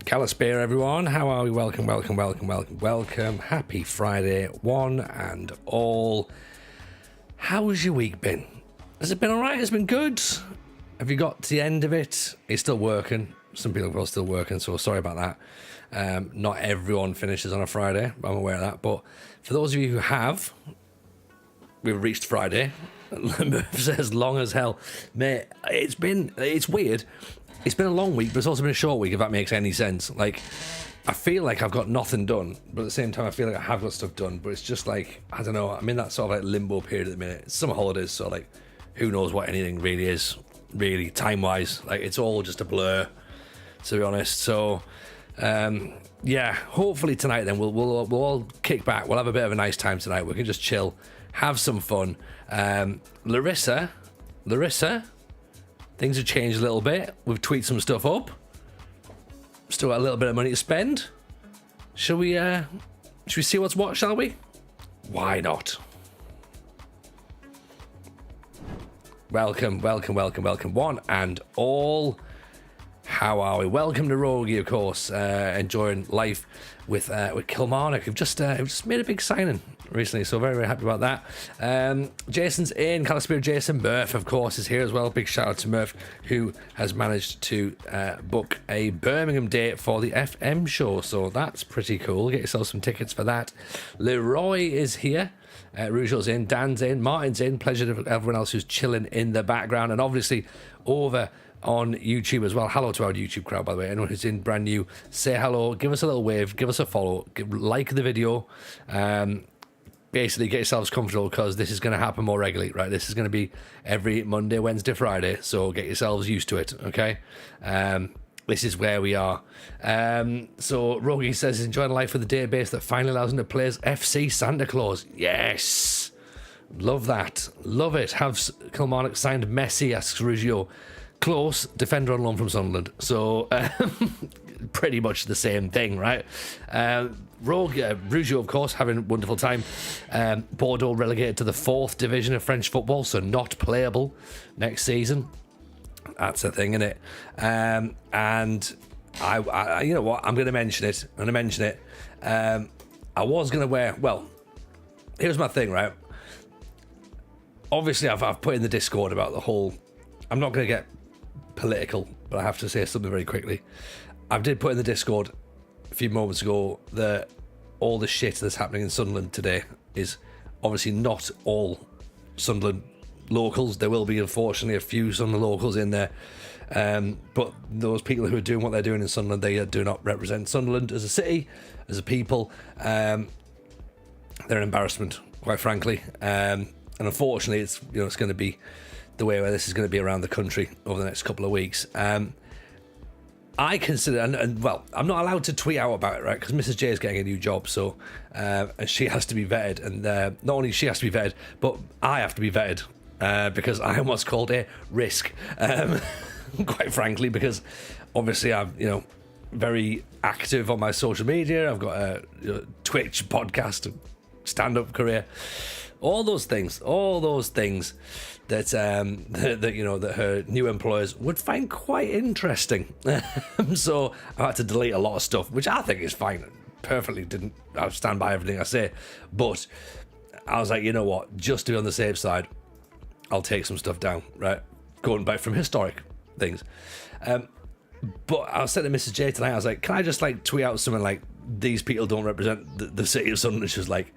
Calisphere, everyone. How are we? Welcome. Happy Friday, one and all. How's your week been? Has it been all right? Has it been good? Have you got to the end of it? It's still working. Some people are still working, so sorry about that. Not everyone finishes on a Friday. I'm aware of that. But for those of you who have, we've reached Friday. Murph says long as hell. Mate, it's weird. It's been a long week, but it's also been a short week, if that makes any sense. Like, I feel like I've got nothing done, but at the same time, I feel like I have got stuff done. But it's just like, I don't know, I'm in that sort of like limbo period at the minute. It's summer holidays, so like, who knows what anything really is, really, time-wise. Like, it's all just a blur, to be honest. So, yeah, hopefully tonight then, we'll all kick back. We'll have a bit of a nice time tonight. We can just chill, have some fun. Larisa, things have changed a little bit. We've tweaked some stuff up. Still got a little bit of money to spend. Should we see what's what, shall we? Why not? Welcome. One and all. How are we? Welcome to Rogie, of course. Enjoying life with Kilmarnock, who've just made a big signing recently, so very, very happy about that. Jason's in. Calisphere Jason. Murph, of course, is here as well. Big shout out to Murph, who has managed to book a Birmingham date for the FM show, so that's pretty cool. Get yourself some tickets for that. Leroy is here. Rougeau's in. Dan's in. Martin's in. Pleasure to everyone else who's chilling in the background, and obviously over on YouTube as well. Hello to our YouTube crowd, by the way. Anyone who's in brand new, say hello, give us a little wave, give us a follow, like the video. Basically get yourselves comfortable, because this is going to happen more regularly, right? This is going to be every Monday, Wednesday, Friday, so get yourselves used to it, okay? This is where we are. So Rogie says he's enjoying life with the database that finally allows him to play as FC Santa Claus. Yes, love that, love it. Have Kilmarnock signed Messi? Asks Rougeau. Close, defender on loan from Sunderland. So pretty much the same thing, right? Rougeau, of course, having a wonderful time. Bordeaux relegated to the 4th division of French football, so not playable next season. That's a thing, isn't it? And I you know what? I'm going to mention it. I was going to wear. Well, here's my thing, right? Obviously, I've put in the Discord about the whole. I'm not going to get political, but I have to say something very quickly. I did put in the Discord a few moments ago that all the shit that's happening in Sunderland today is obviously not all Sunderland locals. There will be, unfortunately, a few Sunderland locals in there, but those people who are doing what they're doing in Sunderland, they do not represent Sunderland as a city, as a people. They're an embarrassment, quite frankly, and unfortunately it's going to be the way where this is going to be around the country over the next couple of weeks. I consider, and well, I'm not allowed to tweet out about it, right? Because Mrs. J is getting a new job, so and she has to be vetted, and not only she has to be vetted, but I have to be vetted because I am what's called a risk. Quite frankly, because obviously I'm, very active on my social media. I've got a Twitch, podcast, stand-up career, all those things that that her new employers would find quite interesting. So I had to delete a lot of stuff, which I think is fine. I stand by everything I say, but I was like, you know what, just to be on the safe side, I'll take some stuff down, right? Going back from historic things. But I was saying to Mrs. J tonight, I was like, can I just like tweet out something like, these people don't represent the city of Sunderland? She was like,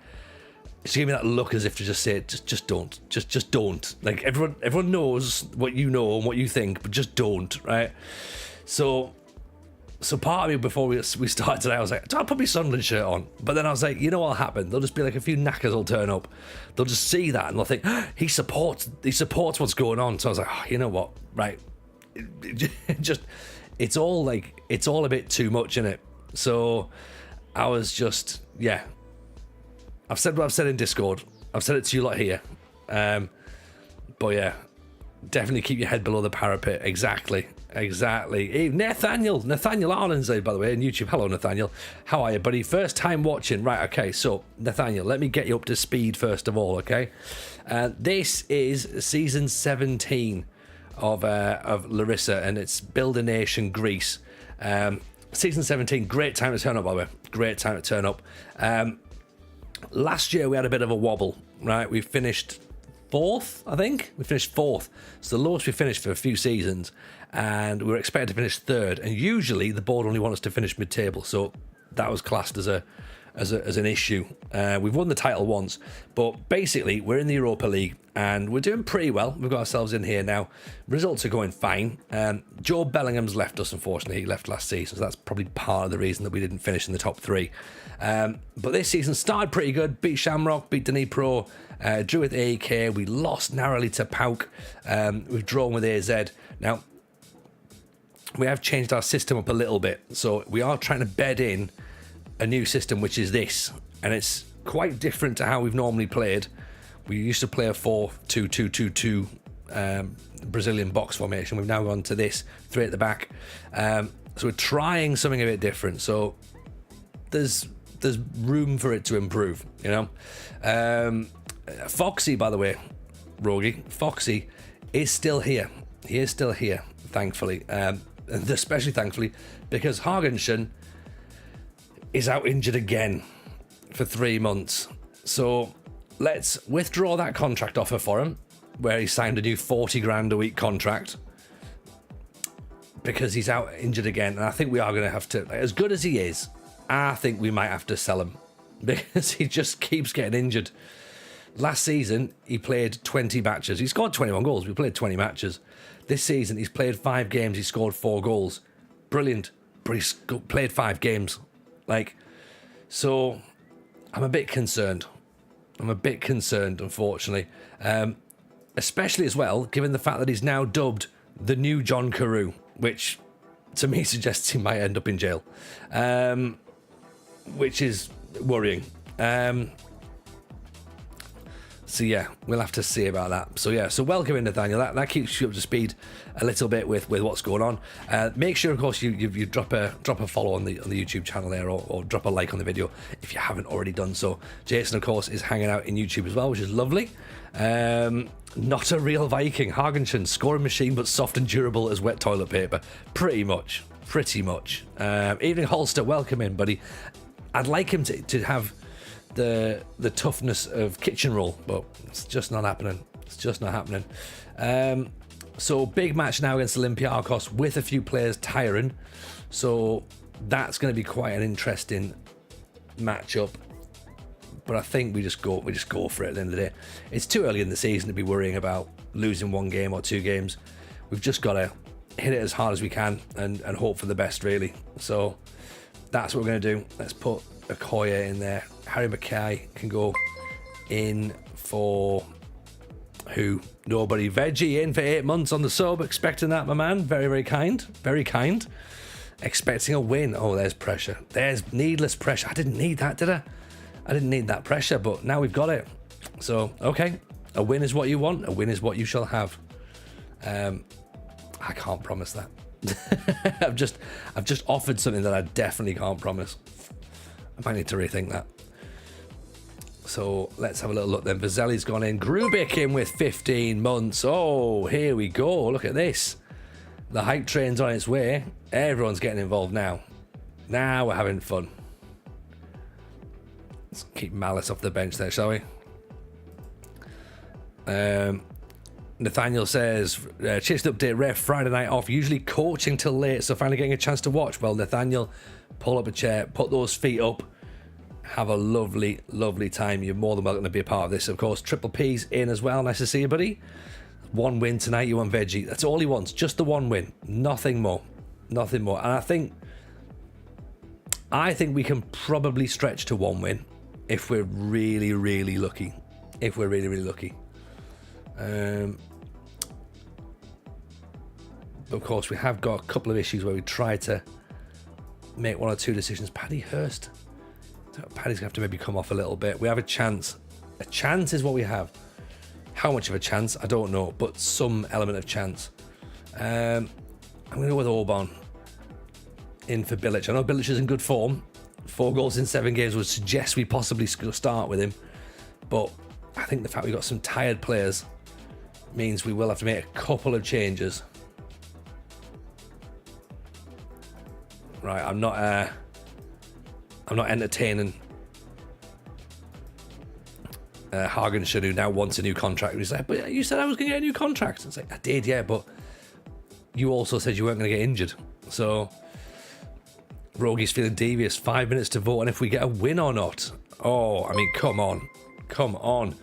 she gave me that look as if to just say, just don't, just don't. Like everyone knows what you know and what you think, but just don't, right? So part of me before we started today, I was like, do I put my Sunderland shirt on? But then I was like, you know what'll happen? There'll just be like a few knackers will turn up. They'll just see that and they'll think, he supports what's going on. So I was like, you know what, right? It's all a bit too much, innit? So I was just, yeah. I've said what I've said in Discord. I've said it to you lot here. But yeah, definitely keep your head below the parapet. Exactly. Hey, Nathaniel Arlen's there, by the way, on YouTube. Hello, Nathaniel. How are you, buddy? First time watching. Right, okay. So, Nathaniel, let me get you up to speed first of all, okay? This is season 17 of Larisa, and it's Build a Nation Greece. Season 17, great time to turn up, by the way. Great time to turn up. Last year we had a bit of a wobble, right? We finished 4th, I think. We finished 4th. It's the lowest we finished for a few seasons, and we were expected to finish 3rd. And usually the board only want us to finish mid-table, so that was classed as an issue. We've won the title once, but basically we're in the Europa League and we're doing pretty well. We've got ourselves in here now. Results are going fine. Joe Bellingham's left us, unfortunately. He left last season, so that's probably part of the reason that we didn't finish in the top 3. But this season started pretty good. Beat Shamrock, beat Dnipro, drew with AEK. We lost narrowly to PAOK. We've drawn with AZ. Now, we have changed our system up a little bit, so we are trying to bed in a new system, which is this, and it's quite different to how we've normally played. We used to play a 4-2-2-2-2 Brazilian box formation. We've now gone to this 3 at the back, so we're trying something a bit different. So there's room for it to improve, you know. Foxy, by the way, Rogie, Foxy is still here. He is still here, thankfully, and especially thankfully because Hagensson is out injured again for 3 months. So let's withdraw that contract offer for him, where he signed a new 40 grand a week contract, because he's out injured again. And I think we are going to have to, as good as he is, I think we might have to sell him because he just keeps getting injured. Last season, he played 20 matches. He scored 21 goals. We played 20 matches. This season, he's played 5 games. He scored 4 goals. Brilliant. But he's played 5 games. So I'm a bit concerned. Unfortunately. Especially as well, given the fact that he's now dubbed the new John Carew, which to me suggests he might end up in jail, which is worrying. So yeah, we'll have to see about that. So yeah, so welcome in, Nathaniel. That keeps you up to speed a little bit with what's going on. Make sure, of course, you drop a follow on the YouTube channel there, or drop a like on the video if you haven't already done so. Jason, of course, is hanging out in YouTube as well, which is lovely. Not a real Viking. Hagensson, scoring machine, but soft and durable as wet toilet paper. Pretty much. Evening Holster, welcome in, buddy. I'd like him to have the toughness of kitchen roll, but it's just not happening. So big match now against Olympiacos with a few players tiring, so that's going to be quite an interesting matchup. But I think we just go for it at the end of the day. It's too early in the season to be worrying about losing 1 game or 2 games. We've just got to hit it as hard as we can and hope for the best, really. So that's what we're going to do. Let's put Okoye in there. Harry Mackay can go in for who? Nobody. Veggie in for 8 months on the sub. Expecting that, my man. Very, very kind. Very kind. Expecting a win. Oh, there's pressure. There's needless pressure. I didn't need that, did I? I didn't need that pressure, but now we've got it. So, okay. A win is what you want. A win is what you shall have. I can't promise that. I've just offered something that I definitely can't promise. I might need to rethink that. So let's have a little look then. Vazelli's gone in. Grubik in with 15 months. Oh, here we go. Look at this. The hype train's on its way. Everyone's getting involved now. Now we're having fun. Let's keep Malice off the bench there, shall we? Nathaniel says, chased update, ref, Friday night off, usually coaching till late, so finally getting a chance to watch. Well, Nathaniel, pull up a chair, put those feet up, have a lovely, lovely time. You're more than welcome to be a part of this, of course. Triple P's in as well. Nice to see you, buddy. 1 win tonight, you want Veggie. That's all he wants, just the 1 win. Nothing more. Nothing more. And I think we can probably stretch to 1 win if we're really, really lucky. If we're really, really lucky. Of course, we have got a couple of issues where we try to make 1 or 2 decisions. Paddy Hurst. Paddy's going to have to maybe come off a little bit. We have a chance. A chance is what we have. How much of a chance? I don't know, but some element of chance. I'm going to go with Orban in for Bilic. I know Bilic is in good form. 4 goals in 7 games would suggest we possibly start with him. But I think the fact we've got some tired players means we will have to make a couple of changes. right? I'm not entertaining Hagensen, who now wants a new contract. He's like, but you said I was going to get a new contract. It's like, I did, yeah, but you also said you weren't going to get injured. So Rogi's feeling devious. 5 minutes to vote on if we get a win or not. Oh, I mean, come on.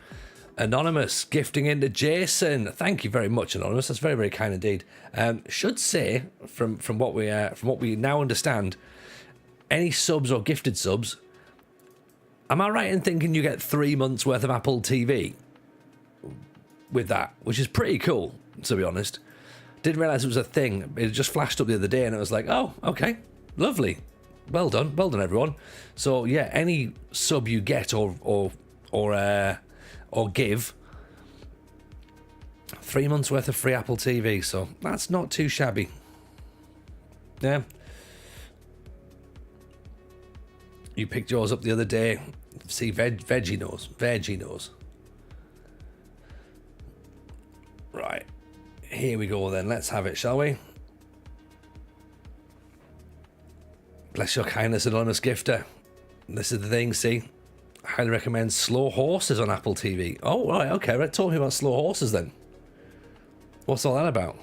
Anonymous gifting into Jason. Thank you very much, Anonymous. That's very, very kind indeed. Should say from what we now understand, any subs or gifted subs, am I right in thinking you get 3 months worth of Apple TV with that, which is pretty cool, to be honest. Didn't realise it was a thing. It just flashed up the other day and it was like, oh, okay, lovely. Well done, everyone. So yeah, any sub you get or give, 3 months worth of free Apple TV. So that's not too shabby. Yeah. You picked yours up the other day. See, veggie knows. Right. Here we go then. Let's have it, shall we? Bless your kindness, anonymous gifter. This is the thing, see? I highly recommend Slow Horses on Apple TV. Oh, right, okay. Right, talk to me about Slow Horses then. What's all that about?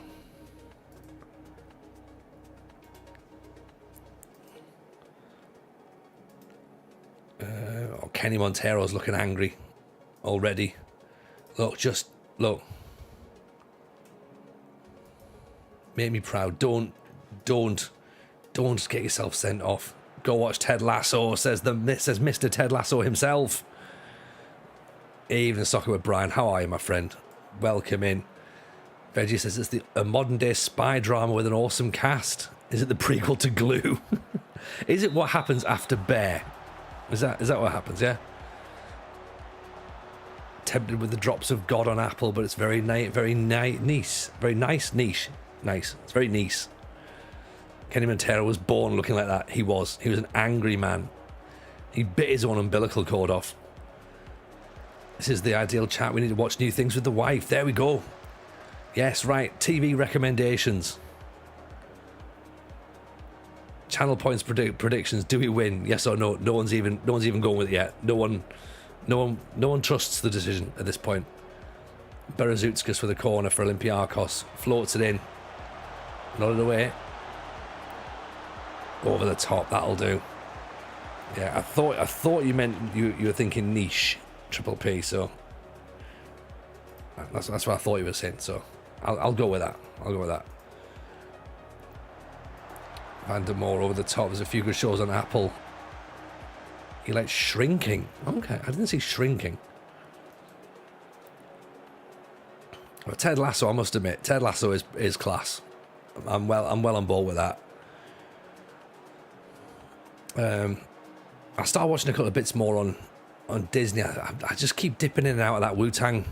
Kenny Montero's looking angry already. Look. Make me proud. Don't get yourself sent off. Go watch Ted Lasso, says Mr. Ted Lasso himself. Evening Soccer with Brian. How are you, my friend? Welcome in. Veggie says it's a modern day spy drama with an awesome cast. Is it the prequel to Glue? Is it what happens after Bear? Is that what happens? Yeah. Tempted with the drops of God on Apple, but it's very nice niche. Nice. It's very nice. Kenny Montero was born looking like that. He was an angry man. He bit his own umbilical cord off. This is the ideal chat. We need to watch new things with the wife. There we go. Yes, right. TV recommendations. Channel points predictions. Do we win? Yes or no? No one's even going with it yet. No one trusts the decision at this point. Berezutskas with a corner for Olympiakos. Floats it in. Nodded away. Over the top. That'll do. Yeah, I thought you meant you were thinking niche, Triple P. So that's what I thought you were saying. So I'll go with that. Vandermoor over the top. There's a few good shows on Apple. You like Shrinking? Okay, I didn't see Shrinking. But Ted Lasso, I must admit, Ted Lasso is class. I'm well on board with that. I started watching a couple of bits more on Disney. I just keep dipping in and out of that Wu-Tang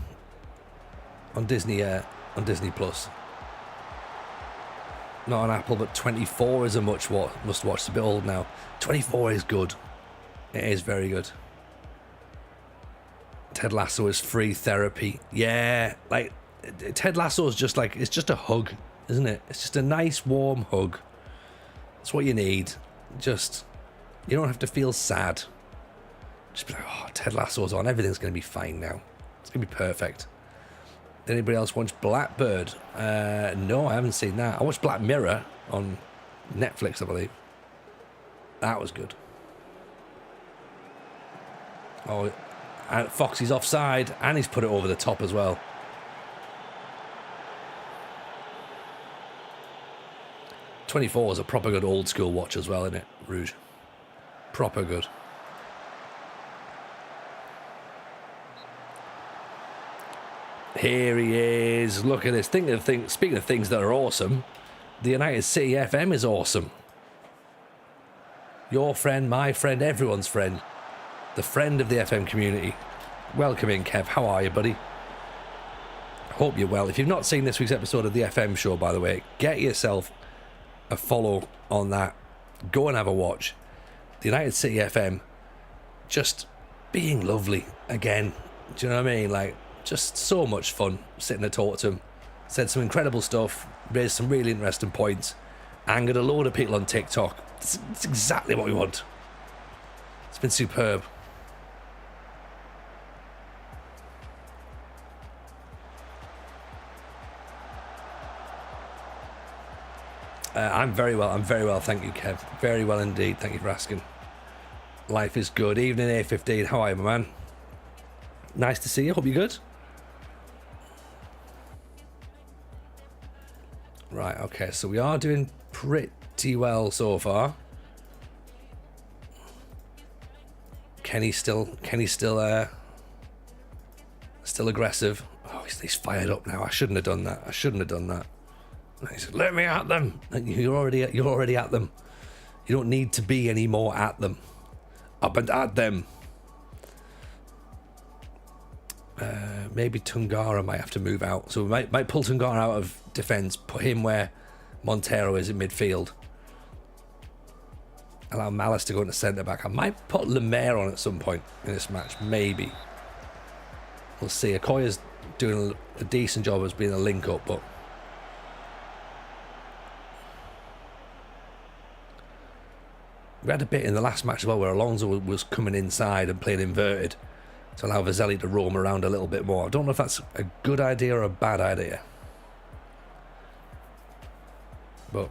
on Disney Plus. Not on Apple, but 24 is a must watch. It's a bit old now. 24 is good. It is very good. Ted Lasso is free therapy. Yeah, like Ted Lasso is just like, it's just a hug, isn't it? It's just a nice warm hug. That's what you need. Just, you don't have to feel sad. Just be like, oh, Ted Lasso's on. Everything's going to be fine now. It's going to be perfect. Did anybody else watch Blackbird? No, I haven't seen that. I watched Black Mirror on Netflix, I believe. That was good. Oh, and Foxy's offside, and he's put it over the top as well. '24 is a proper good old school watch as well, isn't it, Rouge? Proper good. Here he is. Look at this. Speaking of things that are awesome, the United City FM is awesome. Your friend, my friend, everyone's friend. The friend of the FM community. Welcome in, Kev. How are you, buddy? Hope you're well. If you've not seen this week's episode of the FM show, by the way, get yourself a follow on that. Go and have a watch. The United City FM just being lovely again. Do you know what I mean? Like, just so much fun sitting to talk to him. Said some incredible stuff, raised some really interesting points, angered a load of people on TikTok It's exactly what we want. It's been superb. I'm very well. I'm very well. Thank you, Kev. Very well indeed. Thank you for asking. Life is good. Evening, A15. How are you, my man? Nice to see you. Hope you're good. Right. Okay. So we are doing pretty well so far. Kenny's still aggressive. Oh, he's fired up now. I shouldn't have done that. He said, "Let me at them." You're already at them. You don't need to be any more at them. Up and at them. Maybe Tungara might have to move out. So we might pull Tungara out of defence, put him where Montero is in midfield. Allow Malice to go into centre back. I might put Lemaire on at some point in this match. Maybe. We'll see. Okoye's doing a decent job as being a link up, but we had a bit in the last match as well where Alonso was coming inside and playing inverted to allow Vazelli to roam around a little bit more. I don't know if that's a good idea or a bad idea. But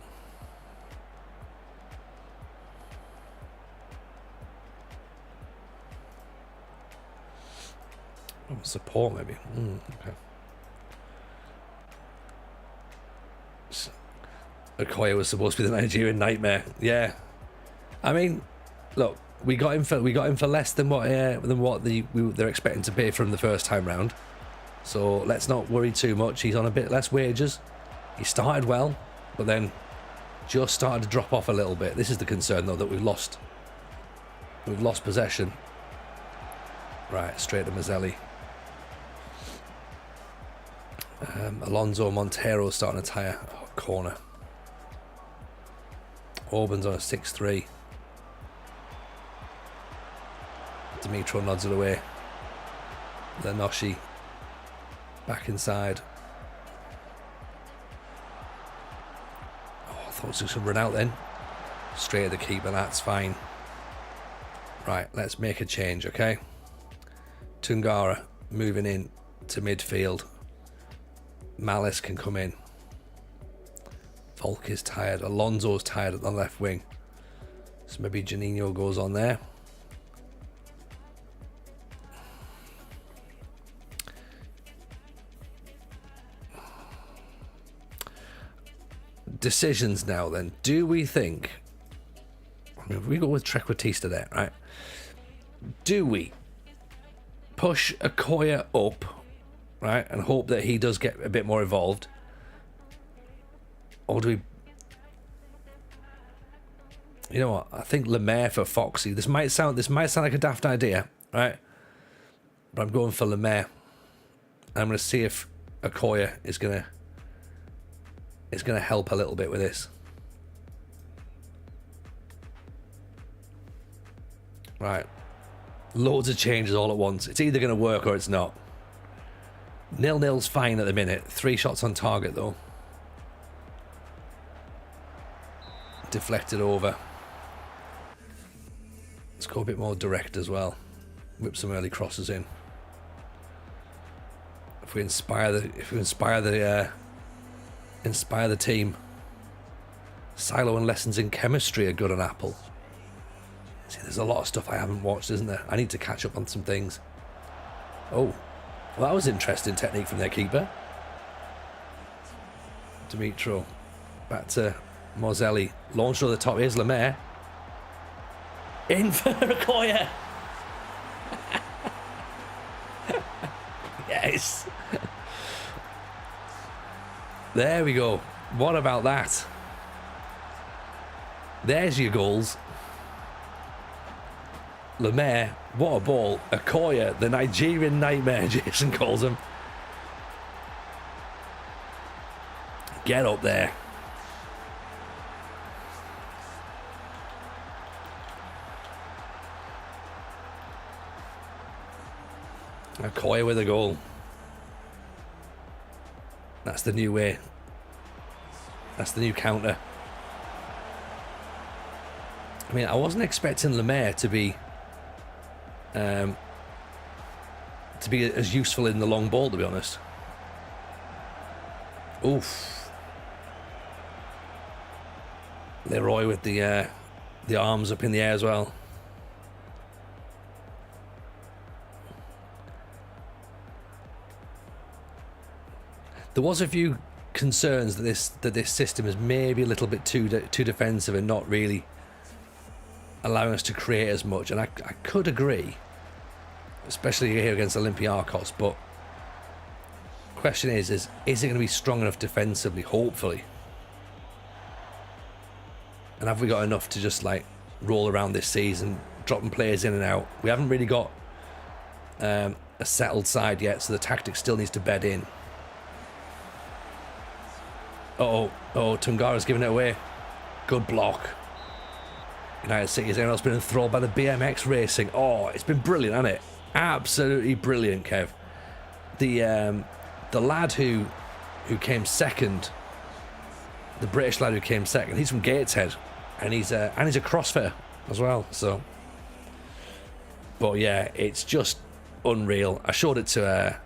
support maybe. Okay. Okoye was supposed to be the Nigerian nightmare. Yeah. I mean, look, we got him for less than what they're expecting to pay from the first time round. So let's not worry too much. He's on a bit less wages. He started well, but then just started to drop off a little bit. This is the concern though, that we've lost possession. Right, straight to Mazzelli. Alonso Montero starting to tire. Oh, corner. Orban's on a 6-3. Dimitro nods it away. Lenoshi back inside. Oh, I thought it was just going to run out then. Straight at the keeper, that's fine. Right, let's make a change, okay? Tungara moving in to midfield. Malice can come in. Volk is tired. Alonso's tired at the left wing. So maybe Janino goes on there. Decisions now then. Do we think, I mean, we go with Trequartista there, right? Do we push Okoye up, right, and hope that he does get a bit more involved? Or do we, you know what, I think Lemaire for Foxy. This might sound like a daft idea, right? But I'm going for Lemaire. I'm going to see if Okoye is going to help a little bit with this. Right. Loads of changes all at once. It's either going to work or it's not. 0-0's fine at the minute. 3 shots on target though. Deflected over. Let's go a bit more direct as well. Whip some early crosses in. If we inspire the team. Silo and lessons in chemistry are good on Apple. See, there's a lot of stuff I haven't watched, isn't there? I need to catch up on some things. Oh, well, that was interesting technique from their keeper. Dimitro. Back to Morzelli. Launched over the top. Here's Lemaire. In for Okoye. Yes. There we go. What about that? There's your goals. Lemaire, what a ball. Okoye, the Nigerian nightmare, Jason calls him. Get up there. Okoye with a goal. That's the new way. That's the new counter. I mean, I wasn't expecting Lemaire to be as useful in the long ball, to be honest. Oof. Leroy with the arms up in the air as well. There was a few concerns that this system is maybe a little bit too defensive and not really allowing us to create as much, and I could agree, especially here against Olympiacos. But the question is it going to be strong enough defensively? Hopefully. And have we got enough to just like roll around this season, dropping players in and out? We haven't really got a settled side yet, so the tactic still needs to bed in. Tungara's giving it away. Good block. United City has else been enthralled by the BMX racing. Oh, it's been brilliant, hasn't it? Absolutely brilliant, Kev. The lad who came second, the British lad who came second, he's from Gateshead, and he's a CrossFitter as well. So, but yeah, it's just unreal. I showed it to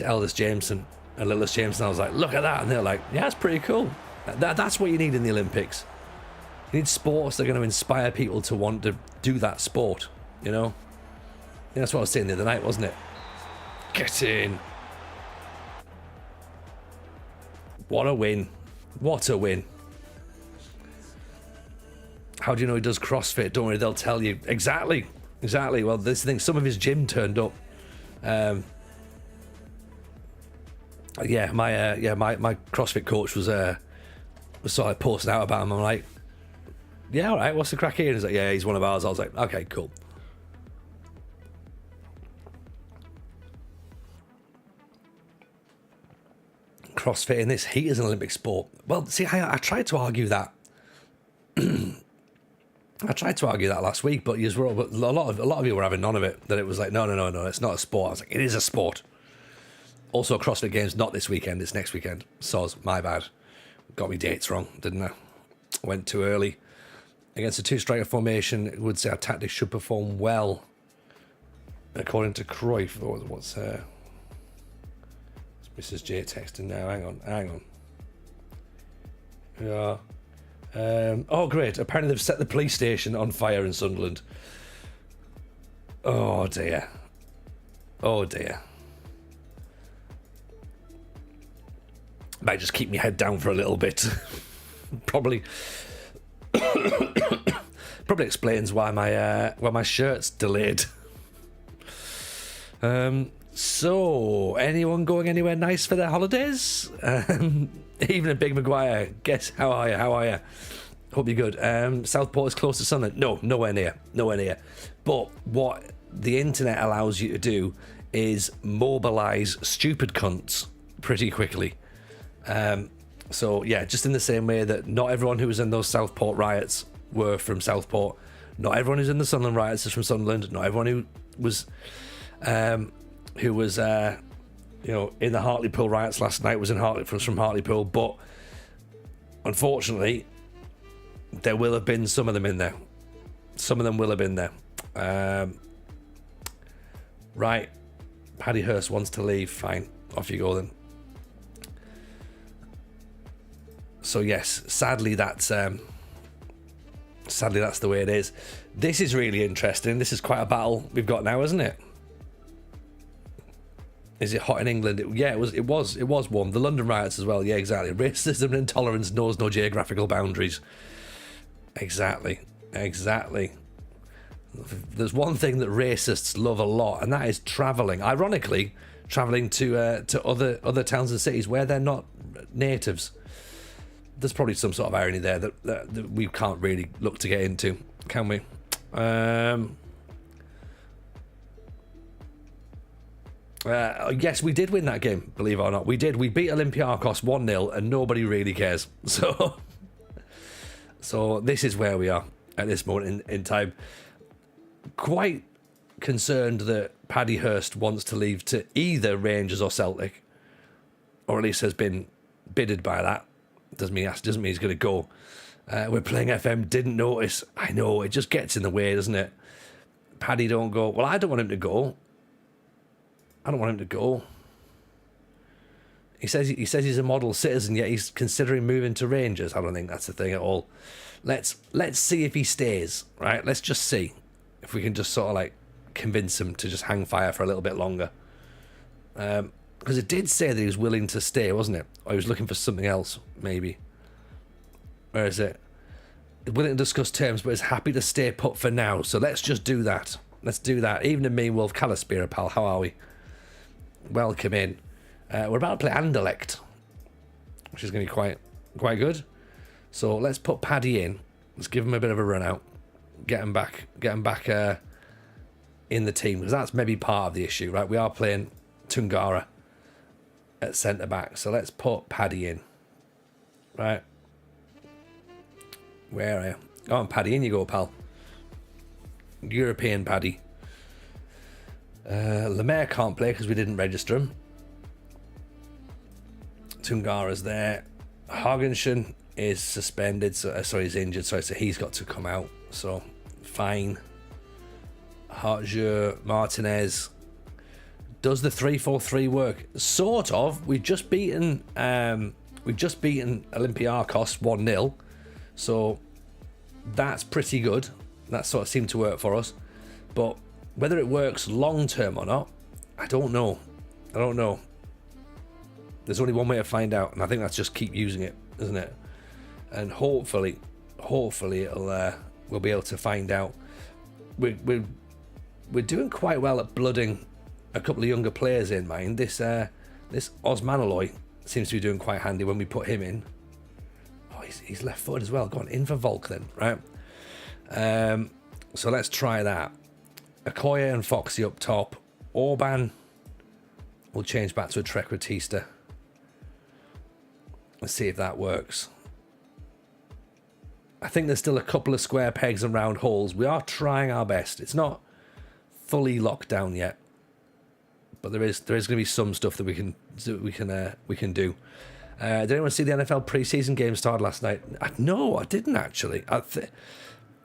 Eldest Jameson and Littlest Jameson. I was like, look at that, and they're like, yeah, it's pretty cool. That's what you need in the Olympics. You need sports that are going to inspire people to want to do that sport, you know? Yeah, that's what I was saying the other night, wasn't it? Get in. What a win. What a win. How do you know he does CrossFit? Don't worry, they'll tell you. Exactly. Well, this thing, some of his gym turned up. My CrossFit coach was sort of posting out about him. I'm like, yeah, all right, what's the crack here? And he's like, yeah, he's one of ours. I was like, okay, cool. CrossFit in this heat is an Olympic sport. Well, see, I tried to argue that. I tried to argue that last week, but a lot of you were having none of it. That it was like, no, it's not a sport. I was like, it is a sport. Also, CrossFit Games not this weekend, it's next weekend. Soz, my bad. Got me dates wrong, didn't I? Went too early. Against a two-striker formation, it would say our tactics should perform well. According to Cruyff. What's Mrs. J texting now? Hang on. Yeah. Oh, great. Apparently they've set the police station on fire in Sunderland. Oh, dear. Might just keep my head down for a little bit. Probably explains why my shirt's delayed. So, anyone going anywhere nice for their holidays? Even a Big Maguire. Guess how are you? Hope you're good. Southport is close to Sunderland. No, nowhere near. But what the internet allows you to do is mobilise stupid cunts pretty quickly. So yeah, just in the same way that not everyone who was in those Southport riots were from Southport, not everyone who's in the Sunderland riots is from Sunderland, not everyone who was in the Hartlepool riots last night was from Hartlepool, but unfortunately there will have been some of them in there. Some of them will have been there. Right, Paddy Hurst wants to leave. Fine, off you go then. So yes, sadly that's the way it is. This is really interesting. This is quite a battle we've got now, isn't it? Is it hot in England? It was warm. The London riots as well. Yeah, exactly. Racism and intolerance knows no geographical boundaries. Exactly. There's one thing that racists love a lot, and that is travelling. Ironically, travelling to other towns and cities where they're not natives. There's probably some sort of irony there that we can't really look to get into, can we? Yes, we did win that game, believe it or not. We did. We beat Olympiacos 1-0 and nobody really cares. So this is where we are at this moment in time. Quite concerned that Paddy Hurst wants to leave to either Rangers or Celtic, or at least has been bidded by that. Doesn't mean he's going to go. We're playing FM, didn't notice. I know, it just gets in the way, doesn't it? Paddy don't go. Well, I don't want him to go. I don't want him to go. He says he's a model citizen, yet he's considering moving to Rangers. I don't think that's the thing at all. Let's see if he stays, right? Let's just see if we can just sort of like convince him to just hang fire for a little bit longer. Because it did say that he was willing to stay, wasn't it? Or he was looking for something else, maybe. Where is it? Willing to discuss terms, but is happy to stay put for now. So let's just do that. Let's do that. Even in me, Wolf Calispira, pal. How are we? Welcome in. We're about to play Anderlecht, which is going to be quite good. So let's put Paddy in. Let's give him a bit of a run out. Get him back in the team, because that's maybe part of the issue, right? We are playing Tungara at centre back, so let's put Paddy in. Right. Where are you? Go on, Paddy, in you go, pal. European Paddy. Lemaire can't play because we didn't register him. Tungara's there. Hagenshin is suspended, so he's injured, so he's got to come out. So fine. Hartjeur, Martinez. Does the 3-4-3 work? Sort of. We've just beaten Olympiacos 1-0. So that's pretty good. That sort of seemed to work for us. But whether it works long term or not, I don't know. There's only one way to find out, and I think that's just keep using it, isn't it? And hopefully it'll we'll be able to find out. We're doing quite well at blooding a couple of younger players in, mind. This Osmanaloy seems to be doing quite handy when we put him in. Oh, he's left footed as well. Go on, in for Volk then, right? So let's try that. Okoye and Foxy up top. Orban will change back to a Trequartista. Let's see if that works. I think there's still a couple of square pegs and round holes. We are trying our best. It's not fully locked down yet, but there is going to be some stuff that we can do. Did anyone see the NFL preseason game start last night? No, I didn't actually.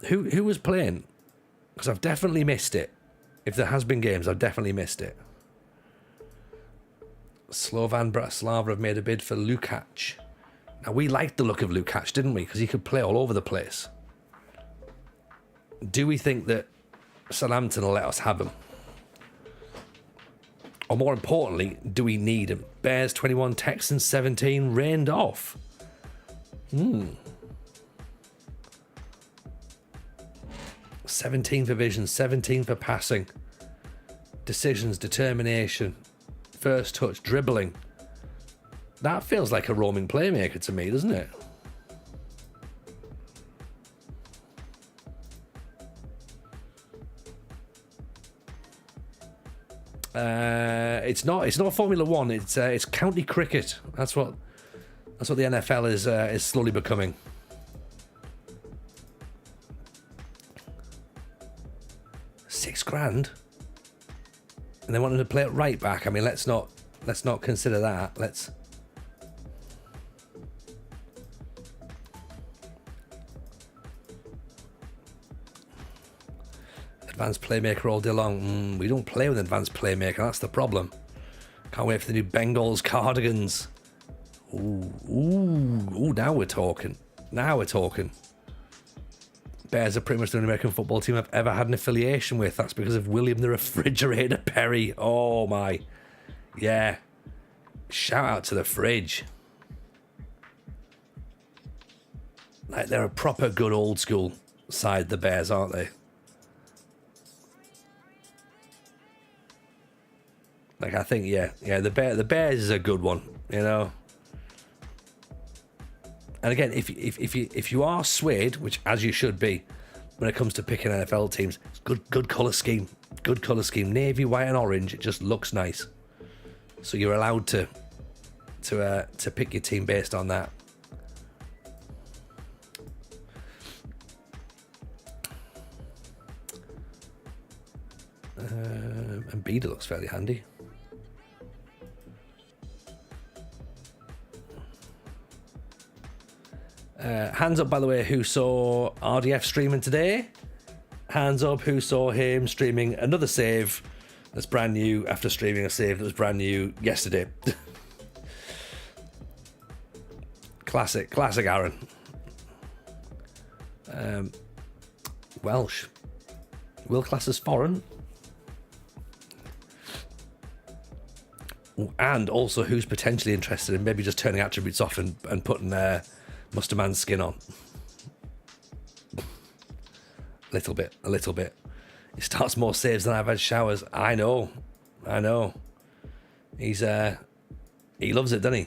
Who was playing? Because I've definitely missed it. If there has been games, I've definitely missed it. Slovan Bratislava have made a bid for Lukac. Now, we liked the look of Lukac, didn't we? Because he could play all over the place. Do we think that Southampton will let us have him? Or more importantly, do we need him? Bears 21, Texans 17, rained off. 17 for vision, 17 for passing. Decisions, determination, first touch, dribbling. That feels like a roaming playmaker to me, doesn't it? It's not Formula One. It's county cricket. That's what the NFL is slowly becoming. $6,000, and they want him to play it right back. I mean, let's not consider that. Let's. Advanced playmaker all day long. We don't play with advanced playmaker. That's the problem. Can't wait for the new Bengals cardigans. Ooh! Now we're talking. Bears are pretty much the only American football team I've ever had an affiliation with. That's because of William the Refrigerator Perry. Oh my, yeah. Shout out to the fridge. Like, they're a proper good old school side, the Bears, aren't they? Like, I think, yeah, the Bears is a good one, you know. And again, if you are swayed, which as you should be, when it comes to picking NFL teams, it's good colour scheme, navy, white, and orange. It just looks nice, so you're allowed to pick your team based on that. And Beda looks fairly handy. Hands up, by the way, who saw RDF streaming today. Hands up who saw him streaming another save that's brand new after streaming a save that was brand new yesterday. Classic Aaron. Welsh. Will class as foreign. And also who's potentially interested in maybe just turning attributes off and putting Musterman's skin on. A little bit. He starts more saves than I've had showers. I know. He's he loves it, doesn't he?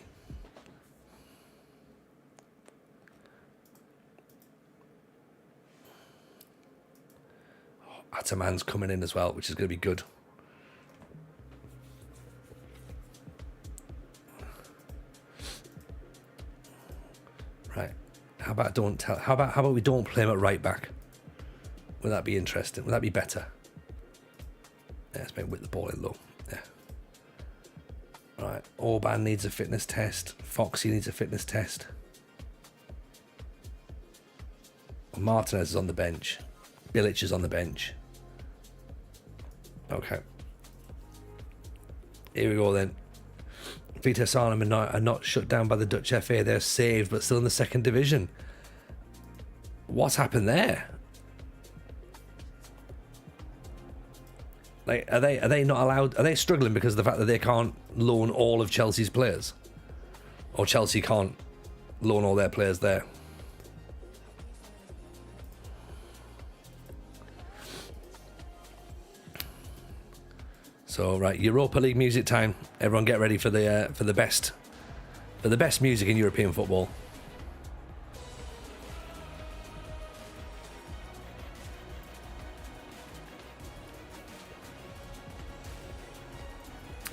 Oh, Ataman's coming in as well, which is going to be good. Right. How about we don't play him at right back? Would that be interesting? Would that be better? Yeah, let's maybe whip the ball in low. Yeah. Right. Orban needs a fitness test. Foxy needs a fitness test. Martinez is on the bench. Bilic is on the bench. Okay. Here we go then. Vitesse Arnhem are not shut down by the Dutch FA. They're saved, but still in the second division. What's happened there? Like, are they not allowed? Are they struggling because of the fact that they can't loan all of Chelsea's players, or Chelsea can't loan all their players there? So right, Europa League music time. Everyone, get ready for the best music in European football.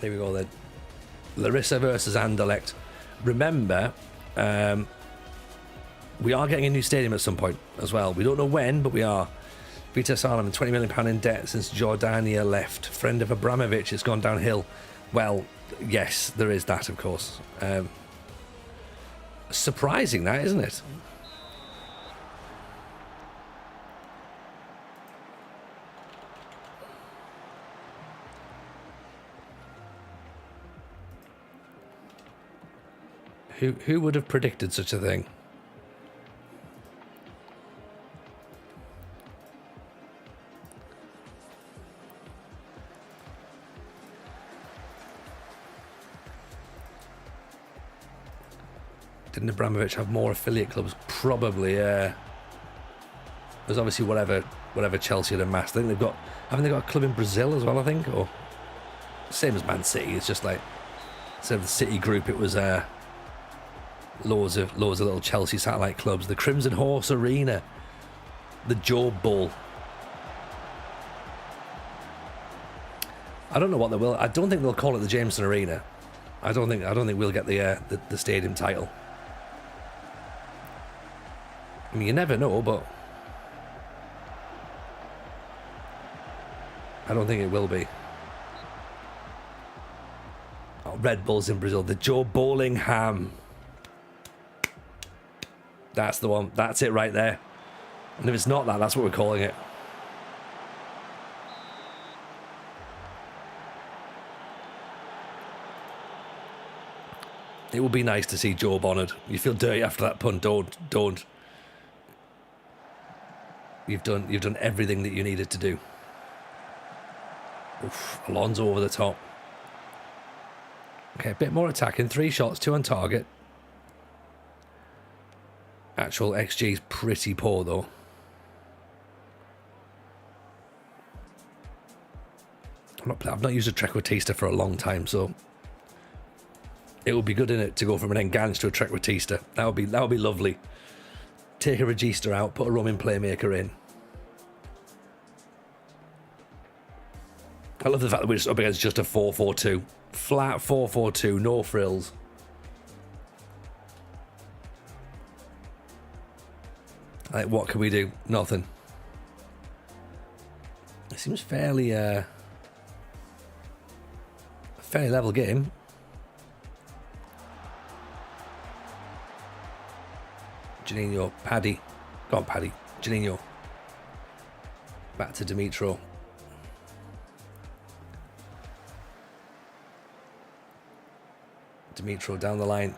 Here we go then. Larisa versus Anderlecht. Remember, we are getting a new stadium at some point as well. We don't know when, but we are. Vitesse Arnhem, £20 million in debt since Jordania left. Friend of Abramovich, it's gone downhill. Well, yes, there is that, of course. Surprising that, isn't it? Who would have predicted such a thing? Didn't Abramovich have more affiliate clubs? Probably. There's obviously whatever Chelsea had amassed. I think haven't they got a club in Brazil as well? I think, or same as Man City. It's just like instead of the City group, it was loads of little Chelsea satellite clubs. The Crimson Horse Arena, the Job Bowl. I don't know what they will. I don't think they'll call it the Jameson Arena. I don't think we'll get the stadium title. I mean, you never know, but I don't think it will be. Oh, Red Bulls in Brazil. The Joe Bowlingham. That's the one. That's it right there. And if it's not that, that's what we're calling it. It would be nice to see Joe honoured. You feel dirty after that pun. Don't. You've done everything that you needed to do. Oof, Alonso over the top. Okay, a bit more attacking. 3 shots, 2 on target. Actual XG is pretty poor though. I've not used a Trequartista for a long time, so it would be good in it to go from an Enganche to a Trequartista. That would be lovely. Take a Regista out, put a Roman playmaker in. I love the fact that we're just up against just a 4-4-2. Flat 4-4-2, no frills. Like, what can we do? Nothing. It seems fairly level game. Janino, Paddy. Go on, Paddy. Janino. Back to Dimitro. Dimitro down the line.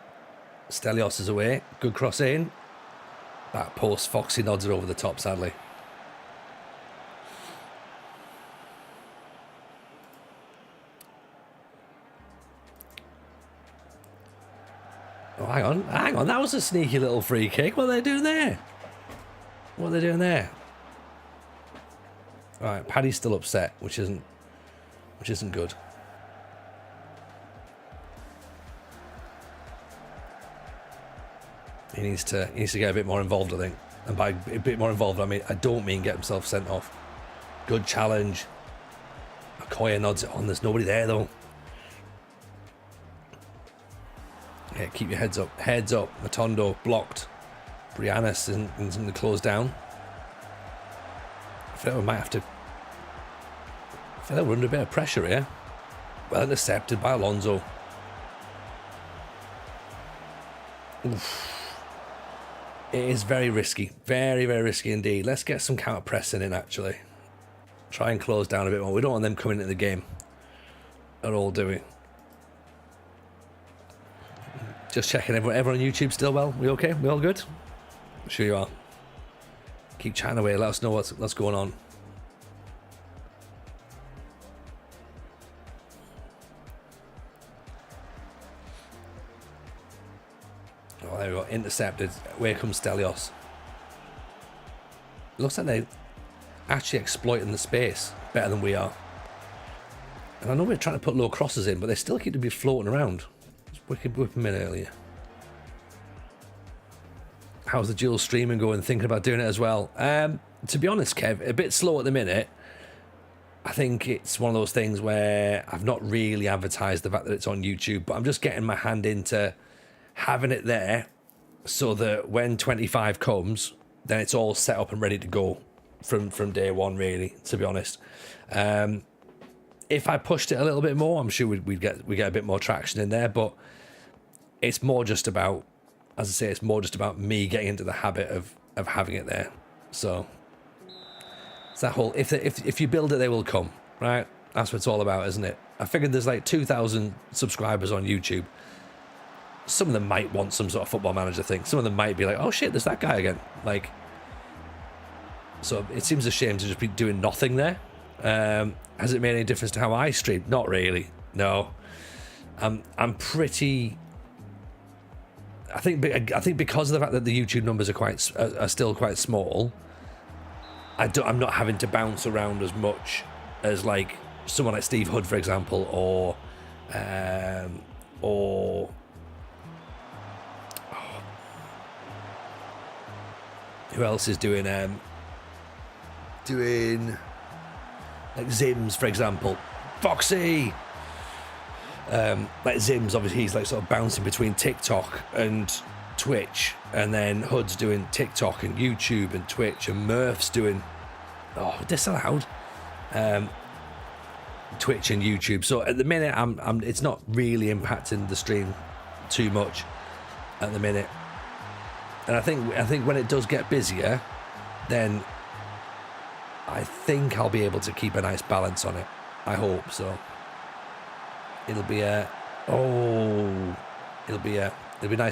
Stelios is away. Good cross in. That post, Foxy nods it over the top, sadly. Oh, hang on. That was a sneaky little free kick. What are they doing there? What are they doing there? All right, Paddy's still upset, which isn't good. He needs to get a bit more involved, I think. And by a bit more involved, I don't mean get himself sent off. Good challenge. Okoye nods it on. There's nobody there though. Yeah, keep your heads up. Heads up. Matondo blocked. Brianna isn't going to close down. I feel like we might have to. I feel like we're under a bit of pressure here. Well intercepted by Alonso. Oof. It is very risky. Very, very risky indeed. Let's get some counter pressing in, actually. Try and close down a bit more. We don't want them coming into the game at all, do we? Just checking everyone on YouTube still well? We okay? We all good? I'm sure you are. Keep chatting away. Let us know what's going on. Oh, there we go. Intercepted. Away comes Stelios. Looks like they're actually exploiting the space better than we are. And I know we're trying to put low crosses in, but they still keep to be floating around. It's wicked whip them in earlier. How's the dual streaming going? Thinking about doing it as well. To be honest, Kev, a bit slow at the minute. I think it's one of those things where I've not really advertised the fact that it's on YouTube, but I'm just getting my hand into having it there so that when 25 comes, then it's all set up and ready to go from day one, really, to be honest. If I pushed it a little bit more, I'm sure we get a bit more traction in there, but it's more just about, as I say, it's more just about me getting into the habit of having it there. So it's that whole, if you build it, they will come, right? That's what it's all about, isn't it? I figured there's like 2,000 subscribers on YouTube. Some of them might want some sort of Football Manager thing. Some of them might be like, oh shit, there's that guy again. Like, so it seems a shame to just be doing nothing there. Has it made any difference to how I stream? Not really. No. I'm pretty. I think because of the fact that the YouTube numbers are still quite small, I'm not having to bounce around as much as like someone like Steve Hood, for example, or who else is doing like Zims, for example. Foxy! Like Zims, obviously he's like sort of bouncing between TikTok and Twitch, and then Hood's doing TikTok and YouTube and Twitch, and Murph's doing disallowed Twitch and YouTube. So at the minute I'm it's not really impacting the stream too much at the minute. And I think when it does get busier, then I think I'll be able to keep a nice balance on it. I hope so. It'll be nice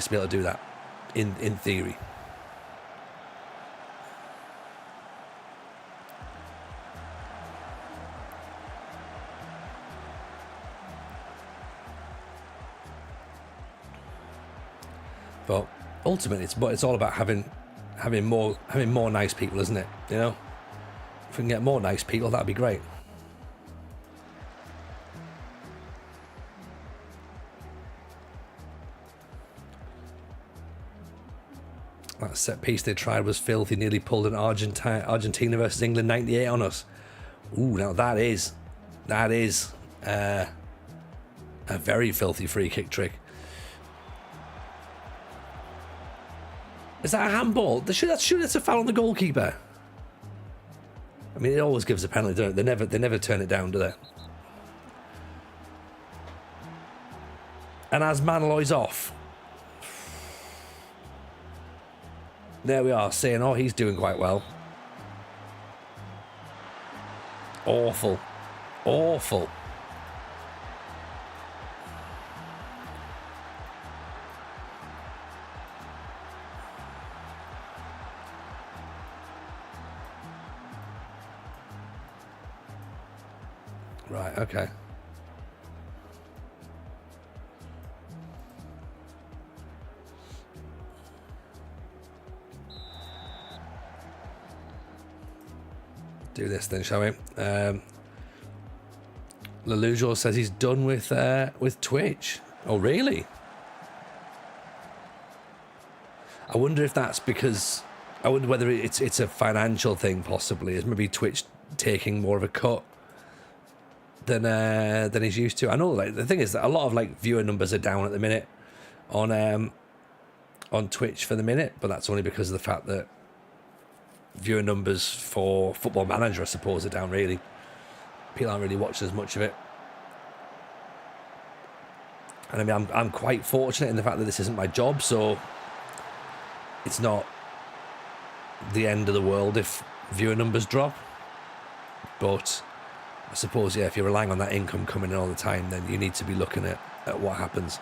to be able to do that in theory. But ultimately, it's all about having more nice people, isn't it? You know, if we can get more nice people, that'd be great. That set piece they tried was filthy. Nearly pulled an Argentina versus England 98 on us. Ooh, now that is a very filthy free kick trick. Is that a handball? That's a foul on the goalkeeper. I mean, it always gives a penalty, don't it? They never turn it down, do they? And as Manaloy's off. There we are, saying, oh, he's doing quite well. Awful. Awful. Right, okay. Do this then, shall we? Lelujo says he's done with Twitch. Oh, really? I wonder if that's because... I wonder whether it's a financial thing, possibly. Is maybe Twitch taking more of a cut than he's used to. I know, like, the thing is that a lot of like viewer numbers are down at the minute on Twitch for the minute, but that's only because of the fact that viewer numbers for Football Manager, I suppose, are down. Really, people aren't really watching as much of it. And I mean, I'm quite fortunate in the fact that this isn't my job, so it's not the end of the world if viewer numbers drop. But I suppose, yeah, if you're relying on that income coming in all the time, then you need to be looking at what happens.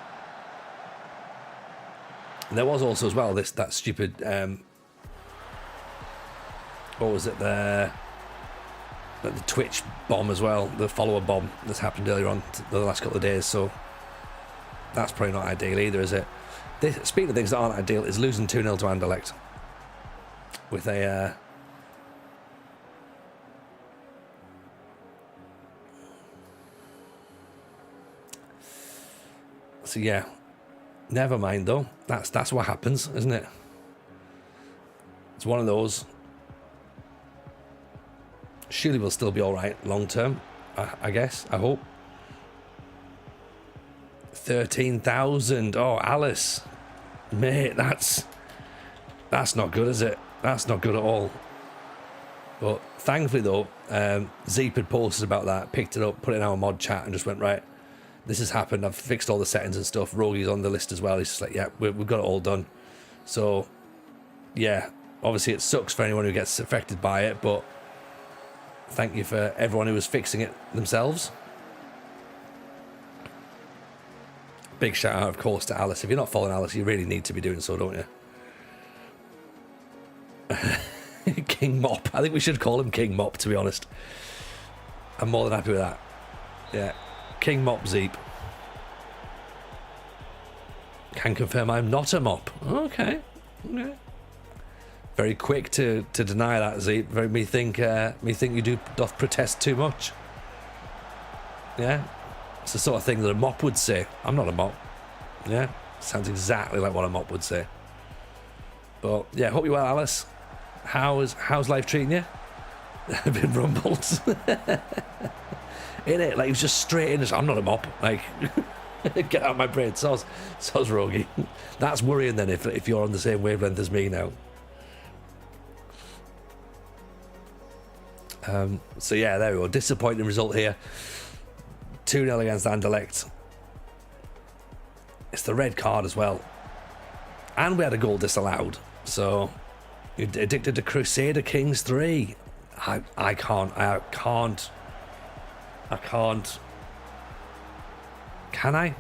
And there was also as well that stupid what was it, the Twitch bomb as well, the follower bomb that's happened earlier on the last couple of days, so that's probably not ideal either, is it? Speaking of things that aren't ideal, is losing 2-0 to Anderlecht with a so yeah, never mind though. That's what happens, isn't it? It's one of those. Surely we'll still be all right long term, I guess. I hope. 13,000. Oh, Alice, mate, that's not good, is it? That's not good at all. But thankfully though, Zeep had posted about that, picked it up, put it in our mod chat, and just went, right, this has happened. I've fixed all the settings and stuff. Rogi's on the list as well. He's just like, yeah, we've got it all done. So, yeah, obviously it sucks for anyone who gets affected by it, but thank you for everyone who was fixing it themselves. Big shout out, of course, to Alice. If you're not following Alice, you really need to be doing so, don't you? King Mop. I think we should call him King Mop, to be honest. I'm more than happy with that. Yeah. King Mop Zeep. Can confirm I'm not a mop. Okay. Very quick to deny that, Zeep. Me think you doth protest too much. Yeah. It's the sort of thing that a mop would say. I'm not a mop. Yeah. Sounds exactly like what a mop would say. But yeah, hope you're well, Alice. How's life treating you? I've been rumbled. In it, like he was just straight in. I'm not a mop. Like, get out of my brain. So's Rogi. That's worrying then if you're on the same wavelength as me now. So yeah, there we go. Disappointing result here. 2-0 against Anderlecht. It's the red card as well, and we had a goal disallowed. So you're addicted to Crusader Kings 3. I can't. Can I?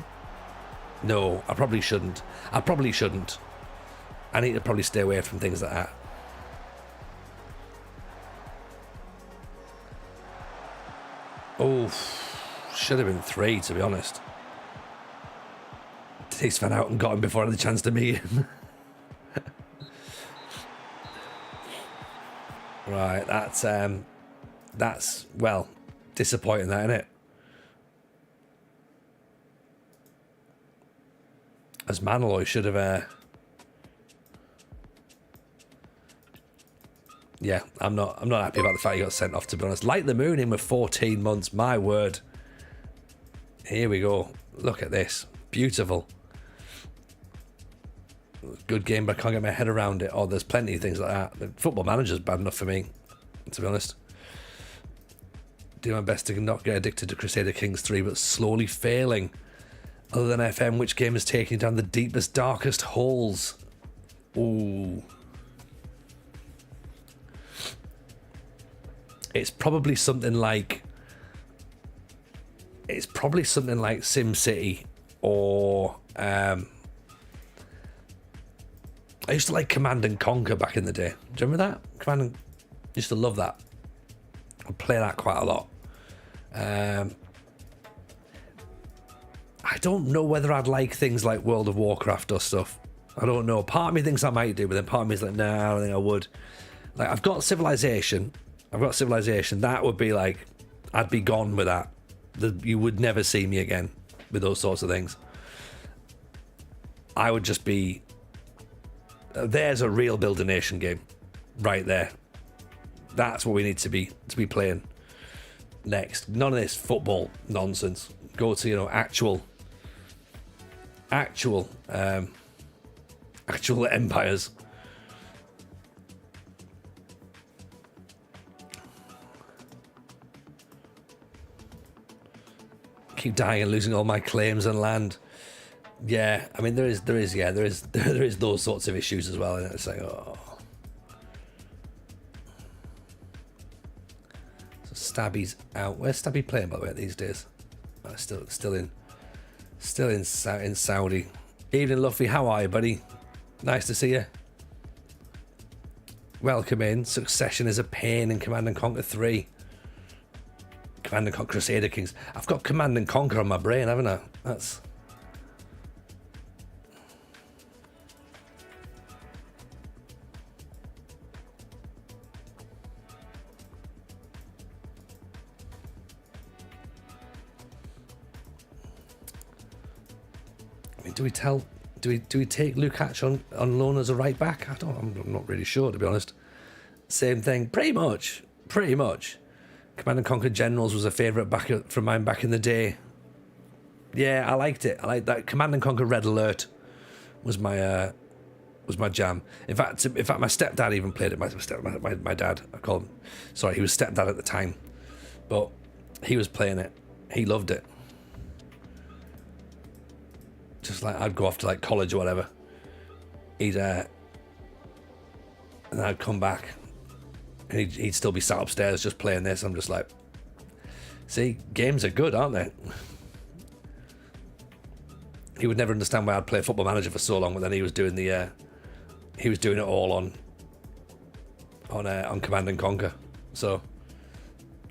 No, I probably shouldn't. I need to probably stay away from things like that. Oh, should have been 3, to be honest. He's fan out and got him before I had the chance to meet him. Right, that's well, disappointing, that, isn't it? As Manaloy should have. Yeah, I'm not happy about the fact he got sent off, to be honest. Light the Moon in with 14 months. My word. Here we go. Look at this. Beautiful. Good game, but I can't get my head around it. Oh, there's plenty of things like that. The Football Manager's bad enough for me, to be honest. Do my best to not get addicted to Crusader Kings 3, but slowly failing. Other than FM, which game is taking you down the deepest, darkest holes? Ooh. it's probably something like SimCity or I used to like Command and Conquer back in the day. Do you remember that? Used to love that. I play that quite a lot. I don't know whether I'd like things like World of Warcraft or stuff. I don't know. Part of me thinks I might do, but then part of me is like, no, I don't think I would. Like, I've got Civilization. That would be like, I'd be gone with that. You would never see me again with those sorts of things. I would just be... There's a real Build a Nation game right there. That's what we need to be playing next. None of this football nonsense. Go to, actual empires. Keep dying and losing all my claims and land. Yeah, I mean there is those sorts of issues as well, and it's like, oh. So Stabby's out. Where's Stabby playing, by the way, these days? Still in Saudi. Evening, Luffy. How are you, buddy? Nice to see you. Welcome in. Succession is a pain in Command and Conquer 3. Command and Conquer Crusader Kings. I've got Command and Conquer on my brain, haven't I? That's... I mean, do we take Lukács on loan as a right back? I'm not really sure, to be honest. Same thing, pretty much. Command and Conquer Generals was a favourite from mine back in the day. Yeah, I liked it. I liked that. Command and Conquer Red Alert was my jam. In fact, my stepdad even played it. My dad, I call him. Sorry, he was stepdad at the time, but he was playing it. He loved it. Just like I'd go off to like college or whatever. And I'd come back. And he'd still be sat upstairs just playing this. I'm just like, see, games are good, aren't they? He would never understand why I'd play Football Manager for so long, but then he was doing it all on Command and Conquer. So,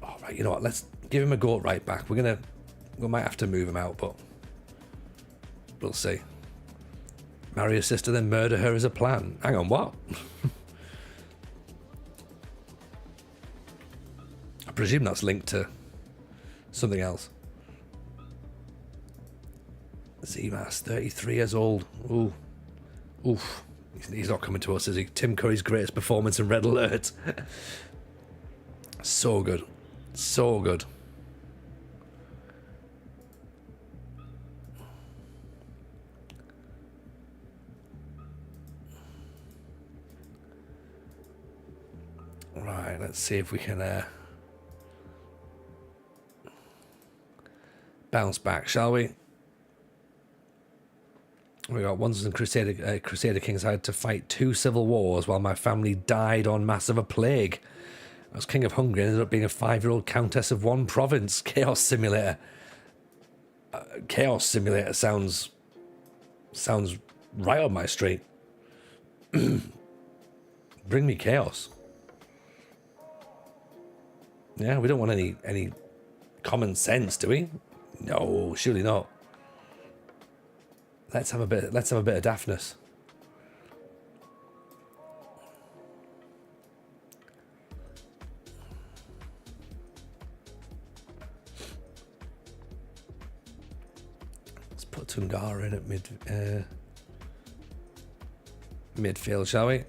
all right, you know what? Let's give him a go at right back. We might have to move him out, but we'll see. Marry a sister, then murder her as a plan. Hang on, what? I presume that's linked to something else. Z-Mass, 33 years old. Ooh. Oof. He's not coming to us, is he? Tim Curry's greatest performance in Red Alert. So good. So good. Right, let's see if we can bounce back, shall we? We got once in Crusader Kings. I had to fight 2 civil wars while my family died en masse of a plague. I was king of Hungary and ended up being a 5-year-old countess of one province. Chaos Simulator. Chaos Simulator sounds right on my street. Bring me chaos. Yeah, we don't want any common sense, do we? No, surely not. Let's have a bit of daftness. Let's put Tungara in at midfield, shall we?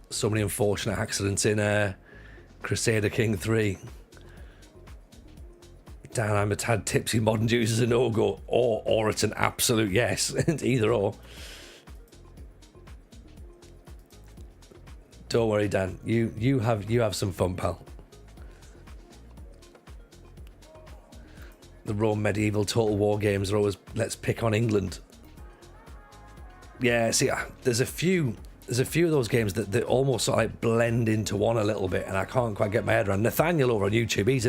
So many unfortunate accidents in Crusader King 3. Dan, I'm a tad tipsy. Modern Jews is a no-go, or it's an absolute yes. Either or. Don't worry, Dan. You have some fun, pal. The Rome medieval Total War games are always let's pick on England. Yeah, see, there's a few there's a few of those games that almost sort of like blend into one a little bit, and I can't quite get my head around. Nathaniel over on YouTube, he's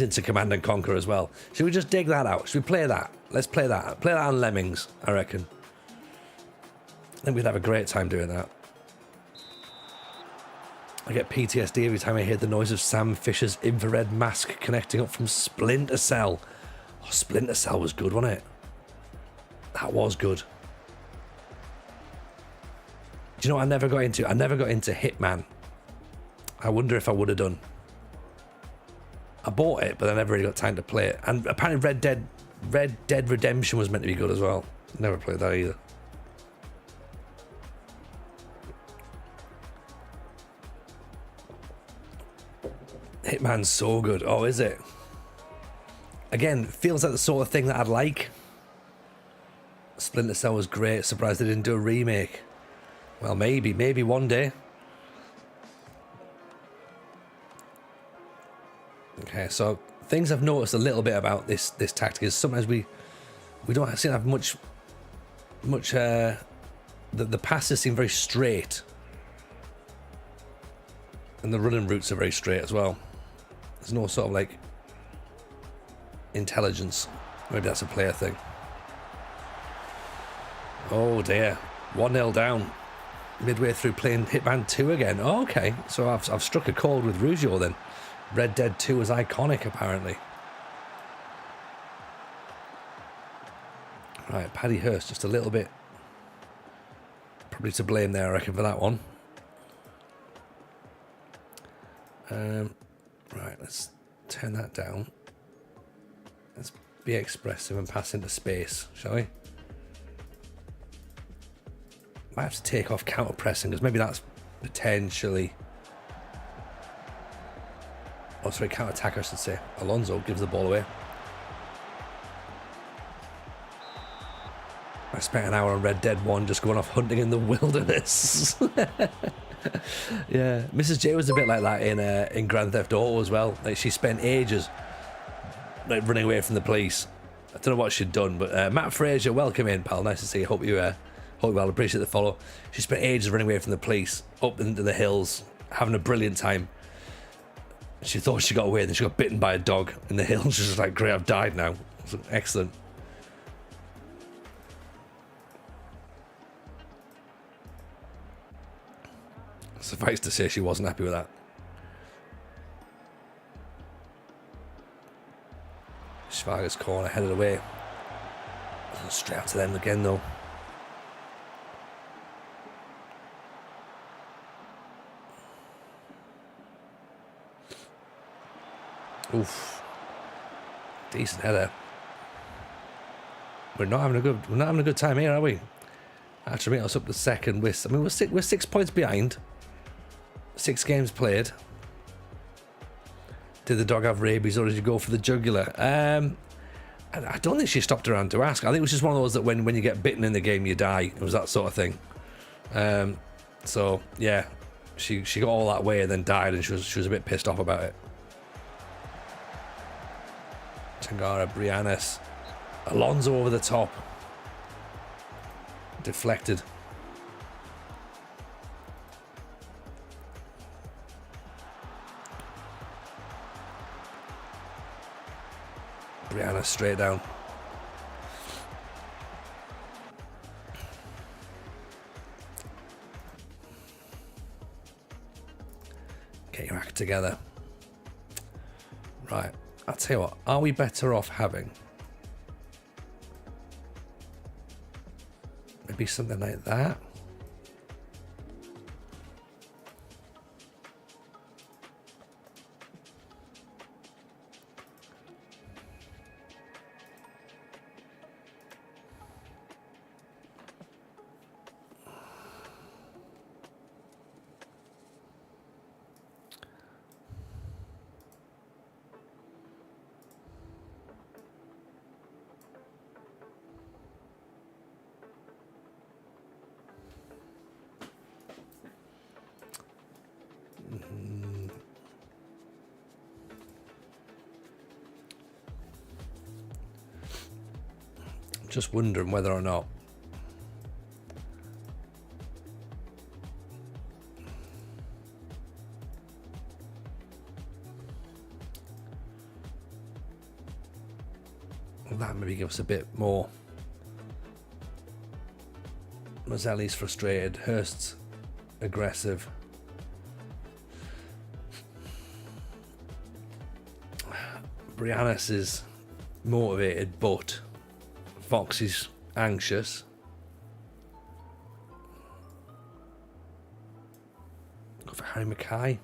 into Command and Conquer as well. Should we just dig that out? Should we play that? Let's play that. Play that on Lemmings, I reckon. I think we'd have a great time doing that. I get PTSD every time I hear the noise of Sam Fisher's infrared mask connecting up from Splinter Cell. Oh, Splinter Cell was good, wasn't it? That was good. Do you know what I never got into? I never got into Hitman. I wonder if I would have done. I bought it, but I never really got time to play it. And apparently Red Dead Redemption was meant to be good as well. Never played that either. Hitman's so good. Oh, is it? Again, feels like the sort of thing that I'd like. Splinter Cell was great. Surprised they didn't do a remake. Well, maybe one day. Okay, so things I've noticed a little bit about this tactic is sometimes we don't seem to have much. The passes seem very straight, and the running routes are very straight as well. There's no sort of like intelligence. Maybe that's a player thing. Oh dear, 1-0 down. Midway through playing Hitman 2 again. Oh, okay, so I've struck a chord with Rugio then. Red Dead 2 is iconic, apparently. Right, Paddy Hurst, just a little bit. Probably to blame there, I reckon, for that one. Right, let's turn that down. Let's be expressive and pass into space, shall we? Might have to take off counter pressing because maybe that's potentially. Oh, sorry, counter attack, I should say. Alonso gives the ball away. I spent an hour on Red Dead 1 just going off hunting in the wilderness. Yeah, Mrs. J was a bit like that in Grand Theft Auto as well. Like she spent ages like running away from the police. I don't know what she'd done, but Matt Fraser, welcome in, pal. Nice to see you. Hope you well. Appreciate the follow. She spent ages running away from the police up into the hills, having a brilliant time. She thought she got away, then she got bitten by a dog in the hills. She was like, "Great, I've died now." It was excellent. Suffice to say, she wasn't happy with that. Schwager's corner, headed away. Straight out to them again, though. Oof. Decent header. We're not having a good time here, are we? Actually, make us up to second. We're 6 points behind. 6 games played. Did the dog have rabies or did you go for the jugular? I don't think she stopped around to ask. I think it was just one of those that when you get bitten in the game, you die. It was that sort of thing. So yeah, she got all that way and then died, and she was a bit pissed off about it. Tangara, Briannes, Alonso over the top, deflected. Brianna straight down. Get your act together. Right, I'll tell you what, are we better off having maybe something like that? Just wondering whether or not that maybe give us a bit more. Mazzelli's frustrated. Hurst's aggressive. Briannis is motivated, but Fox is anxious. Go for Harry Mackay.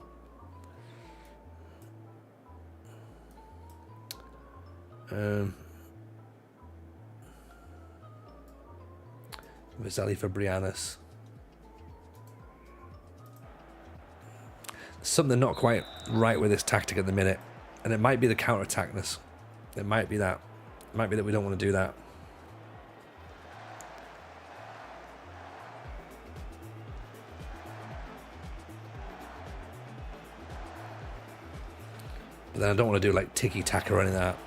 Mazzelli for Briannis. Something not quite right with this tactic at the minute, and it might be the counter-attackness. It might be that. It might be that we don't want to do that. But then I don't want to do like tiki-taka or anything like that.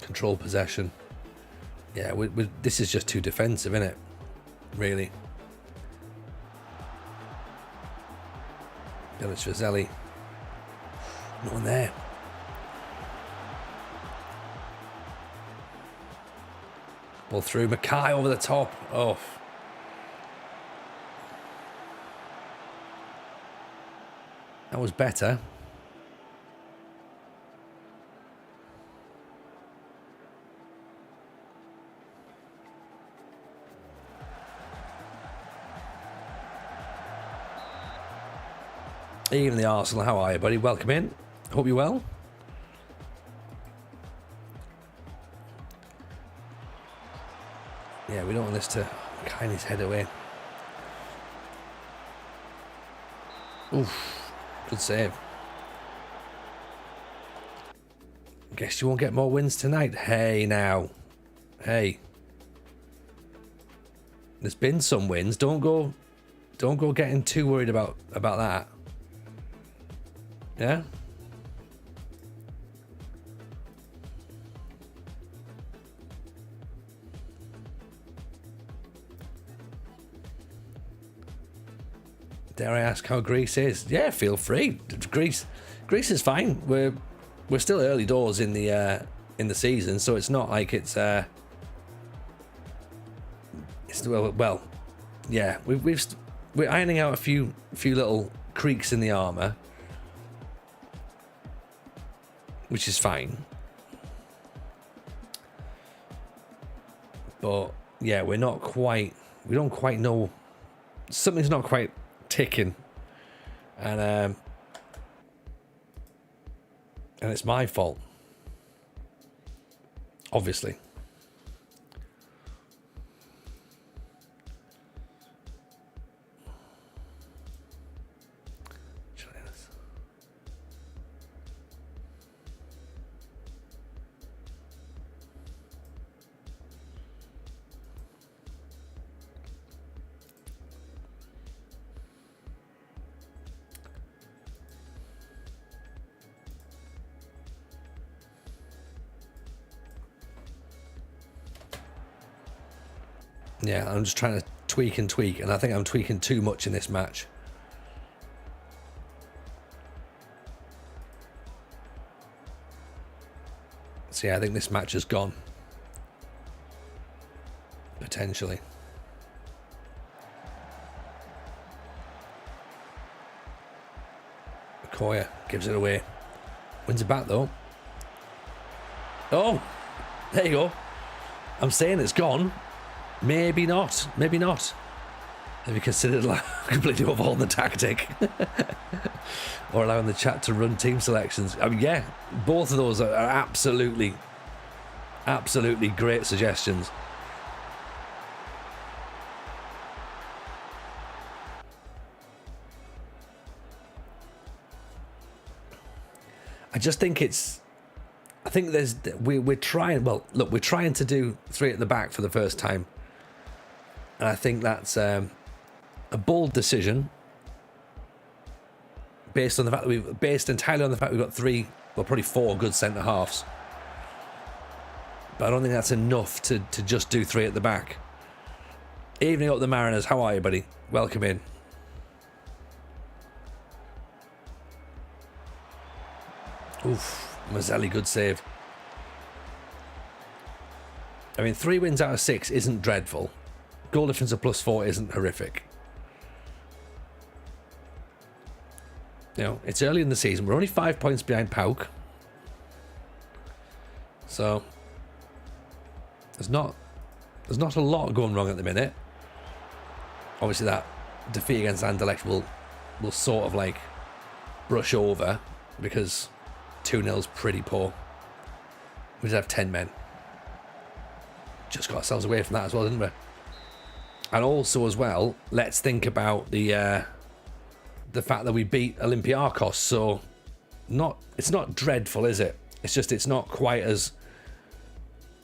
Control possession. Yeah, this is just too defensive, isn't it? Really. Bilic for Zelli. No one there. Ball through. Mackay over the top. Oh. That was better. Even the Arsenal, how are you, buddy? Welcome in. Hope you're well. Yeah, we don't want this to kind his head away. Oof, good save. Guess you won't get more wins tonight. Hey, now. Hey. There's been some wins. Don't go getting too worried about that. Yeah? Dare I ask how Greece is? Yeah, feel free. Greece is fine. We're still early doors in the season, so it's not like it's well, yeah. We're ironing out a few little creaks in the armor, which is fine. But yeah, we don't quite know. Something's not quite ticking, and it's my fault, obviously. Yeah, I'm just trying to tweak, and I think I'm tweaking too much in this match. So yeah, I think this match is gone. Potentially. Koya gives it away. Wins it back though. Oh, there you go. I'm saying it's gone. Maybe not. Maybe not. Maybe considered like completely overhauling the tactic. Or allowing the chat to run team selections. I mean, yeah, both of those are absolutely great suggestions. I just think we're trying, well, look, we're trying to do three at the back for the first time. And I think that's a bold decision based on the fact that based entirely on the fact we've got probably four good centre halves. But I don't think that's enough to just do three at the back. Evening up the Mariners, how are you, buddy? Welcome in. Oof, Mazzelli, good save. I mean, 3 wins out of 6 isn't dreadful. Goal difference of +4 isn't horrific. You know, it's early in the season. We're only 5 points behind PAOK. So there's not a lot going wrong at the minute. Obviously that defeat against Anderlecht will sort of like brush over because 2-0's pretty poor. We just have 10 men. Just got ourselves away from that as well, didn't we? And also as well, let's think about the fact that we beat Olympiacos. So it's not dreadful, is it? It's just it's not quite as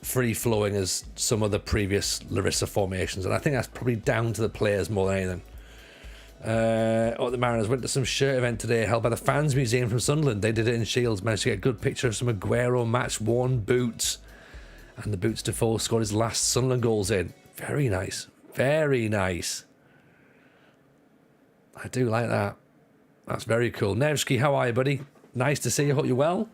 free-flowing as some of the previous Larisa formations, and I think that's probably down to the players more than anything. The Mariners went to some shirt event today held by the Fans Museum from Sunderland. They did it in Shields, managed to get a good picture of some Aguero match-worn boots, and the boots Defoe scored his last Sunderland goals in. Very nice. Very nice. I do like that. That's very cool. Nevsky, how are you, buddy? Nice to see you. Hope you're well.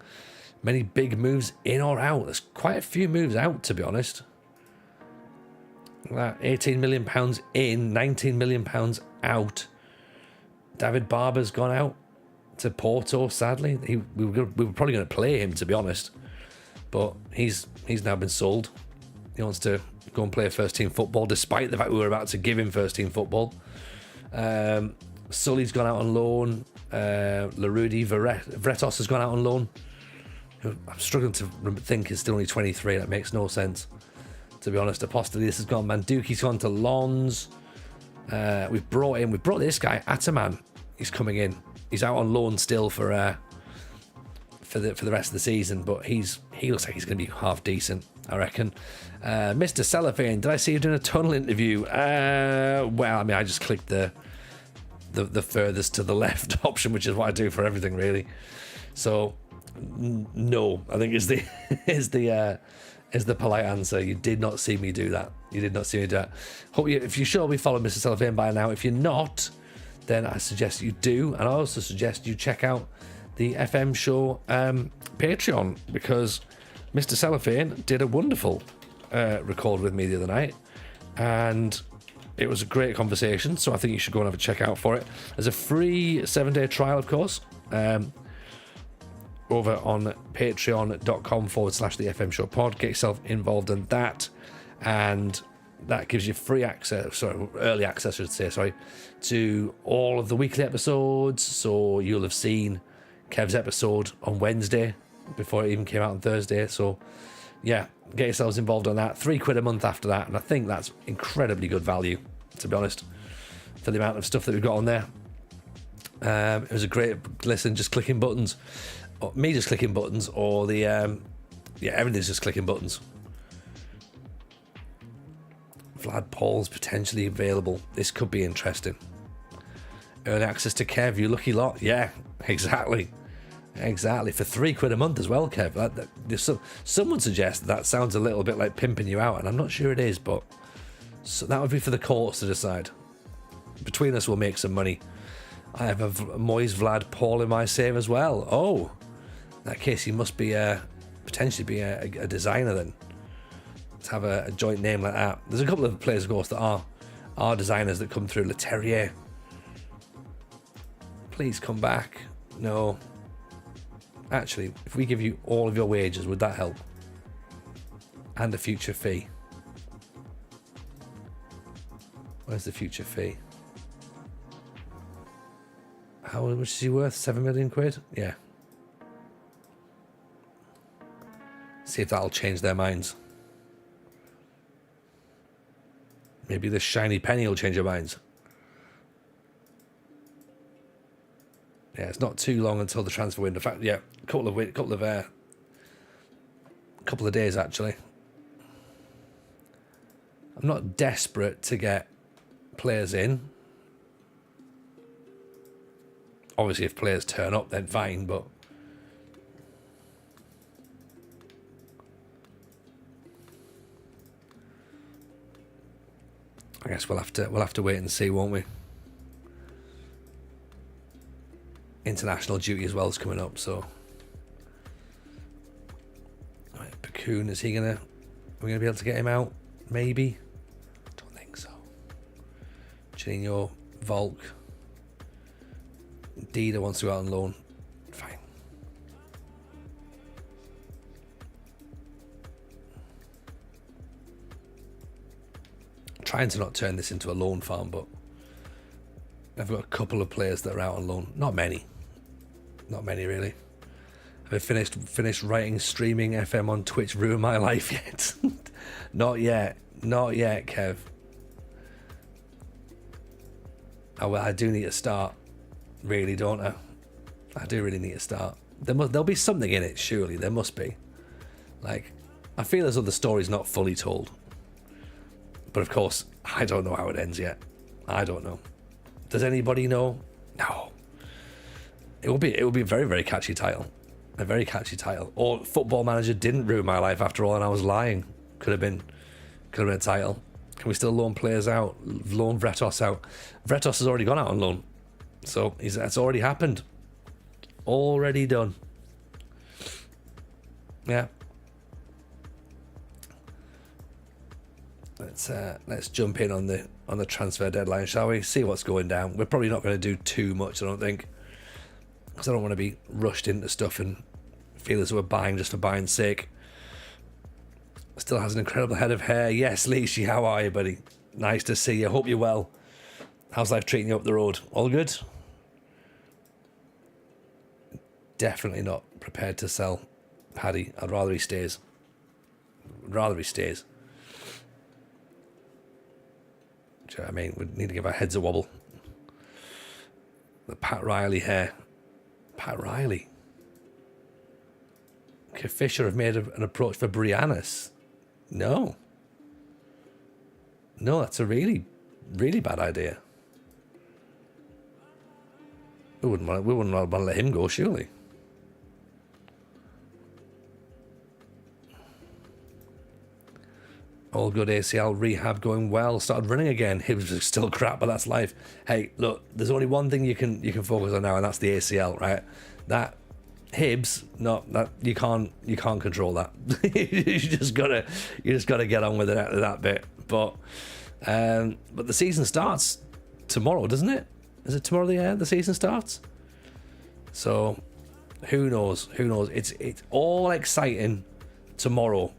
Many big moves in or out. There's quite a few moves out, to be honest. That £18 million in, £19 million out. David Barber's gone out to Porto, sadly. We were probably going to play him, to be honest. But he's now been sold. He wants to go and play first-team football, despite the fact we were about to give him first-team football. Sully's gone out on loan. Larudi Vretos has gone out on loan. I'm struggling to think he's still only 23. That makes no sense, to be honest. Apostolius has gone. Manduki's gone to Lons. We've brought this guy Ataman. He's coming in. He's out on loan still for the rest of the season, but he looks like he's going to be half decent, I reckon. Mr. Cellophane, did I see you doing a tunnel interview? Well, I mean, I just clicked the furthest to the left option, which is what I do for everything, really. So no, I think is the polite answer. You did not see me do that. You did not see me do that. If you're sure we follow Mr. Cellophane by now. If you're not, then I suggest you do, and I also suggest you check out the FM show Patreon, because Mr. Cellophane did a wonderful record with me the other night, and it was a great conversation, so I think you should go and have a check out for it. There's a free 7-day trial, of course, over on patreon.com/the FM show pod. Get yourself involved in that, and that gives you early access, I should say, to all of the weekly episodes. So you'll have seen Kev's episode on Wednesday before it even came out on Thursday. So yeah, get yourselves involved on that. £3 a month after that, and I think that's incredibly good value, to be honest, for the amount of stuff that we've got on there. It was a great listen, just clicking buttons, or me just clicking buttons, or the everything's just clicking buttons. Vlad Paul's potentially available. This could be interesting. Early access to Kev, you lucky lot. Yeah, exactly. For £3 a month as well, Kev. Someone suggests that sounds a little bit like pimping you out, and I'm not sure it is, but so that would be for the courts to decide. Between us, we'll make some money. I have a Moyes Vlad Paul in my save as well. Oh, in that case, he must be potentially be a designer then. To have a joint name like that. There's a couple of players, of course, that are designers that come through. Leterrier, please come back. No. Actually, if we give you all of your wages, would that help? And a future fee. Where's the future fee? How much is he worth? 7 million quid? Yeah. See if that'll change their minds. Maybe this shiny penny will change your minds. Yeah, it's not too long until the transfer window. In fact, yeah, couple of days actually. I'm not desperate to get players in. Obviously, if players turn up, then fine. But I guess we'll have to wait and see, won't we? International duty as well is coming up, so Kuhn, is he gonna? Are we gonna be able to get him out? Maybe. Don't think so. Chino, Volk. Dida wants to go out on loan. Fine. Trying to not turn this into a loan farm, but I've got a couple of players that are out on loan. Not many really. Have I finished writing, streaming FM on Twitch ruin my life yet? Not yet, Kev. Oh well, I do need to start, really, don't I? I do really need to start. There'll be something in it, surely. There must be. Like, I feel as though the story's not fully told. But of course, I don't know how it ends yet. I don't know. Does anybody know? No. It will be a very, very catchy title. A very catchy title. Or Football Manager didn't ruin my life after all and I was lying. Could have been a title. Can we still loan players out? Loan Vretos out. Vretos has already gone out on loan. So that's already happened. Already done. Yeah. Let's jump in on the transfer deadline, shall we? See what's going down. We're probably not going to do too much, I don't think, because I don't want to be rushed into stuff and feel as though we're buying just for buying's sake. Still has an incredible head of hair. Yes, Leishy, how are you, buddy? Nice to see you. Hope you're well. How's life treating you up the road? All good? Definitely not prepared to sell Paddy. I'd rather he stays. I mean, we need to give our heads a wobble. The Pat Riley hair. Pat Riley. Okay, Fisher have made an approach for Briannis. No, that's a really, really bad idea. We wouldn't want to let him go, surely. All good. ACL rehab going well. Started running again. Hips are still crap, but that's life. Hey, look, there's only one thing you can focus on now, and that's the ACL, right? That Hibs, that you can't control that. you just gotta get on with it after that bit. But the season starts tomorrow, doesn't it? Is it tomorrow the season starts? So who knows? It's all exciting tomorrow.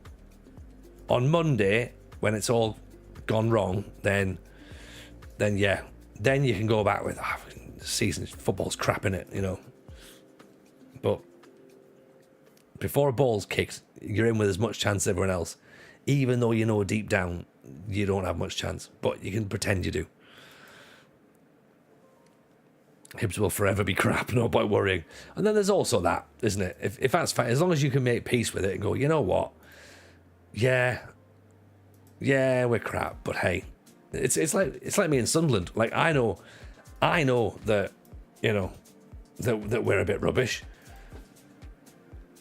On Monday, when it's all gone wrong, then you can go back with season football's crap in it, you know. But before a ball's kicked, you're in with as much chance as everyone else, even though you know deep down you don't have much chance, but you can pretend you do. Hibs will forever be crap, no point worrying. And then there's also that, isn't it? If that's fine, as long as you can make peace with it and go, you know what? Yeah, we're crap, but hey, it's like me in Sunderland. Like I know that, you know, that we're a bit rubbish.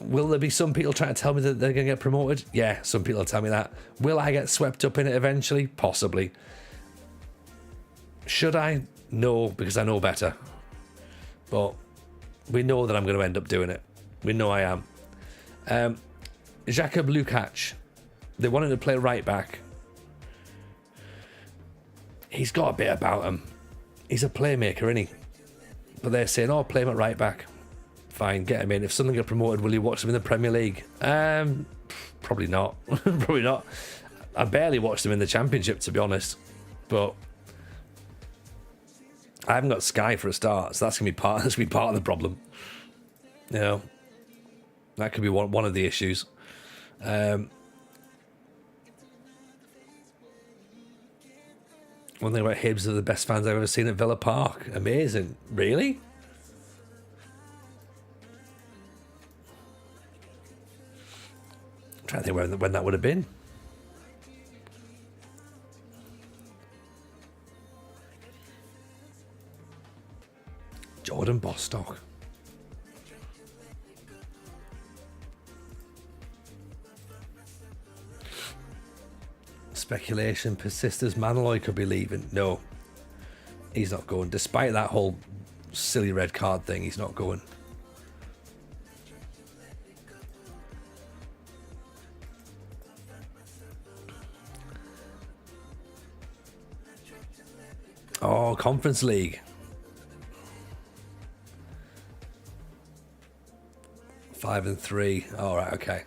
Will there be some people trying to tell me that they're going to get promoted? Yeah, some people will tell me that. Will I get swept up in it eventually? Possibly. Should I? No, because I know better. But we know that I'm going to end up doing it. We know I am. Jakub Lukacs. They wanted to play right back. He's got a bit about him. He's a playmaker, isn't he? But they're saying, play him at right back. Fine, get him in. If Sunderland get promoted, will you watch them in the Premier League? Probably not. Probably not. I barely watched them in the Championship, to be honest. But I haven't got Sky for a start, so that's gonna be part of the problem. You know, that could be one of the issues. One thing about Hibs are the best fans I've ever seen at Villa Park. Amazing. Really? I'm trying to think when that would have been. Jordan Bostock. Speculation persists as Manaloy could be leaving. No, he's not going. Despite that whole silly red card thing, he's not going. Oh, Conference League. 5-3. All right, okay.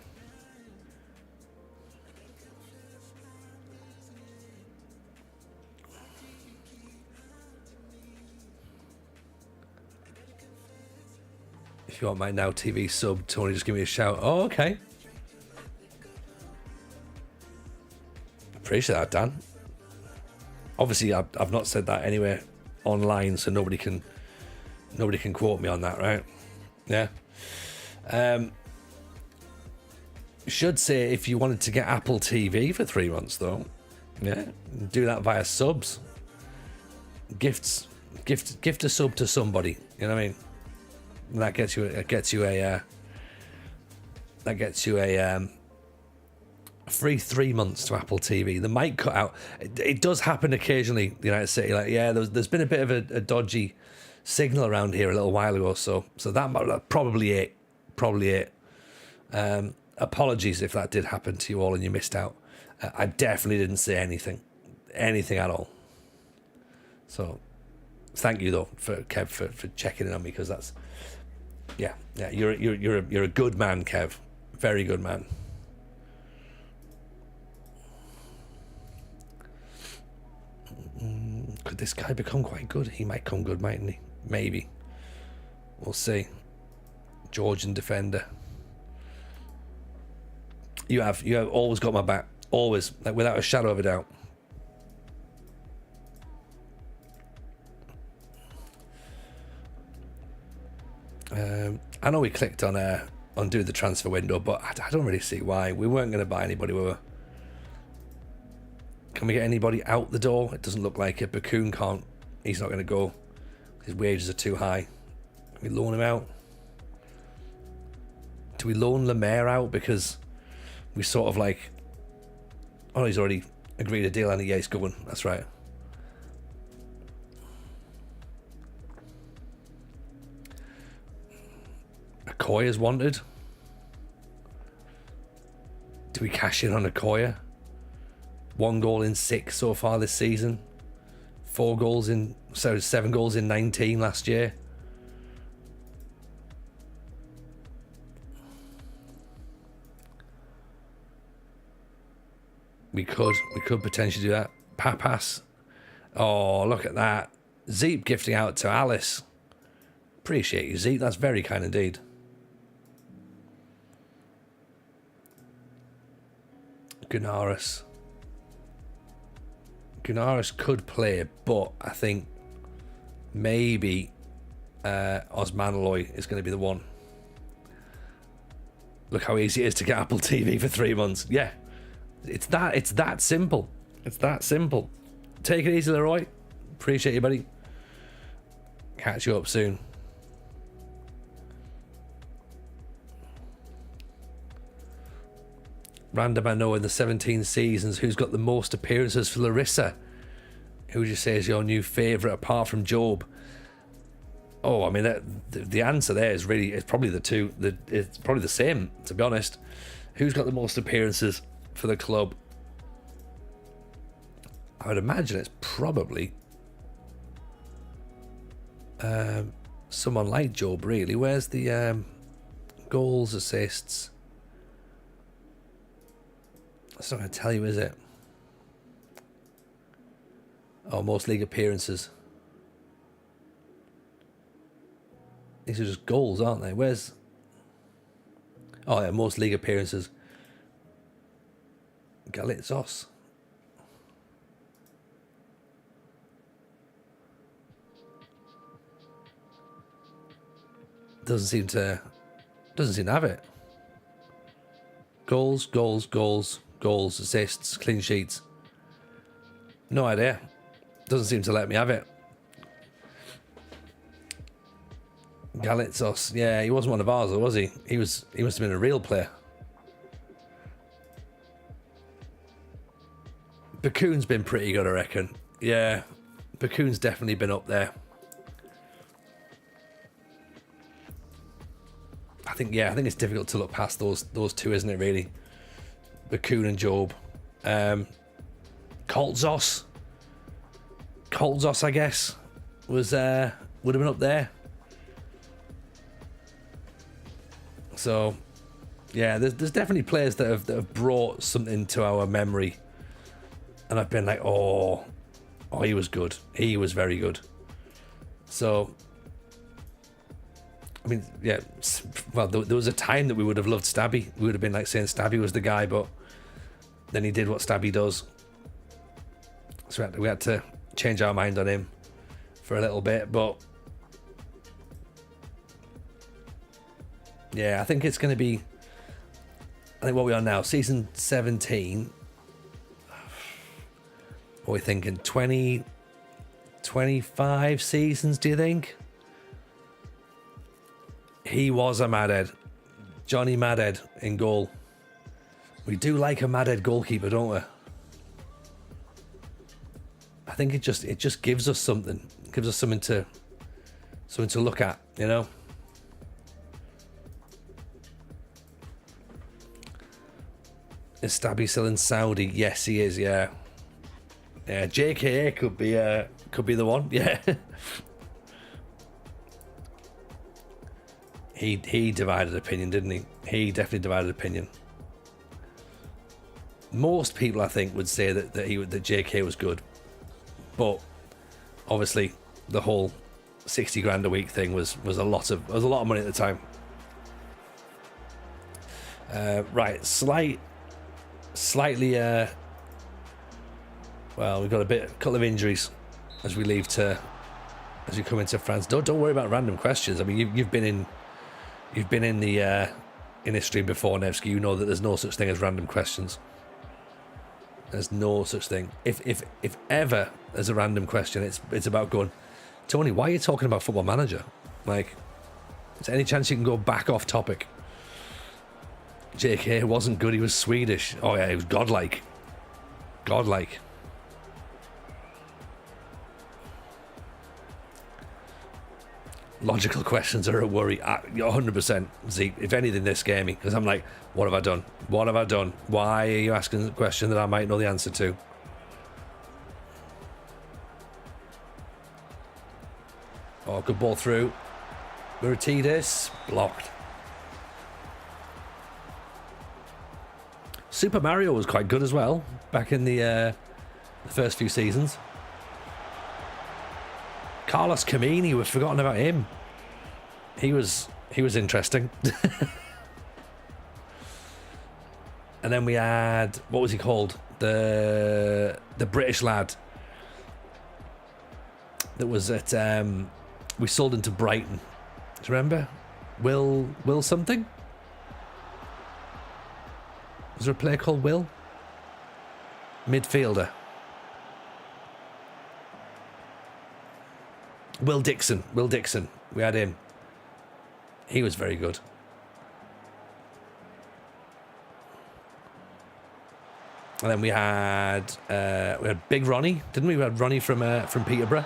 If you want my Now TV sub, Tony, just give me a shout. Oh, okay. Appreciate that, Dan. Obviously, I've not said that anywhere online, so nobody can quote me on that, right? Yeah. Should say if you wanted to get Apple TV for 3 months, though, yeah, do that via subs. Gift a sub to somebody. You know what I mean? And that gets you a free 3 months to Apple TV. They might cut out. It does happen occasionally. The United City, like, yeah, there's been a bit of a dodgy signal around here a little while ago. So that probably it. Apologies if that did happen to you all and you missed out. I definitely didn't say anything at all. So thank you though for Kev for checking in on me, because that's yeah you're a good man, Kev, very good man. Could this guy become quite good? He might come good, mightn't he? Maybe. We'll see. Georgian defender. You have always got my back. Always, like, without a shadow of a doubt. I know we clicked on do the transfer window, but I don't really see why. We weren't going to buy anybody, we were. Can we get anybody out the door? It doesn't look like it. Bakun can't. He's not going to go. His wages are too high. Can we loan him out? Do we loan Lemaire out? Because we sort of like... Oh, he's already agreed a deal, and yeah, he's going. That's right. Okoye's wanted. Do we cash in on Okoye? 1 goal in 6 so far this season. 7 goals in 19 last year. We could potentially do that. Papas. Oh, look at that. Zeep gifting out to Alice. Appreciate you, Zeep. That's very kind indeed. Gunaris could play, but I think maybe Osmanaloy is going to be the one. Look how easy it is to get Apple TV for 3 months. Yeah, it's that simple. It's that simple. Take it easy, Leroy. Appreciate you, buddy. Catch you up soon. Random, I know, in the 17 seasons, who's got the most appearances for Larisa? Who would you say is your new favourite apart from Job? Oh, I mean, the answer there is really, it's probably it's probably the same, to be honest. Who's got the most appearances for the club? I would imagine it's probably someone like Job, really. Where's the goals, assists? That's not going to tell you, is it? Oh, most league appearances. These are just goals, aren't they? Where's... Oh, yeah, most league appearances. Galitzos. Doesn't seem to have it. Goals, assists, clean sheets. No idea. Doesn't seem to let me have it. Galitzos, yeah, he wasn't one of ours, though, was he? He must have been a real player. Bakun's been pretty good, I reckon. Yeah, Bakun's definitely been up there. I think it's difficult to look past those two, isn't it, really? Bakun and Job. Koltzos. Holtzos, I guess, would have been up there. So, yeah, there's definitely players that have brought something to our memory, and I've been like, oh, he was good. He was very good. So, I mean, yeah, well, there was a time that we would have loved Stabby. We would have been like saying Stabby was the guy, but then he did what Stabby does. So we had to change our mind on him for a little bit, but yeah, I think it's going to be, I think what we are now, season 17, what are we thinking, 20, 25 seasons, do you think? He was a madhead. Johnny Madhead in goal. We do like a madhead goalkeeper, don't we? I think it just gives us something. It gives us something to look at, you know? Is Stabby still in Saudi? Yes, he is, yeah. Yeah, JKA could be the one, yeah. He divided opinion, didn't he? He definitely divided opinion. Most people, I think, would say that JK was good, but obviously the whole 60 grand a week thing was a lot of money at the time. Right, slightly. Well, we've got a couple of injuries as we come into France. Don't worry about random questions. I mean, you've been in the in this stream before, Nevsky. You know that there's no such thing as random questions. There's no such thing. If ever there's a random question, it's about going, Tony, why are you talking about Football Manager? Like, is there any chance you can go back off topic? JK wasn't good. He was Swedish. Oh yeah, he was godlike. Godlike. Logical questions are a worry. 100%, Zeke. If anything, they scare me because I'm like, what have I done? What have I done? Why are you asking a question that I might know the answer to? Oh, good ball through. Muratidis blocked. Super Mario was quite good as well back in the first few seasons. Carlos Camini, we've forgotten about him. He was interesting. And then we had, what was he called? The British lad that was at we sold him to Brighton. Do you remember? Will something? Was there a player called Will? Midfielder. Will Dixon. We had him. He was very good. And then we had Big Ronnie, didn't we? We had Ronnie from Peterborough.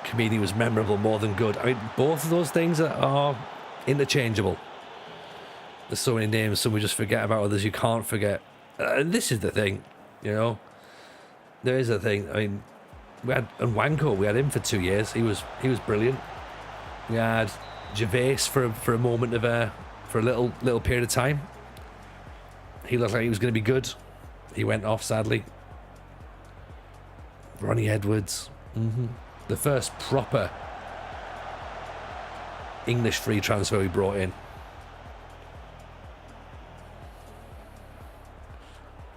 Comedian was memorable more than good. I mean, both of those things are interchangeable. There's so many names, some we just forget about, others you can't forget. And this is the thing, you know. There is a thing. I mean, we had Nwanko. We had him for 2 years. He was brilliant. We had Gervais for a moment for a little period of time. He looked like he was going to be good. He went off sadly. Ronnie Edwards. The first proper English free transfer we brought in.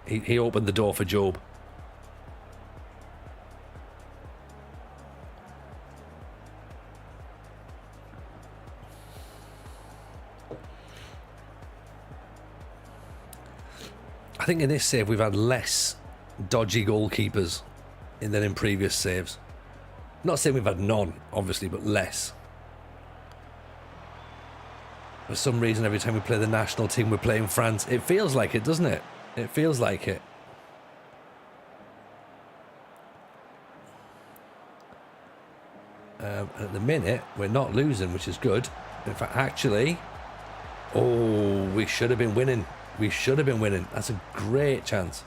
He opened the door for Job. I think in this save we've had less dodgy goalkeepers than in previous saves. Not saying we've had none, obviously, but less. For some reason, every time we play the national team, we're playing France. It feels like it, doesn't it? It feels like it. At the minute, we're not losing, which is good. In fact, actually, we should have been winning. We should have been winning. That's a great chance.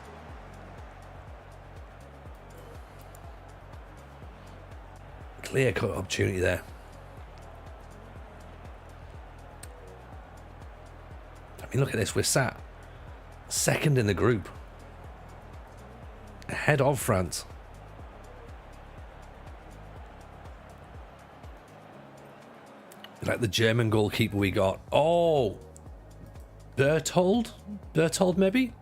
clear-cut opportunity there. I mean, look at this. We're sat second in the group, ahead of France. Like the German goalkeeper we got. Oh, Berthold maybe.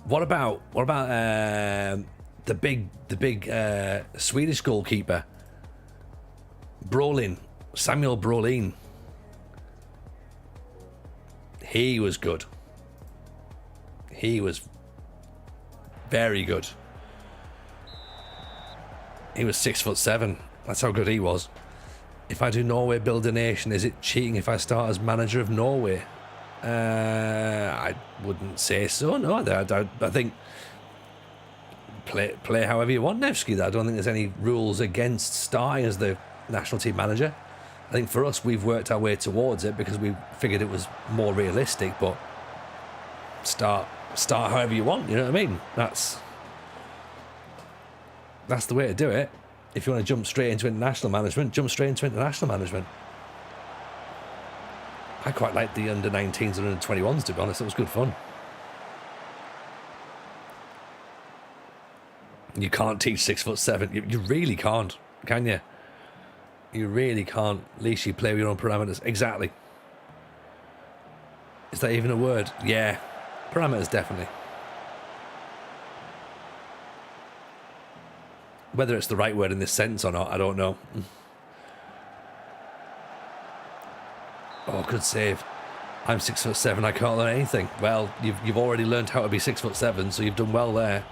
What about the big Swedish goalkeeper, Brolin, Samuel Brolin? He was good. He was very good. He was 6'7". That's how good he was. If I do Norway build a nation, is it cheating if I start as manager of Norway? I wouldn't say so. No, I think play however you want, Nevsky. I don't think there's any rules against starting as the national team manager. I think for us, we've worked our way towards it because we figured it was more realistic. But start however you want. You know what I mean? That's the way to do it. If you want to jump straight into international management, jump straight into international management. I quite like the under-19s and under-21s, to be honest. It was good fun. You can't teach 6'7". You really can't, can you? You really can't. At least you play with your own parameters. Exactly. Is that even a word? Yeah. Parameters, definitely. Whether it's the right word in this sentence or not, I don't know. Oh, good save. I'm 6'7". I can't learn anything. Well, you've already learned how to be 6'7", so you've done well there.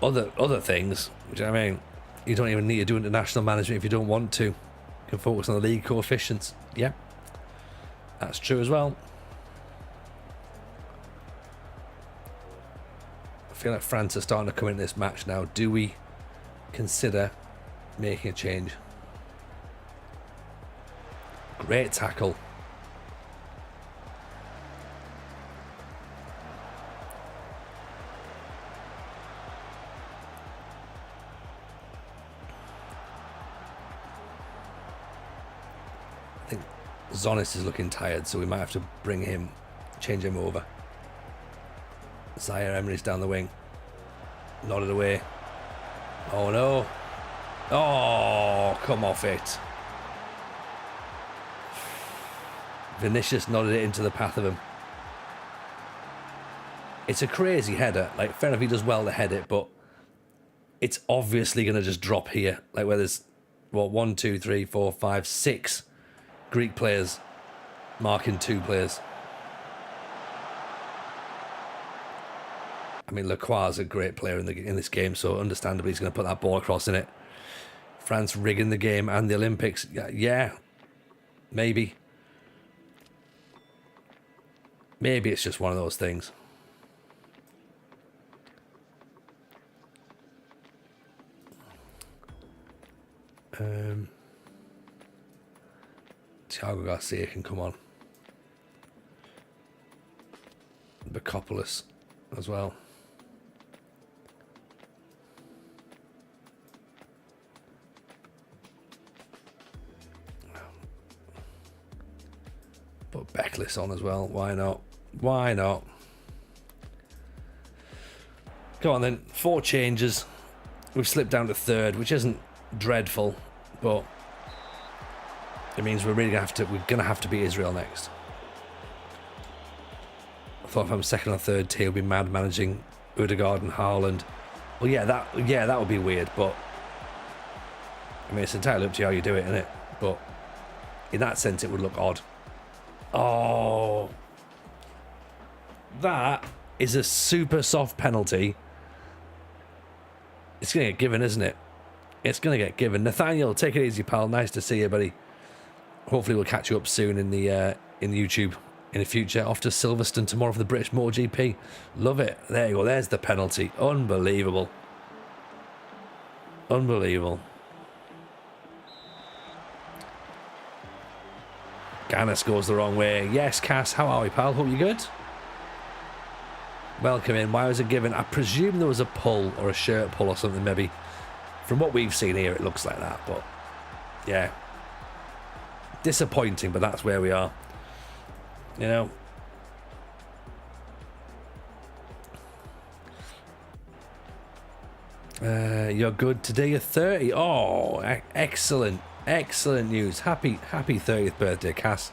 Other things, do you know what I mean? You don't even need to do international management if you don't want to. You can focus on the league coefficients. Yeah, that's true as well. I feel like France are starting to come into this match now. Do we consider making a change? Great tackle. I think Zonis is looking tired, so we might have to change him over. Zaire Emery's down the wing. Nodded away. Oh no. Oh, come off it. Vinicius nodded it into the path of him. It's a crazy header. Like, fair enough, he does well to head it, but it's obviously going to just drop here. Like, where there's, what, 1, 2, 3, 4, 5, 6 Greek players marking 2 players. I mean, Lacroix is a great player in this game, so understandably he's going to put that ball across in it. France rigging the game and the Olympics. Yeah, maybe. Maybe it's just one of those things. Thiago Garcia can come on. Bakopoulos as well. Put Beckless on as well. Why not? Why not? Go on then. 4 changes. We've slipped down to 3rd, which isn't dreadful, but it means we're gonna have to beat Israel next. I thought if I'm 2nd or 3rd tier, we'd be mad managing Odegaard and Haaland. Well, that would be weird, but I mean, it's entirely up to you how you do it, isn't it? But in that sense, it would look odd. Oh, that is a super soft penalty. It's going to get given, isn't it? It's going to get given. Nathaniel, take it easy, pal. Nice to see you, buddy. Hopefully we'll catch you up soon in the YouTube in the future. Off to Silverstone tomorrow for the British MotoGP. Love it. There you go. There's the penalty. Unbelievable. Unbelievable. Gannis goes the wrong way. Yes, Cass, how are we, pal? Hope you're good. Welcome in. Why was it given? I presume there was a pull or a shirt pull or something, maybe. From what we've seen here, it looks like that. But yeah, disappointing, but that's where we are. You know. You're good today. You're 30. Oh, excellent, excellent news. Happy 30th birthday, Cass.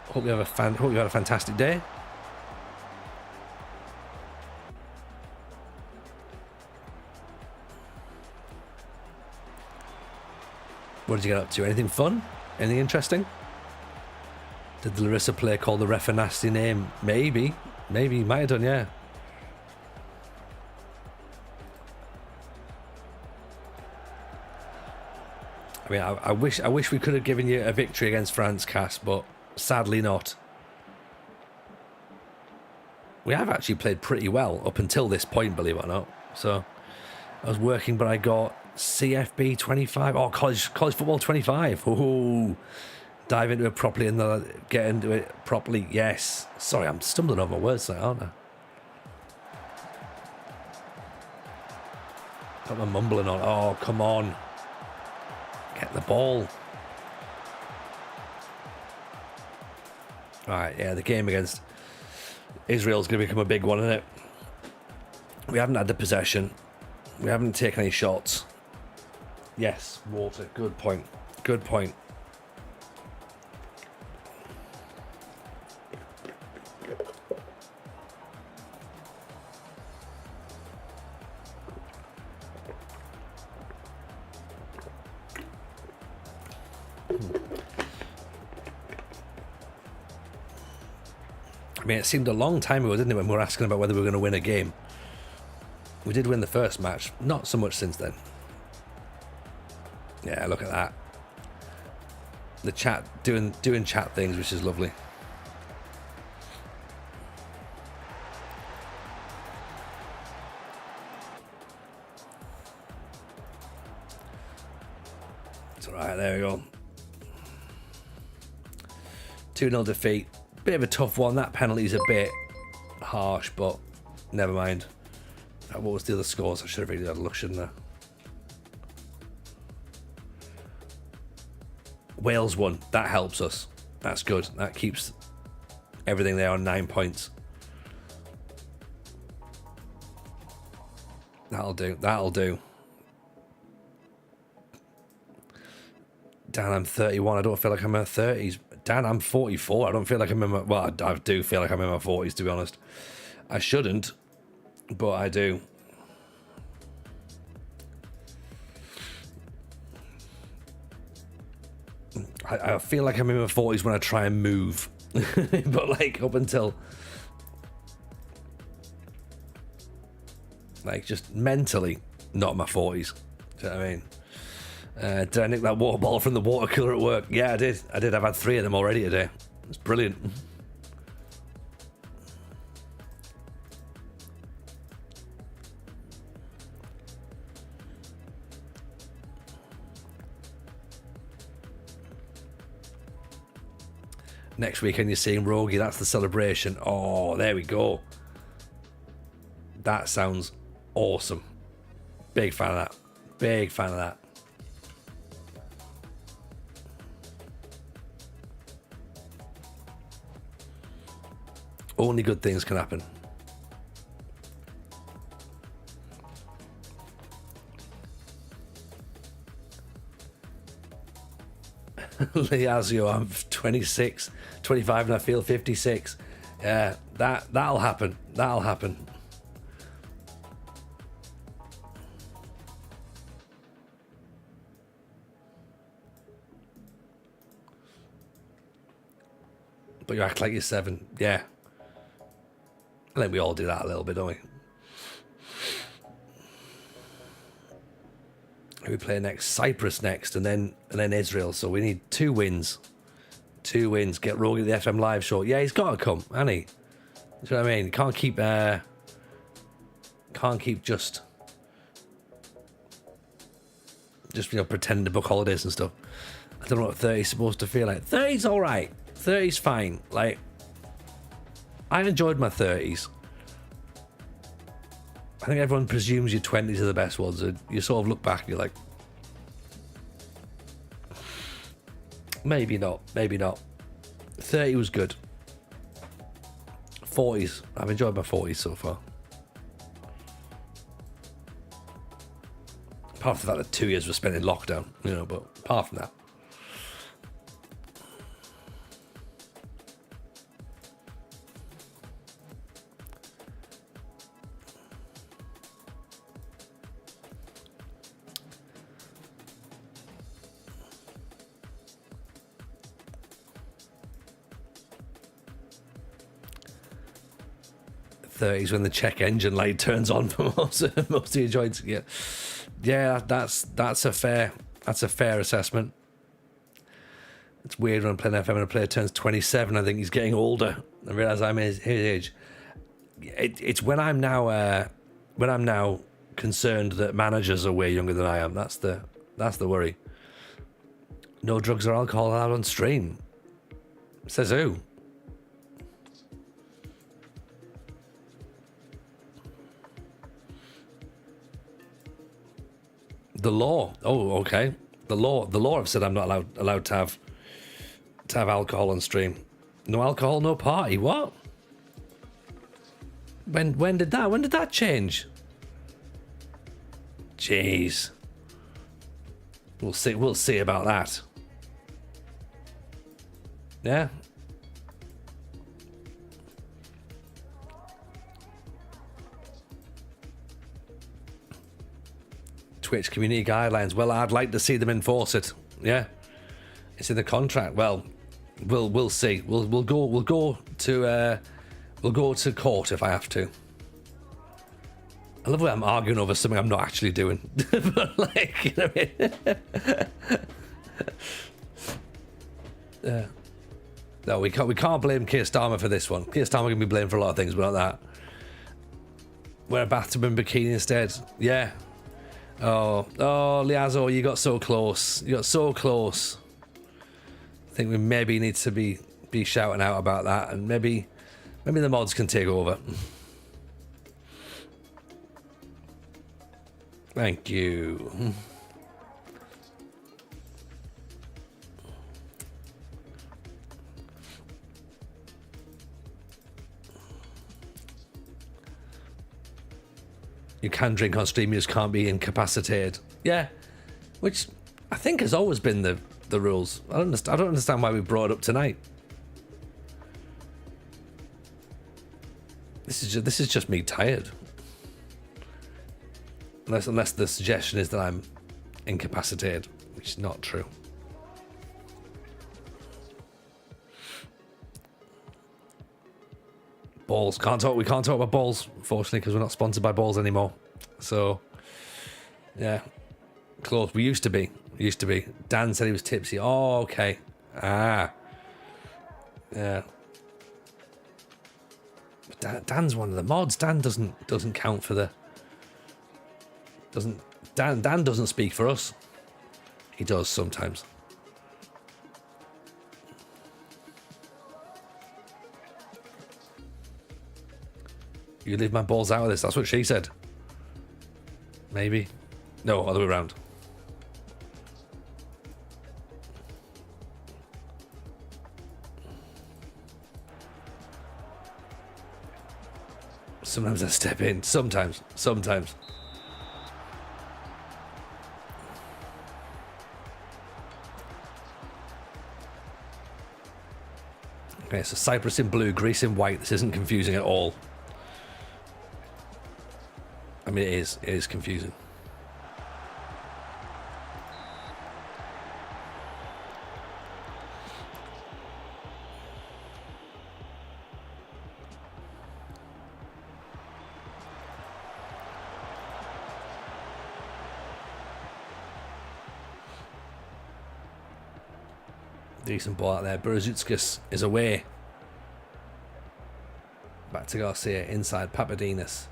Hope you had a fantastic day. What did you get up to? Anything fun? Anything interesting? Did the Larisa player call the ref a nasty name? Maybe he might have done. Yeah. I mean, I wish we could have given you a victory against France, Cass, but sadly not. We have actually played pretty well up until this point, believe it or not. So I was working, but I got CFB 25. Oh, college football 25. Ooh, dive into it properly and get into it properly. Yes. Sorry, I'm stumbling over my words, aren't I? Got my mumbling on. Oh, come on. Get the ball. Alright, yeah, the game against Israel's going to become a big one, isn't it? We haven't had the possession. We haven't taken any shots. Yes, water. Good point. Good point. I mean, it seemed a long time ago, didn't it, when we were asking about whether we were going to win a game. We did win the first match, not so much since then. Yeah, look at that. The chat, doing chat things, which is lovely. It's alright, there we go. 2-0 defeat. Bit of a tough one. That penalty's a bit harsh, but never mind. What was the other scores? I should have really had a look, shouldn't I? Wales won. That helps us. That's good. That keeps everything there on 9 points. That'll do. That'll do. Dan, I'm 31. I don't feel like I'm in my 30s. Dan, I'm 44. I don't feel like I'm in my... Well, I do feel like I'm in my 40s, to be honest. I shouldn't, but I do. I feel like I'm in my 40s when I try and move. But, like, up until... Like, just mentally, not my 40s. Do you know what I mean? Did I nick that water bottle from the water cooler at work? Yeah, I did. I've had 3 of them already today. It's brilliant. Next weekend you're seeing Rogie. That's the celebration. Oh, there we go. That sounds awesome. Big fan of that. Big fan of that. Only good things can happen. Liazio, I'm 26, 25 and I feel 56. Yeah, that'll happen. That'll happen. But you act like you're 7. Yeah. I think we all do that a little bit, don't we? We play next Cyprus next, and then Israel. So we need 2 wins. 2 wins. Get Rogie to the FM live show. Yeah, he's got to come, hasn't he? Do you know what I mean? Can't keep just pretending to book holidays and stuff. I don't know what 30's supposed to feel like. 30's all right. 30's fine. Like, I enjoyed my 30s. I think everyone presumes your 20s are the best ones. And you sort of look back and you're like, maybe not, maybe not. 30 was good. 40s, I've enjoyed my 40s so far. Apart from the fact that 2 years were spent in lockdown, you know, but apart from that. '30s when the check engine light turns on for most of your joints. Yeah, that's a fair assessment. It's weird when I'm playing FM and a player turns 27. I think he's getting older. I realise I'm his age. It's when I'm now concerned that managers are way younger than I am. That's the worry. No drugs or alcohol allowed on stream. Says who? The law. Oh, okay. The law have said I'm not allowed to have alcohol on stream. No alcohol, no party. What? When did that change? Jeez. We'll see about that. Yeah. Twitch community guidelines. Well, I'd like to see them enforce it. Yeah, it's in the contract. Well, we'll see. We'll go to court if I have to. I love the way I'm arguing over something I'm not actually doing. But like, you know what I mean? Yeah. No, we can't blame Keir Starmer for this one. Keir Starmer can be blamed for a lot of things, but not that. Wear a bathtub and bikini instead. Yeah. Oh, Liazzo, you got so close. You got so close. I think we maybe need to be shouting out about that, and maybe the mods can take over. Thank you. You can drink on stream, you just can't be incapacitated. Yeah, which I think has always been the rules. I don't understand why we brought it up tonight. This is just me tired. Unless the suggestion is that I'm incapacitated, which is not true. Balls. We can't talk about balls, unfortunately, because we're not sponsored by balls anymore. So, yeah. Close. We used to be. Dan said he was tipsy. Oh, okay. Ah. Yeah. Dan's one of the mods. Dan doesn't count for the... Dan doesn't speak for us. He does sometimes. You leave my balls out of this. That's what she said. Maybe. No, other way around. Sometimes I step in. Sometimes. Okay, so Cyprus in blue, Greece in white. This isn't confusing at all. I mean, it is confusing. Decent ball out there. Berezutskis is away. Back to Garcia, inside Papadinus.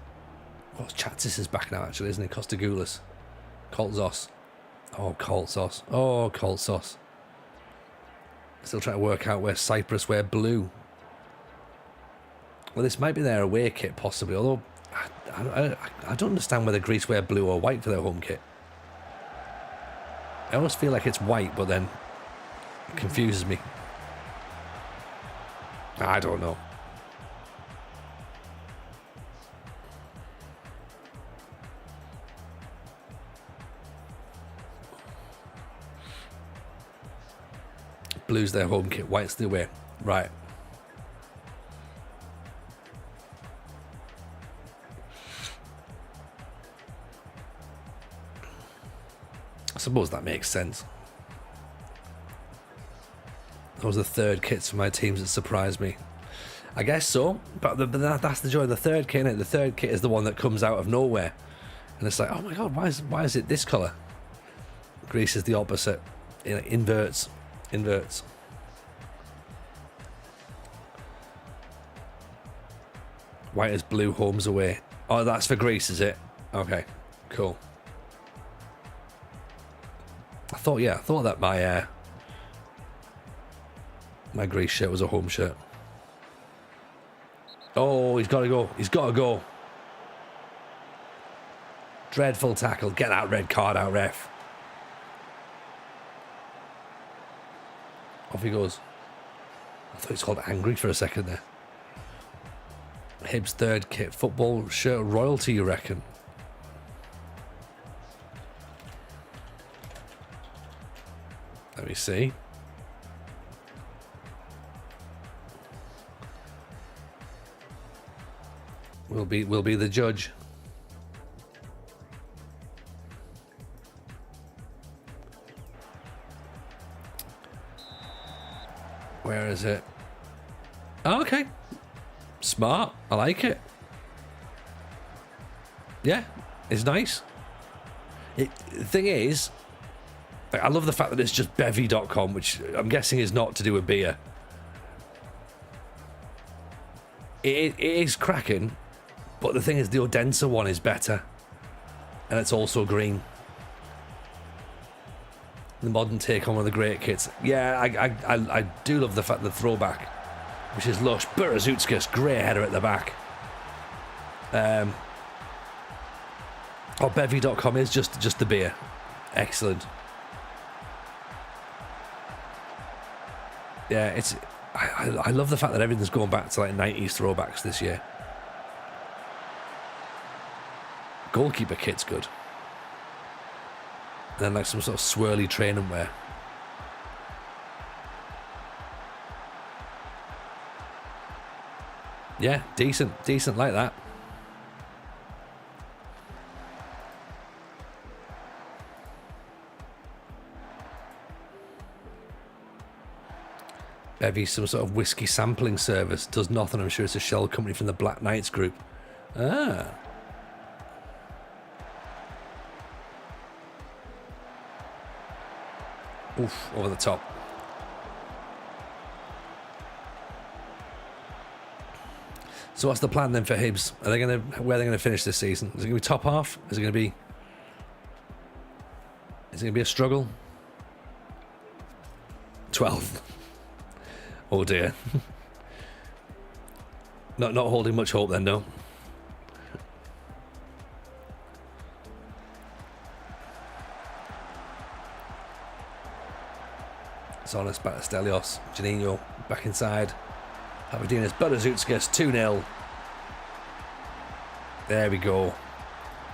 Oh, Chatsis is back now, actually, isn't he? Costagoulis. Coltzos. Oh, Coltzos. Oh, Coltzos. Still trying to work out where Cyprus wear blue. Well, this might be their away kit, possibly. Although, I don't understand whether Greece wear blue or white for their home kit. I almost feel like it's white, but then it confuses me. I don't know. Blue's their home kit, white's the away. Right. I suppose that makes sense. Those are the third kits for my teams that surprised me. I guess so, but that's the joy of the third kit, innit? The third kit is the one that comes out of nowhere. And it's like, oh my god, why is it this colour? Greece is the opposite. It inverts. White is blue, home's away. Oh, that's for Greece, is it? Okay, cool. I thought that my Greece shirt was a home shirt. Oh, he's got to go. Dreadful tackle. Get that red card out, ref. Off he goes. I thought he's called angry for a second there. Hibs third kit. Football shirt royalty, you reckon? Let me see. We'll be the judge. Where is it? Oh, okay. Smart. I like it. Yeah, it's nice. The thing is, I love the fact that it's just bevy.com, which I'm guessing is not to do with beer. It is cracking, but the thing is, the Odense one is better, and it's also green. The modern take on one of the great kits. Yeah, I do love the fact the throwback, which is lush. Burazutskas, grey header at the back. Bevy.com is just the beer. Excellent. Yeah, it's. I love the fact that everything's going back to like 90s throwbacks this year. Goalkeeper kit's good. And then like some sort of swirly training wear. Yeah, decent like that. Bevy, some sort of whiskey sampling service. Does nothing. I'm sure it's a shell company from the Black Knights group. Ah. Oof, over the top. So what's the plan then for Hibs? Where are they gonna finish this season? Is it gonna be top half? Is it gonna be a struggle? 12th. Oh dear. Not holding much hope then, no. Sonis back to Stelios. Janino back inside. Pavadinas, Burazutskas, 2-0. There we go.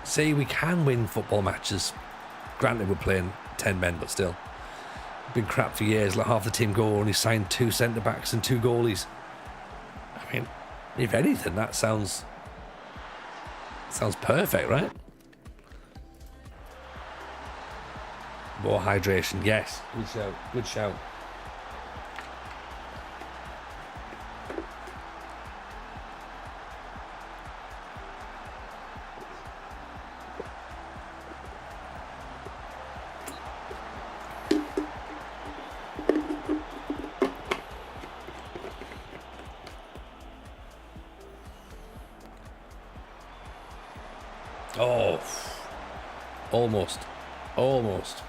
See, we can win football matches. Granted, we're playing 10 men, but still. Been crap for years. Like half the team go only signed 2 centre-backs and 2 goalies. I mean, if anything, that sounds perfect, right? More hydration, yes. Good shout. Oh, almost. Let's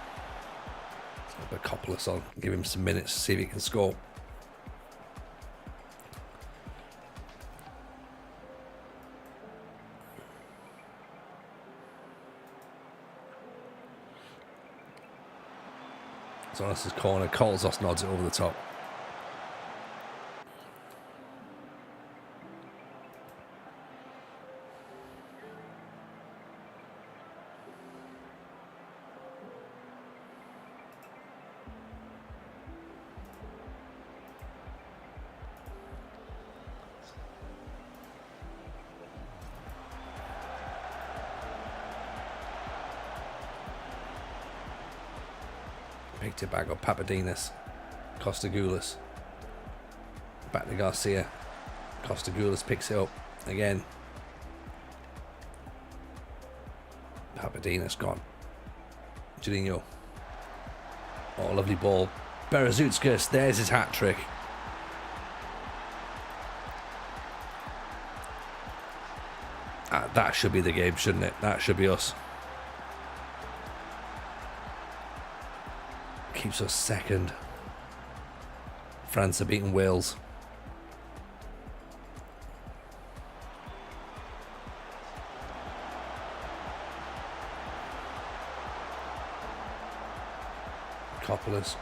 put Coppolis on, give him some minutes to see if he can score. Zonas' corner. Kolzos nods it over the top. Picked it back up. Papadinas. Costagoulis. Back to Garcia. Costagoulis picks it up again. Papadinas gone. Juninho. Oh, lovely ball. Berezutskis. There's his hat trick. That should be the game, shouldn't it? That should be us. Keeps us second. France are beating Wales.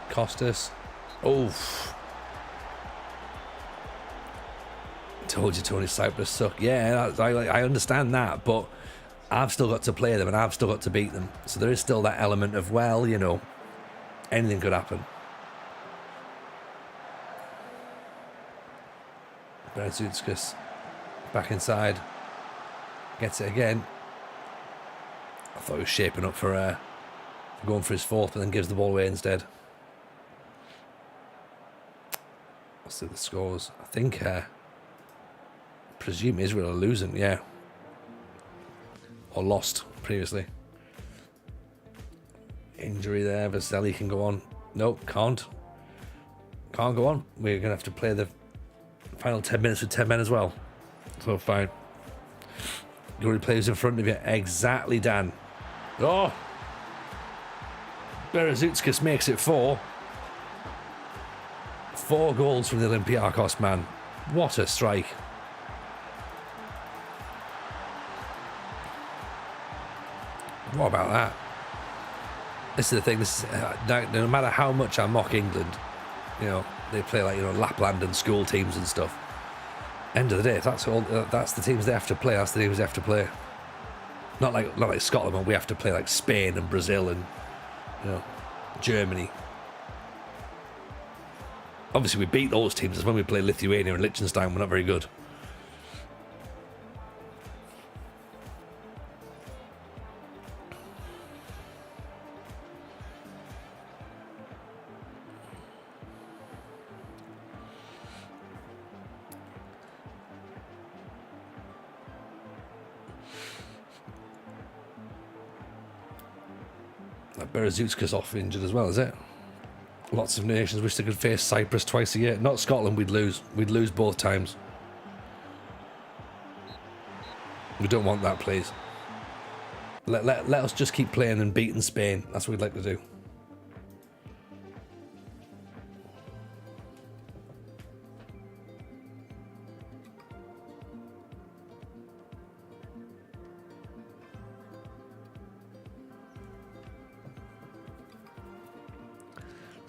Costas. Oof. Told you Tony Cyprus suck. Yeah, I understand that, but I've still got to play them and I've still got to beat them. So there is still that element of, well, you know, anything could happen. Berezutskis back inside. Gets it again. I thought he was shaping up for going for his fourth, but then gives the ball away instead. Let's see the scores. I think, presume Israel are losing, yeah. Or lost previously. Injury there. Vaselli can go on. Nope, can't. Can't go on. We're going to have to play the final 10 minutes with 10 men as well. So fine. You already players in front of you. Exactly, Dan. Oh! Berezutskis makes it 4. 4 goals from the Olympiacos man. What a strike. What about that? This is the thing. This is, no matter how much I mock England, you know, they play like, you know, Lapland and school teams and stuff. End of the day, that's all. That's the teams they have to play. That's the teams they have to play. Not like Scotland, but we have to play like Spain and Brazil and, you know, Germany. Obviously, we beat those teams. When we play Lithuania and Liechtenstein, we're not very good. Berezutskis off injured as well, is it? Lots of nations wish they could face Cyprus twice a year. Not Scotland, we'd lose. We'd lose both times. We don't want that, please. Let us just keep playing and beating Spain. That's what we'd like to do.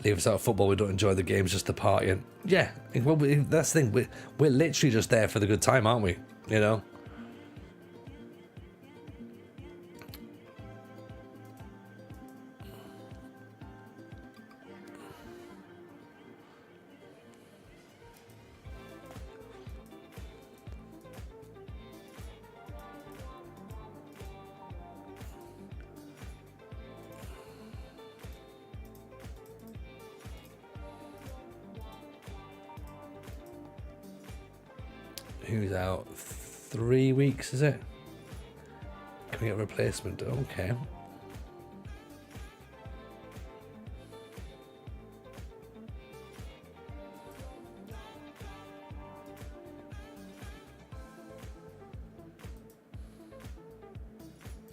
Leave us out of football, we don't enjoy the games, just the partying. Yeah, well, that's the thing. We're literally just there for the good time, aren't we? You know? Who's out? 3 weeks, is it? Can we get a replacement? Okay.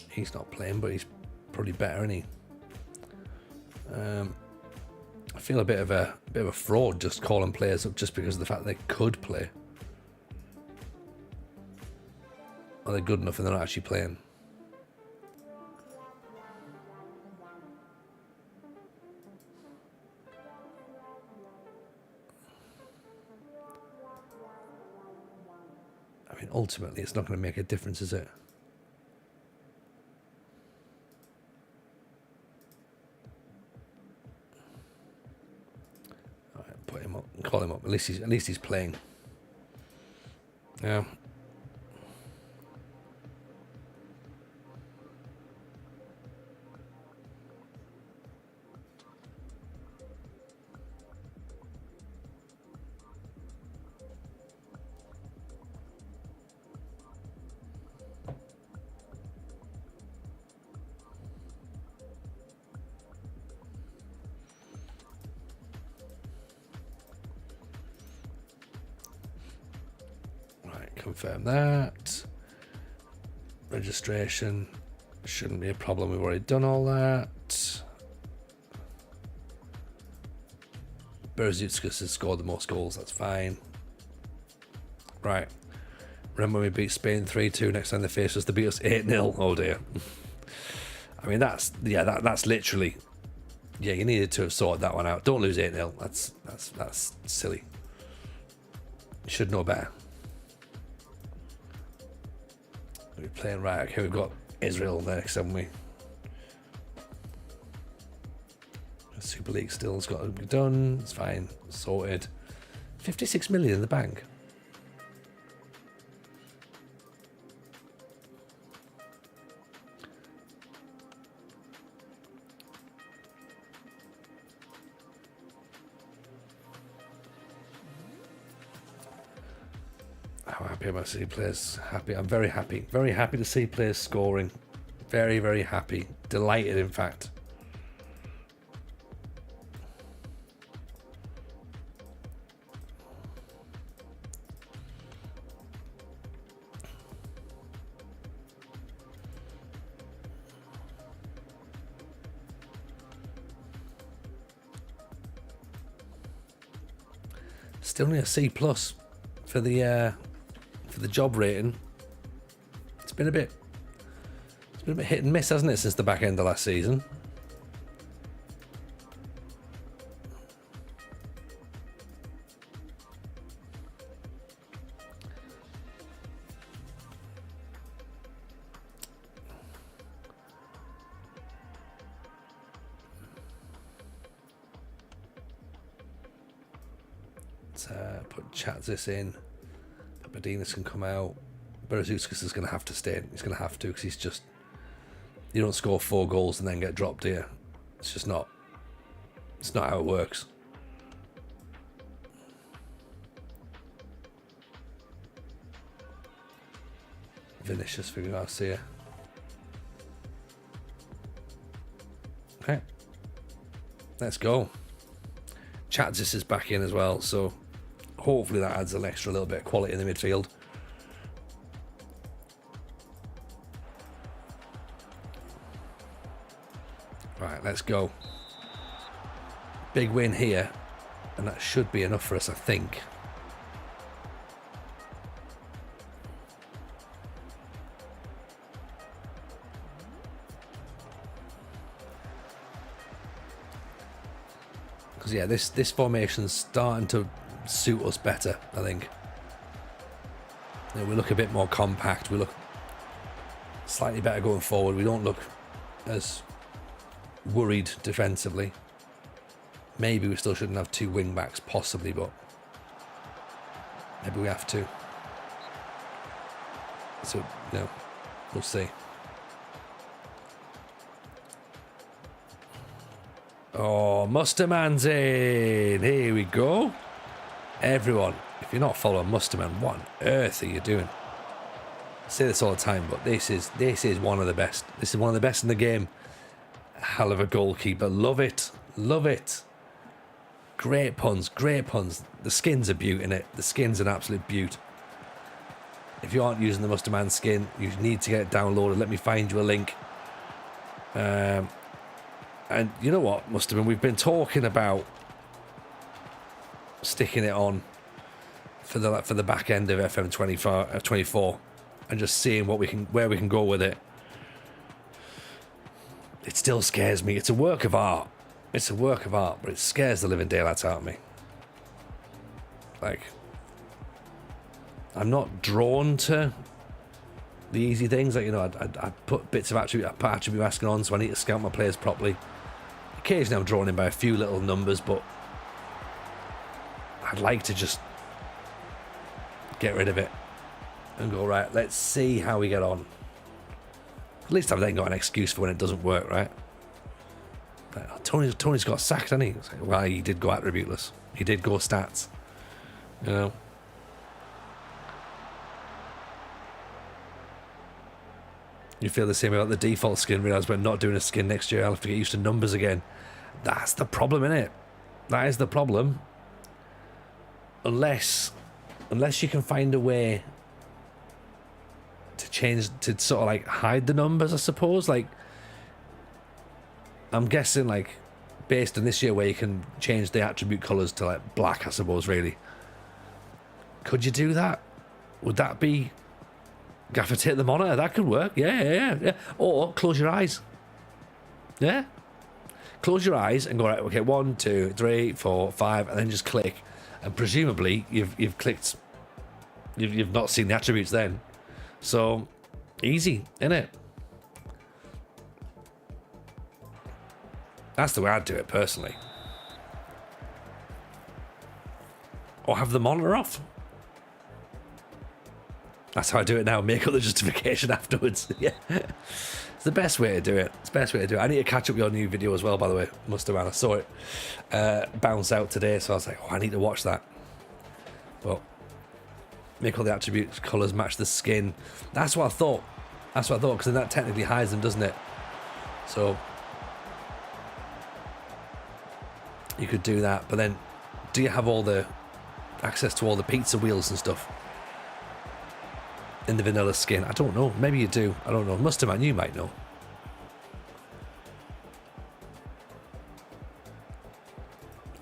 He's not playing, but he's probably better, isn't he? I feel a bit of a fraud just calling players up just because of the fact they could play. Are they good enough and they're not actually playing? mean, ultimately, it's not going to make a difference, is it? All right, put him up, call him up. At least he's playing. Yeah. Confirm that. Registration shouldn't be a problem. We've already done all that. Berezutskis has scored the most goals. That's fine. Right. Remember when we beat Spain 3-2? Next time they face us, they beat us 8-0. Oh dear. I mean, that's literally. Yeah, you needed to have sorted that one out. Don't lose 8-0. That's silly. You should know better. We're playing right. Okay, we've got Israel next, haven't we? Super League still's got to be done. It's fine. Sorted. 56 million in the bank. How happy am I to see players happy? I'm very happy. Very happy to see players scoring. Very, very happy. Delighted, in fact. Still only a C+ for the job rating. It's been a bit hit and miss, hasn't it, since the back end of last season? Let's put Chatzis in. Papadinus can come out. Berezutskis is going to have to stay in. He's going to have to, because he's just... You don't score 4 goals and then get dropped here. It's just not... It's not how it works. Vinicius for Garcia. Okay. Let's go. Chatzis is back in as well, so hopefully that adds an extra little bit of quality in the midfield. Right, let's go. Big win here, and that should be enough for us, I think. Because yeah, this formation's starting to suit us better, I think. You know, we look a bit more compact. We look slightly better going forward. We don't look as worried defensively. Maybe we still shouldn't have 2 wing backs, possibly, but maybe we have to. So, you know, we'll see. Oh, Musterman's in. Here we go. Everyone, if you're not following Musterman, what on earth are you doing? I say this all the time, but this is one of the best. This is one of the best in the game. Hell of a goalkeeper. Love it. Love it. Great puns. Great puns. The skin's a beaut in it. The skin's an absolute beaut. If you aren't using the Musterman skin, you need to get it downloaded. Let me find you a link. And you know what, Musterman? We've been talking about sticking it on for the back end of FM24 and just seeing where we can go with it. It still scares me. It's a work of art. It's a work of art, but it scares the living daylights out of me. Like, I'm not drawn to the easy things. Like, I put bits of attribute masking on, so I need to scout my players properly. Occasionally I'm drawn in by a few little numbers, but I'd like to just get rid of it and go, right, let's see how we get on. At least I've then got an excuse for when it doesn't work, right? But Tony's got sacked, hasn't he? It's like, well, he did go attributeless. He did go stats. You know? You feel the same about the default skin. Realise we're not doing a skin next year. I'll have to get used to numbers again. That's the problem, innit? That is the problem. Unless you can find a way to change, to sort of like hide the numbers, I suppose. Like, I'm guessing, like, based on this year where you can change the attribute colours to like black, I suppose, really. Could you do that? Would that be gaffer tape the monitor? That could work. Yeah. Or close your eyes. Yeah. Close your eyes and go, right, okay, 1, 2, 3, 4, 5, and then just click. And presumably you've clicked. You've not seen the attributes then. So easy, innit? That's the way I'd do it personally. Or have the monitor off. That's how I do it now. Make up the justification afterwards. Yeah. It's the best way to do it. It's the best way to do it. I need to catch up with your new video as well, by the way. Must have, man. I saw it bounce out today, so I was like, oh, I need to watch that. But make all the attributes, colours match the skin. That's what I thought. Because then that technically hides them, doesn't it? So you could do that, but then do you have all the access to all the pizza wheels and stuff in the vanilla skin? I don't know. Maybe you do. I don't know. Musterman, you might know.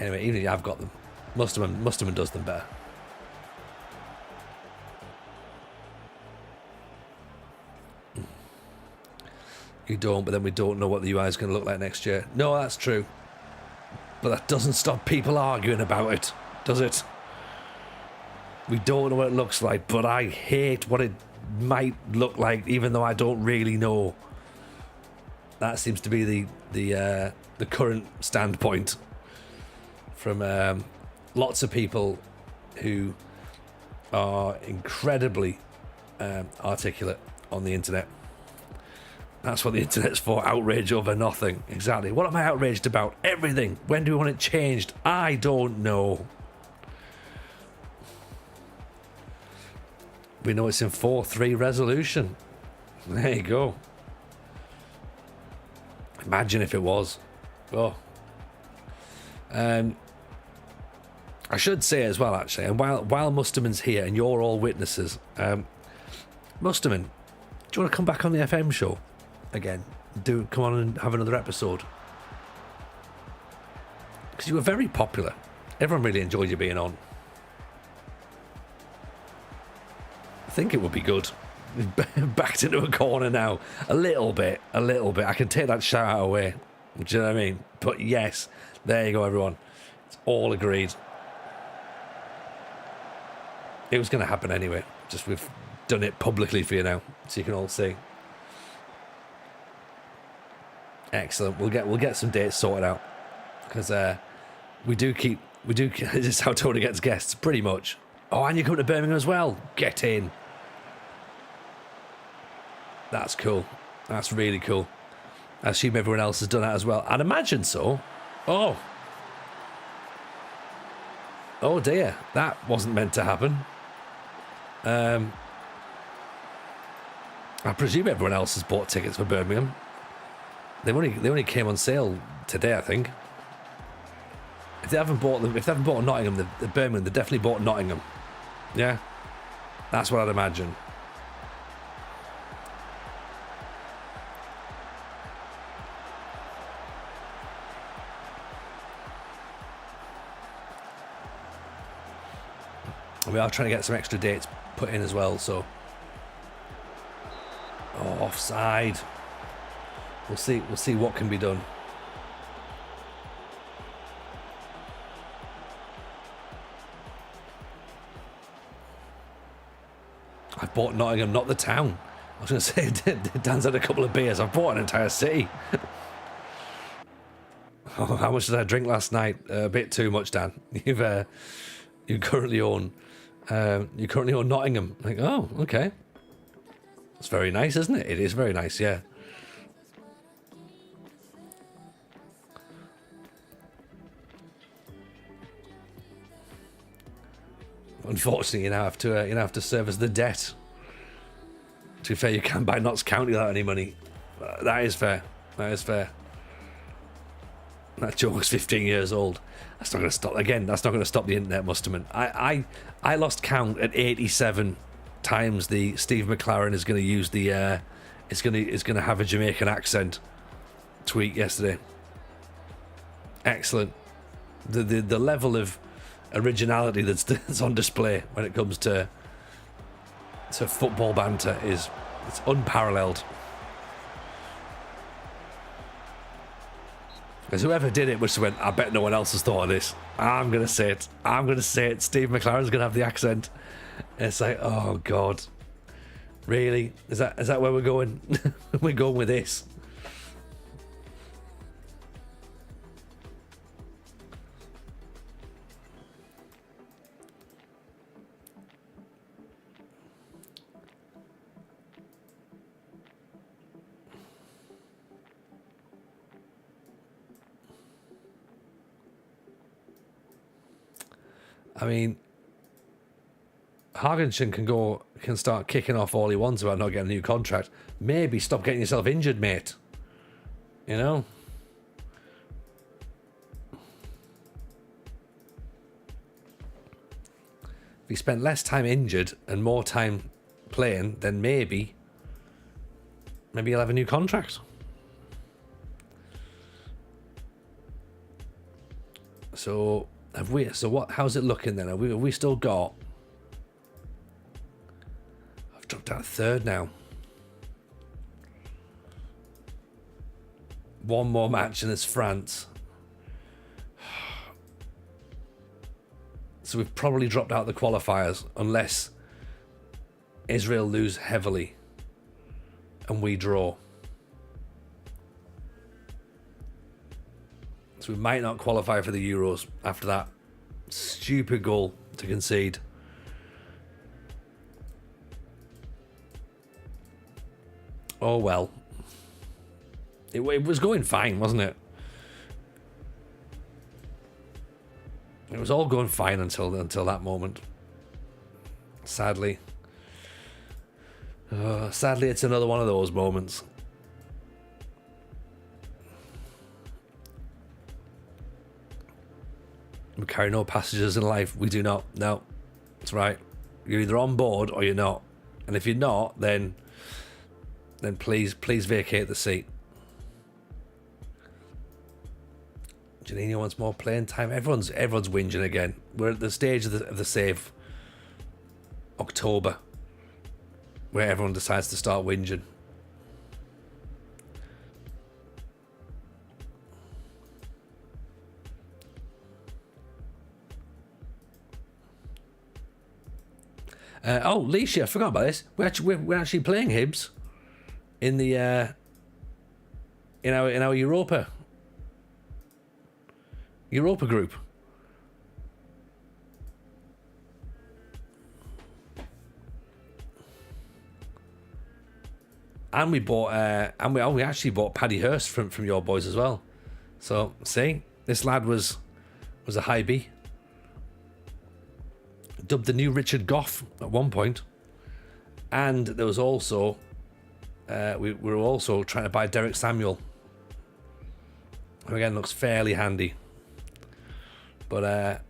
Anyway, even if I've got them, Musterman does them better. You don't, but then we don't know what the UI is going to look like next year. No, that's true. But that doesn't stop people arguing about it, does it? We don't know what it looks like, but I hate what it might look like, even though I don't really know. That seems to be the current standpoint from lots of people who are incredibly articulate on the internet. That's what the internet's for. Outrage over nothing. Exactly. What am I outraged about? Everything. When do we want it changed? I don't know. We know it's in 4.3 resolution. There you go. Imagine if it was. Oh. I should say as well, actually, and while Musterman's here and you're all witnesses, Musterman, do you want to come back on the FM show again? Come on and have another episode. Because you were very popular. Everyone really enjoyed you being on. I think it would be good. Backed into a corner now. A little bit. I can take that shout out away. Do you know what I mean? But yes, there you go, everyone. It's all agreed. It was going to happen anyway. Just we've done it publicly for you now, so you can all see. Excellent. We'll get some dates sorted out, because we do keep. This is how Tony gets guests, pretty much. Oh, and you come to Birmingham as well. Get in. That's cool. That's really cool. I assume everyone else has done that as well. I'd imagine so. Oh dear, that wasn't meant to happen. I presume everyone else has bought tickets for Birmingham. They only came on sale today, I think. If they haven't bought Nottingham, the Birmingham, they definitely bought Nottingham. Yeah, that's what I'd imagine. We are trying to get some extra dates put in as well, so. Oh, offside. We'll see what can be done. I've bought Nottingham, not the town. I was going to say, Dan's had a couple of beers. I've bought an entire city. Oh, how much did I drink last night? A bit too much, Dan. You currently own Nottingham. Like, oh, okay. It's very nice, isn't it? It is very nice, yeah. Unfortunately, you now have to service the debt. To be fair, you can't buy Notts County without any money. That is fair. That is fair. That joke's 15 years old. That's not going to stop. Again, that's not going to stop the internet musterman. I lost count at 87 times the Steve McLaren is going to use the is going to have a Jamaican accent tweet yesterday. Excellent. The level of originality that's on display when it comes to football banter it's unparalleled. Because whoever did it just went, I bet no one else has thought of this. I'm going to say it. I'm going to say it. Steve McLaren's going to have the accent. And it's like, oh, God. Really? Is that where we're going? We're going with this. I mean, Hargensen can start kicking off all he wants about not getting a new contract. Maybe stop getting yourself injured, mate. You know? If he spent less time injured and more time playing, then maybe he'll have a new contract. So how's it looking then? Have we still got... I've dropped out third now. One more match and it's France. So we've probably dropped out the qualifiers unless Israel lose heavily and we draw. So we might not qualify for the Euros after that stupid goal to concede. Oh well. It was going fine, wasn't it? It was all going fine until that moment. Sadly. Sadly, it's another one of those moments. We carry no passengers in life. We do not. No, that's right. You're either on board or you're not. And if you're not, then please vacate the seat. Janino wants more playing time. Everyone's whinging again. We're at the stage of the save October where everyone decides to start whinging. Leisha, I forgot about this. We're actually playing Hibs in the in our Europa group. And we bought we actually bought Paddy Hurst from your boys as well. So see, this lad was a high B. Dubbed the new Richard Goff at one point, and there was also we were also trying to buy Derek Samuel, who again looks fairly handy, but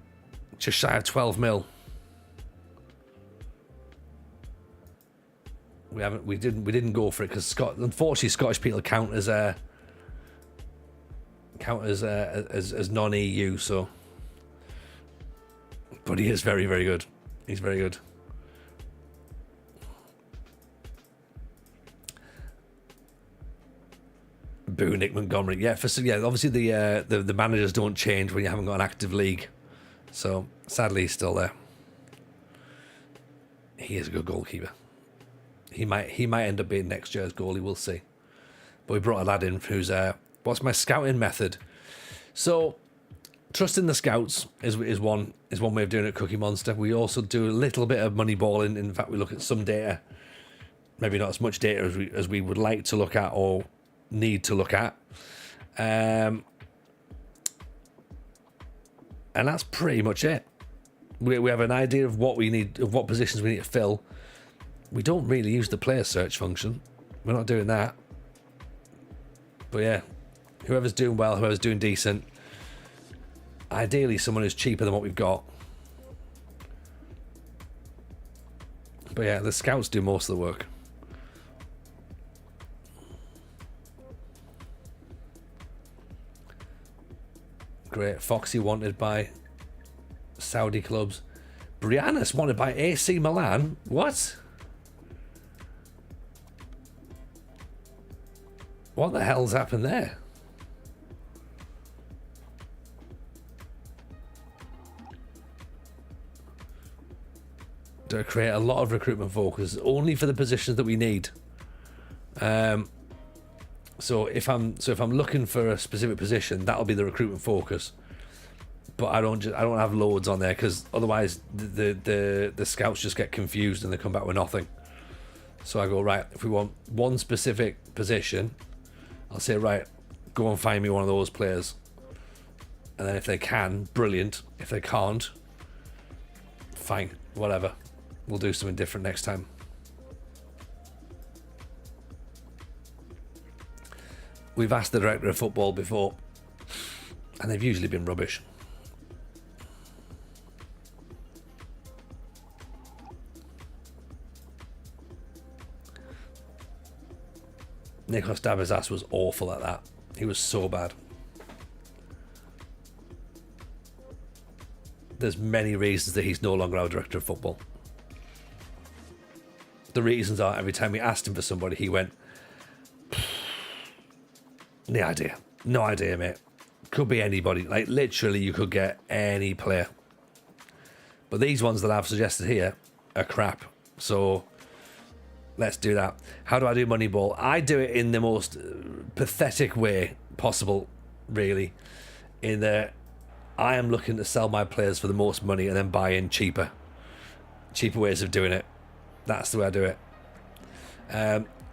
just shy of 12 mil. We didn't go for it because unfortunately Scottish people count as non-EU, so. But he is very, very good. He's very good. Boo, Nick Montgomery. Yeah, obviously the managers don't change when you haven't got an active league. So sadly he's still there. He is a good goalkeeper. He might end up being next year's goalie. We'll see. But we brought a lad in who's what's my scouting method? So trusting the scouts is one way of doing it at Cookie Monster. We also do a little bit of moneyballing. In fact, we look at some data, maybe not as much data as we would like to look at or need to look at. And that's pretty much it. We have an idea of what we need, of what positions we need to fill. We don't really use the player search function. We're not doing that. But yeah, whoever's doing well, whoever's doing decent, ideally someone who's cheaper than what we've got. But yeah, the scouts do most of the work. Great. Foxy wanted by Saudi clubs. Brianna's wanted by AC Milan. What? What the hell's happened there? To create a lot of recruitment focus only for the positions that we need. So if I'm looking for a specific position, that'll be the recruitment focus. But I don't have loads on there because otherwise the scouts just get confused and they come back with nothing. So I go, right, if we want one specific position, I'll say, right, go and find me one of those players. And then if they can, brilliant. If they can't, fine, whatever. We'll do something different next time. We've asked the director of football before, and they've usually been rubbish. Nicolas Dabizas was awful at that. He was so bad. There's many reasons that he's no longer our director of football. The reasons are every time we asked him for somebody, he went, no idea, mate. Could be anybody. Like, literally, you could get any player. But these ones that I've suggested here are crap. So let's do that. How do I do Moneyball? I do it in the most pathetic way possible, really. In that I am looking to sell my players for the most money and then buy in cheaper ways of doing it. That's the way I do it.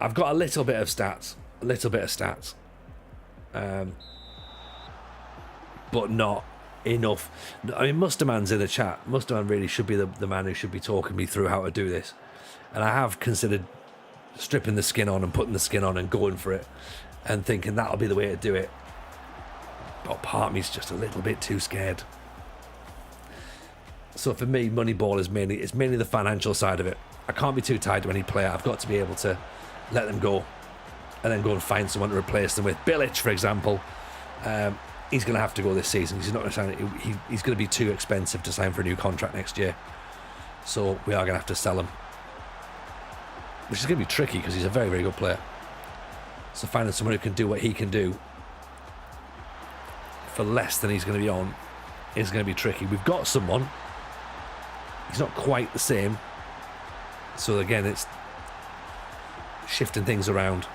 I've got a little bit of stats. But not enough. I mean, Musterman's in the chat. Musterman really should be the man who should be talking me through how to do this. And I have considered stripping the skin on and putting the skin on and going for it and thinking that'll be the way to do it. But part of me's just a little bit too scared. So for me, Moneyball is mainly the financial side of it. I can't be too tied to any player. I've got to be able to let them go and then go and find someone to replace them with. Bilic, for example, he's going to have to go this season. He's not going to sign. He's going to be too expensive to sign for a new contract next year. So we are going to have to sell him, which is going to be tricky because he's a very, very good player. So finding someone who can do what he can do for less than he's going to be on is going to be tricky. We've got someone. He's not quite the same. So again, it's shifting things around.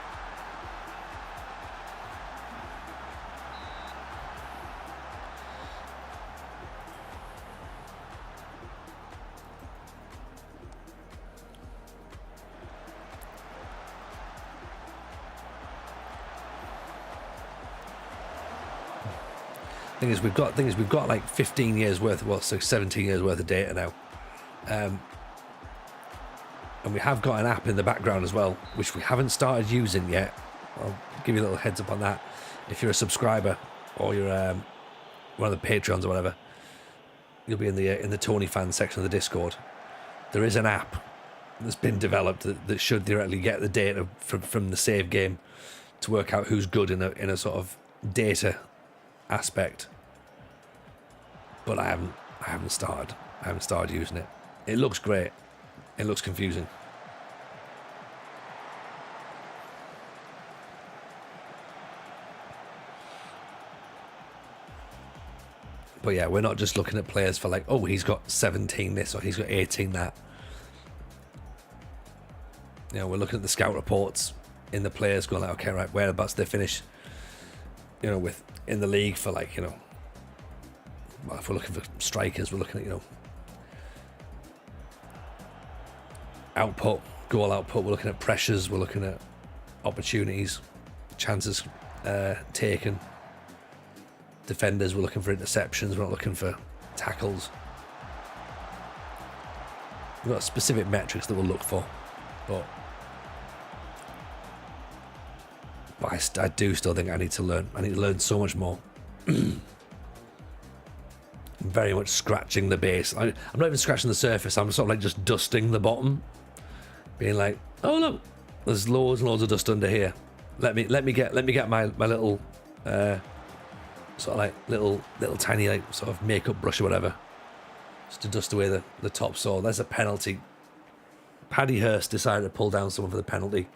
Thing is, we've got like 15 years worth, well, so 17 years worth of data now. And we have got an app in the background as well, which we haven't started using yet. I'll give you a little heads up on that. If you're a subscriber or you're one of the Patreons or whatever, you'll be in the Tony fans section of the Discord. There is an app that's been developed that should theoretically get the data from the save game to work out who's good in a sort of data aspect. But I haven't started using it. It looks great. It looks confusing. But yeah, we're not just looking at players for like, oh, he's got 17 this or he's got 18 that. You know, we're looking at the scout reports in the players, going like, okay, right, whereabouts they finish. You know, with in the league for like, you know, well, if we're looking for strikers, we're looking at, you know, output, goal output. We're looking at pressures. We're looking at opportunities, chances taken. Defenders, we're looking for interceptions. We're not looking for tackles. We've got specific metrics that we'll look for, but I do still think I need to learn. I need to learn so much more. I'm very much scratching the base. I'm not even scratching the surface. I'm sort of like just dusting the bottom, being like, oh look, there's loads and loads of dust under here. Let me get my little sort of like little tiny like sort of makeup brush or whatever, just to dust away the top. So there's a penalty. Paddy Hurst decided to pull down someone for the penalty.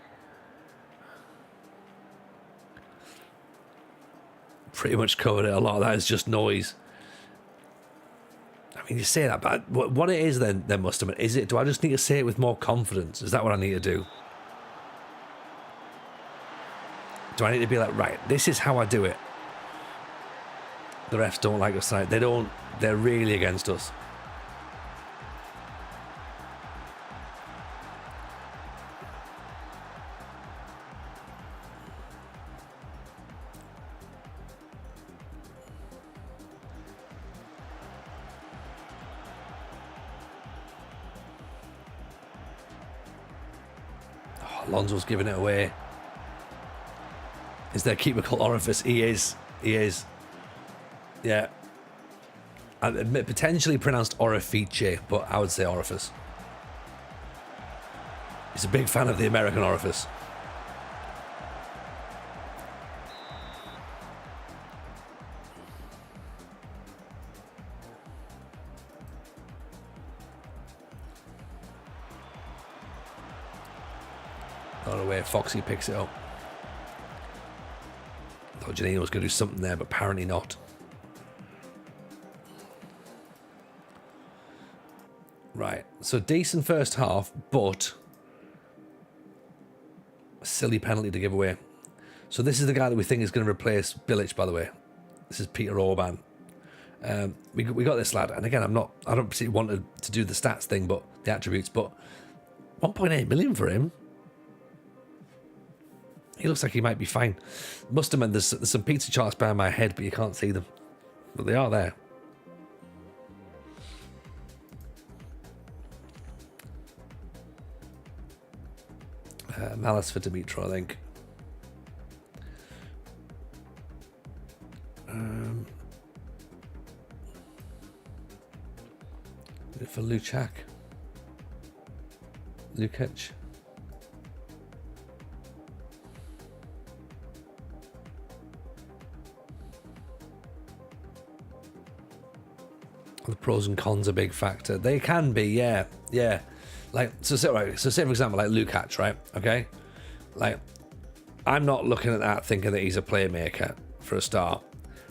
Pretty much covered it. A lot of that is just noise. I mean, you say that, but what it is then Musterman, is it, do I just need to say it with more confidence? Is that what I need to do? Do I need to be like, right, this is how I do it? The refs don't like us tonight. They're really against us. Alonso's giving it away. Is there a keeper called Orifice? He is. Yeah. Potentially pronounced Orifice, but I would say Orifice. He's a big fan of the American Orifice. Not away, Foxy picks it up. Thought Janino was going to do something there, but apparently not. Right, so decent first half, but a silly penalty to give away. So this is the guy that we think is going to replace Bilic, by the way. This is Peter Orban. We got this lad, and again, I don't particularly want to do the stats thing, but the attributes, but 1.8 million for him. He looks like he might be fine. Musterman, there's some pizza charts behind my head, but you can't see them. But they are there. Malice for Dimitro, I think. For Lukac. The pros and cons are a big factor. They can be, yeah. Like, so say for example, like Lukac, right? Okay, like I'm not looking at that thinking that he's a playmaker for a start.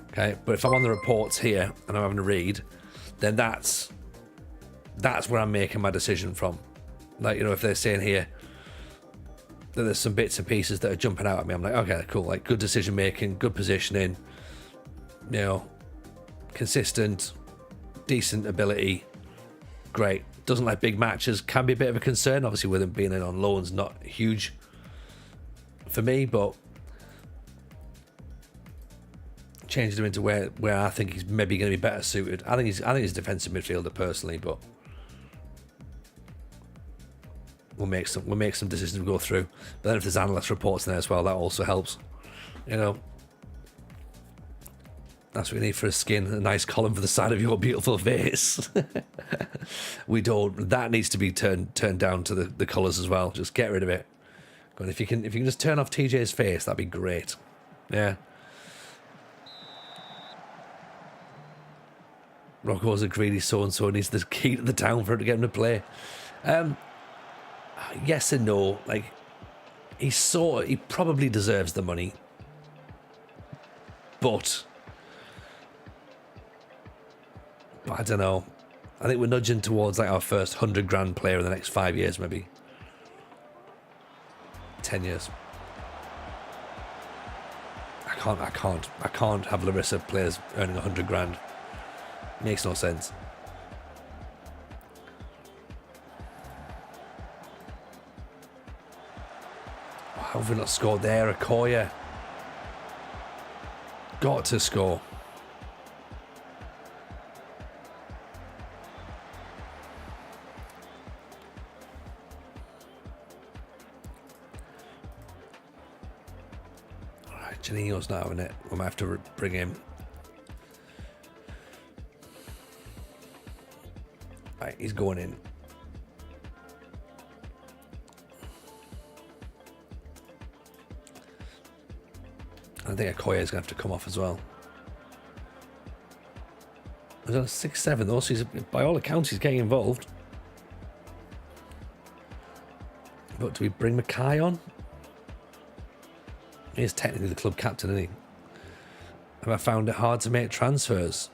Okay, but if I'm on the reports here and I'm having to read, then that's where I'm making my decision from. Like, you know, if they're saying here that there's some bits and pieces that are jumping out at me, I'm like, okay, cool. Like, good decision making, good positioning, you know, consistent, decent ability, great. Doesn't like big matches, can be a bit of a concern. Obviously, with him being in on loans, not huge for me, but changed him into where I think he's maybe going to be better suited. I think he's a defensive midfielder personally, but we'll make some decisions we go through. But then if there's analyst reports in there as well, that also helps. You know, that's what we need for a skin, a nice column for the side of your beautiful face. We don't. That needs to be turned down to the colours as well. Just get rid of it. And if you can just turn off TJ's face, that'd be great. Yeah. Rocco's a greedy so-and-so, needs the key to the town for him to get him to play. Yes and no. Like, he probably deserves the money. But I don't know. I think we're nudging towards like our first 100 grand player in the next 5 years, maybe. 10 years. I can't have Larisa players earning 100 grand. Makes no sense. How have we not scored there? Okoye. Got to score. Alright, Janino's now in it. We might have to bring him. Right, he's going in. I think Okoye is going to have to come off as well. He's on a 6-7 though, so he's, by all accounts he's getting involved. But do we bring Mackay on? He is technically the club captain, isn't he? Have I found it hard to make transfers?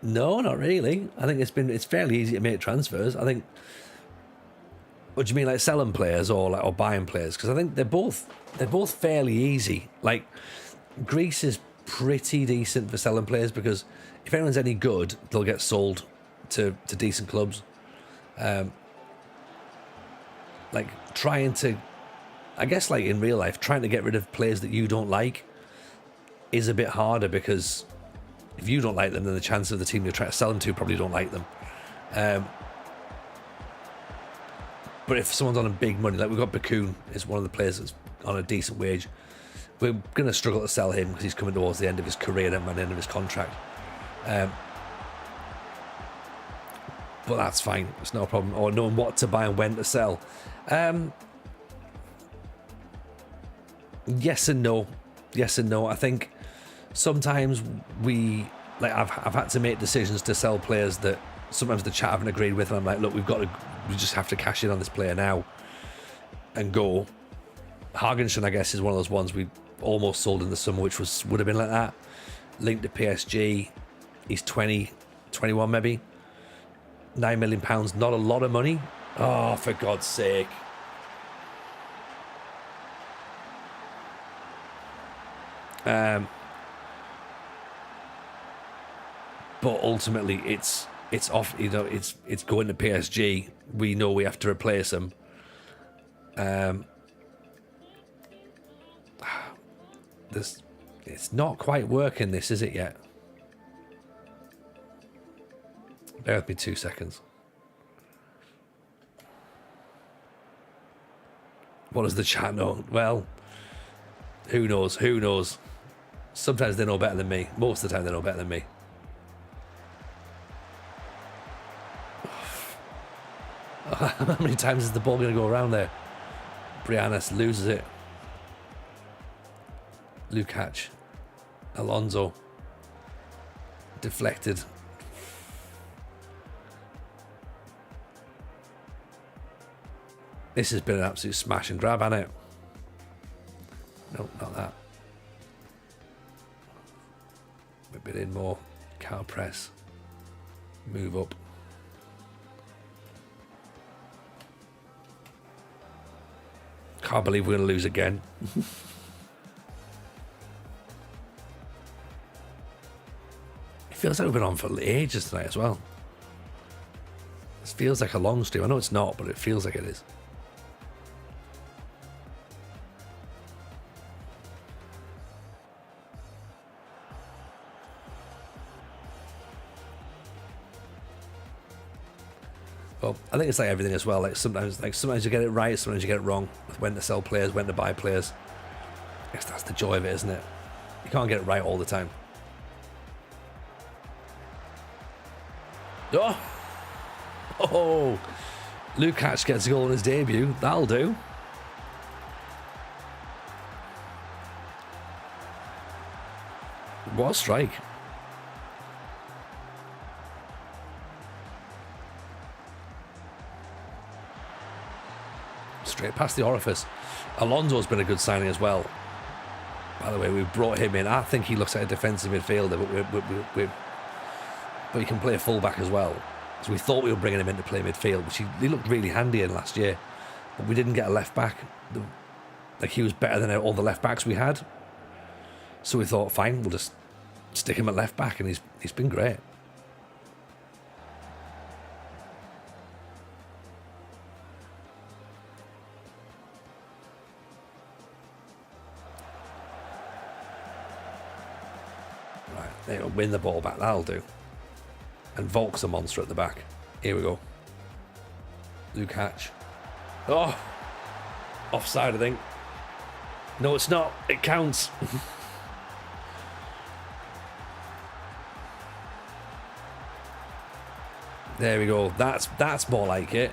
No, not really. I think it's fairly easy to make transfers. I think. What do you mean, like selling players or buying players? Because I think they're both fairly easy. Like Greece is pretty decent for selling players because if anyone's any good, they'll get sold to decent clubs. Like trying to, I guess, like in real life, trying to get rid of players that you don't like is a bit harder because if you don't like them, then the chance of the team you're trying to sell them to probably don't like them. But if someone's on a big money, like we've got Bakun, is one of the players that's on a decent wage. We're going to struggle to sell him because he's coming towards the end of his career and the end of his contract. But that's fine. It's no problem. Or knowing what to buy and when to sell. Yes and no. Yes and no. I think sometimes I've had to make decisions to sell players that sometimes the chat haven't agreed with, and I'm like, look, we just have to cash in on this player now and go. Hargensen, I guess, is one of those ones we almost sold in the summer, which would have been like that. Linked to PSG. He's 20, 21 maybe. £9 million, not a lot of money. Oh, for God's sake. But ultimately it's off, it's going to PSG. We know we have to replace him. It's not quite working, this, is it yet? Bear with me 2 seconds. What does the chat know? Well, who knows? Who knows? Sometimes they know better than me. Most of the time they know better than me. How many times is the ball going to go around there? Briannas loses it. Lukacs. Alonso. Deflected. This has been an absolute smash and grab, hasn't it? No, not that. A bit in more. Counter press. Move up. Can't believe we're going to lose again. It feels like we've been on for ages tonight as well. This feels like a long stream. I know it's not, but it feels like it is. Well, I think it's like everything as well. Like sometimes you get it right, sometimes you get it wrong. With when to sell players, when to buy players. I guess that's the joy of it, isn't it? You can't get it right all the time. Oh, Lukacs gets a goal in his debut. That'll do. What a strike. Straight past the orifice. Alonso's been a good signing as well. By the way, we brought him in. I think he looks like a defensive midfielder, but he can play a fullback as well. So we thought we were bringing him in to play midfield, which he looked really handy in last year. But we didn't get a left back. Like, he was better than all the left backs we had. So we thought, fine, we'll just stick him at left back, and he's been great. Right, there you go, win the ball back, that'll do. And Volk's a monster at the back. Here we go. Luke Hatch. Oh! Offside, I think. No, it's not. It counts. There we go. That's more like it.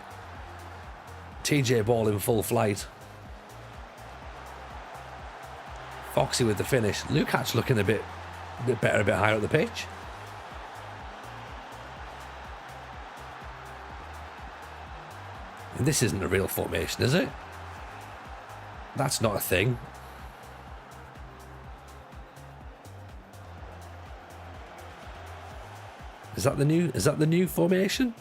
TJ ball in full flight. Foxy with the finish. Luke Hatch looking a bit better, a bit higher up the pitch. And this isn't a real formation, is it? That's not a thing. Is that the new formation?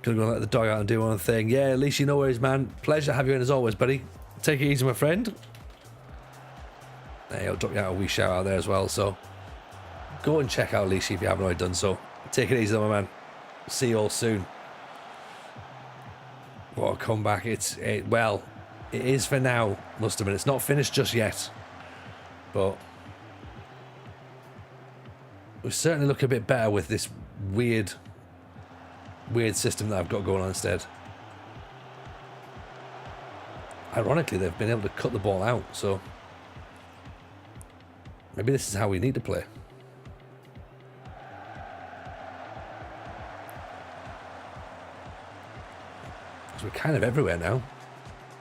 Gonna go let the dog out and do one thing. Yeah, at least you know where he's, man. Pleasure to have you in as always, buddy. Take it easy, my friend. Hey, I'll drop you out a wee shout out there as well. So go and check out Leashy if you haven't already done so. Take it easy, my man. See you all soon. What a comeback! Well, it is for now, Musterman. It's not finished just yet, but we certainly look a bit better with this weird system that I've got going on instead. Ironically, they've been able to cut the ball out, so maybe this is how we need to play. Because we're kind of everywhere now.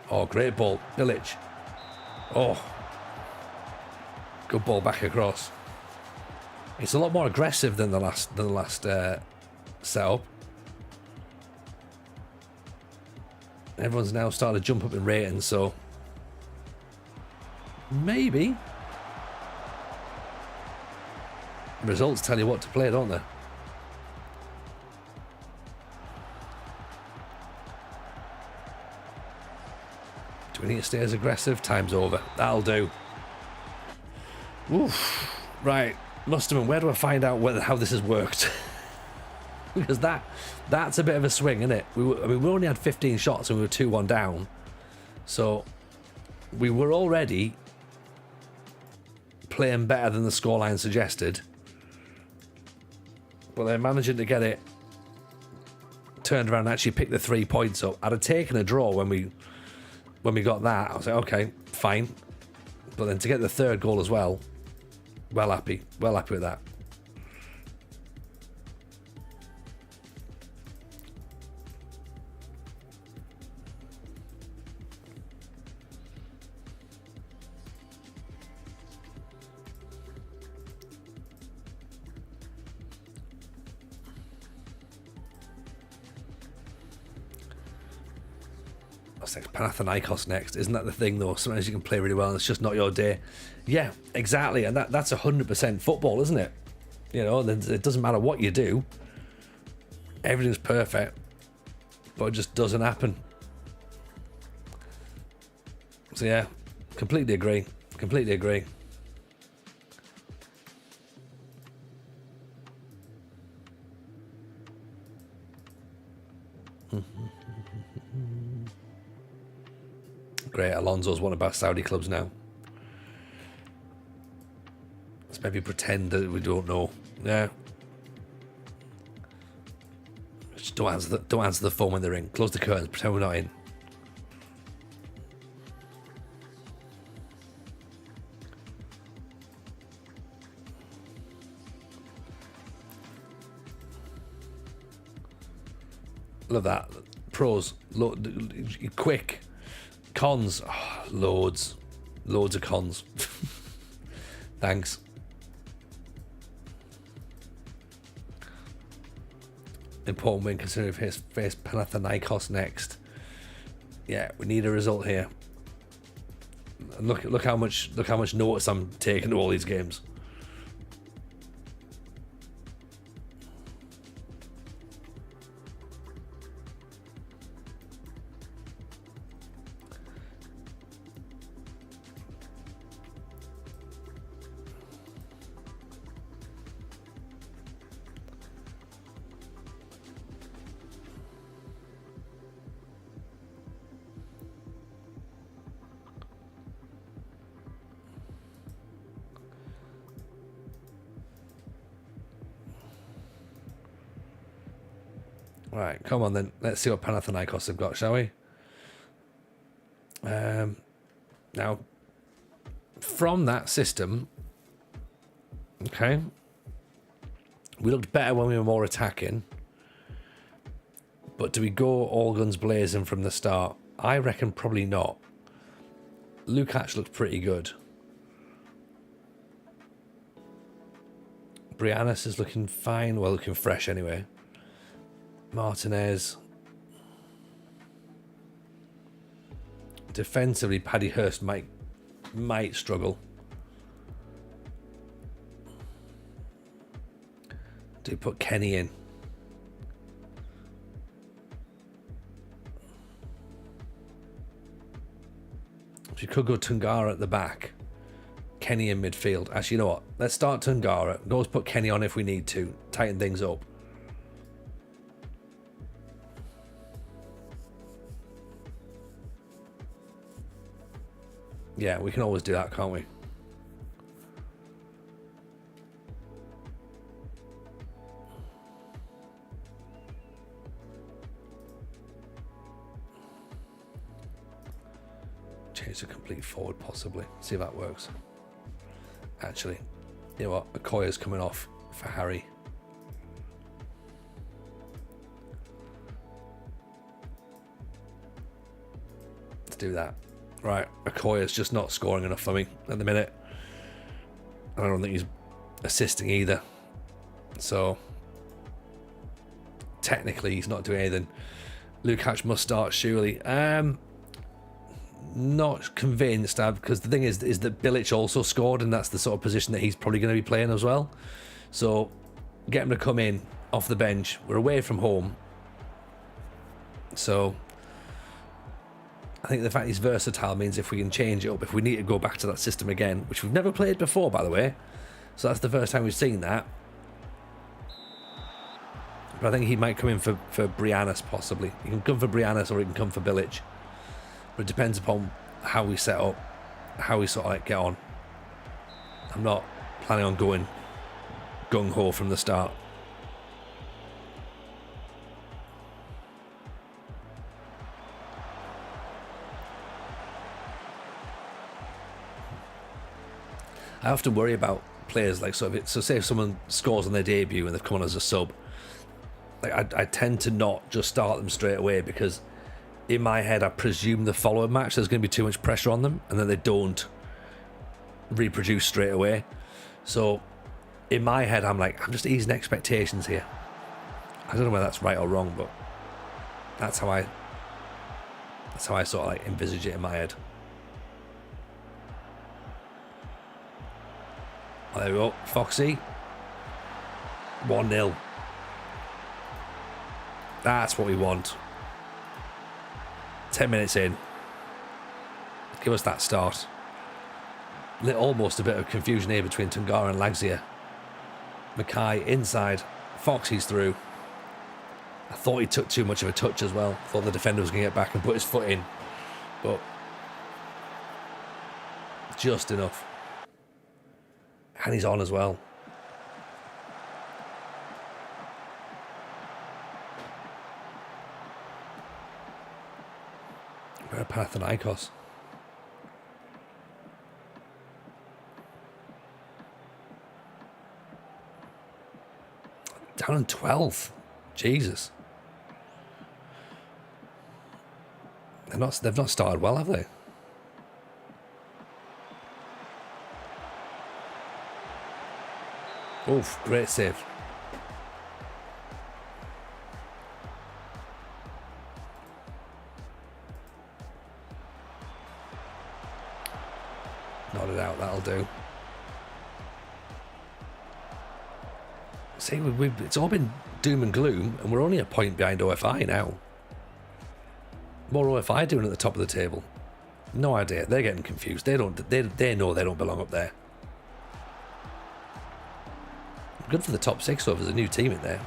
Oh, great ball. Bilic. Oh. Good ball back across. It's a lot more aggressive than the last setup. Everyone's now starting to jump up in ratings, so maybe results tell you what to play, don't they? Do we need to stay as aggressive? Time's over. That'll do. Oof. Right. Musterman, where do I find out how this has worked? Because that's a bit of a swing, isn't it? We only had 15 shots and we were 2-1 down. So we were already playing better than the scoreline suggested. But they're managing to get it turned around and actually pick the 3 points up. I'd have taken a draw when we got that. I was like, okay, fine. But then to get the third goal as well, well happy with that. Panathinaikos next, isn't that the thing though? Sometimes you can play really well and it's just not your day. Yeah, exactly, and that's 100% football, isn't it? You know, it doesn't matter what you do, everything's perfect, but it just doesn't happen. So yeah, completely agree. Great, Alonso's one of our Saudi clubs now. Let's maybe pretend that we don't know. Yeah. Just don't answer the phone when they're in. Close the curtains, pretend we're not in. Love that. Pros, quick. Cons, loads of cons. Thanks. Important win considering we face Panathinaikos next. Yeah, we need a result here. And look how much notice I'm taking to all these games. Right, come on then. Let's see what Panathinaikos have got, shall we? Now, from that system, okay, we looked better when we were more attacking. But do we go all guns blazing from the start? I reckon probably not. Lukács looked pretty good. Briannis is looking fine. Well, looking fresh anyway. Martinez. Defensively, Paddy Hurst might struggle. Do we put Kenny in? So you could go Tungara at the back, Kenny in midfield. Actually, you know what? Let's start Tungara. Go put Kenny on if we need to. Tighten things up. Yeah, we can always do that, can't we? Change to complete forward, possibly. See if that works. Actually, you know what? Okoye's coming off for Harry. Let's do that. Right, Okoye's just not scoring enough for me at the minute. I don't think he's assisting either. So, technically, he's not doing anything. Lukács must start, surely. Not convinced, because the thing is that Bilic also scored, and that's the sort of position that he's probably going to be playing as well. So, get him to come in off the bench. We're away from home. So, I think the fact he's versatile means if we can change it up, if we need to go back to that system again, which we've never played before, by the way. So that's the first time we've seen that. But I think he might come in for Briannis, possibly. He can come for Briannis or he can come for Bilic. But it depends upon how we set up, how we sort of like get on. I'm not planning on going gung-ho from the start. I often worry about players like so say if someone scores on their debut and they've come on as a sub, like I tend to not just start them straight away, because in my head I presume the following match there's going to be too much pressure on them and then they don't reproduce straight away. So in my head I'm like, I'm just easing expectations here. I don't know whether that's right or wrong, but that's how I sort of like envisage it in my head. Oh, there we go, Foxy. 1-0. That's what we want. 10 minutes in. Give us that start. Almost a bit of confusion here between Tungara and Lagzia. Mackay inside. Foxy's through. I thought he took too much of a touch as well. Thought the defender was going to get back and put his foot in. But just enough. And he's on as well. Where are Panathinaikos? Down in 12th. Jesus. They've not started well, have they? Oof, great save. Nod it out, that'll do. See, it's all been doom and gloom, and we're only a point behind OFI now. What are OFI doing at the top of the table? No idea. They're getting confused. They know they don't belong up there. Good for the top six, though, if there's a new team in there.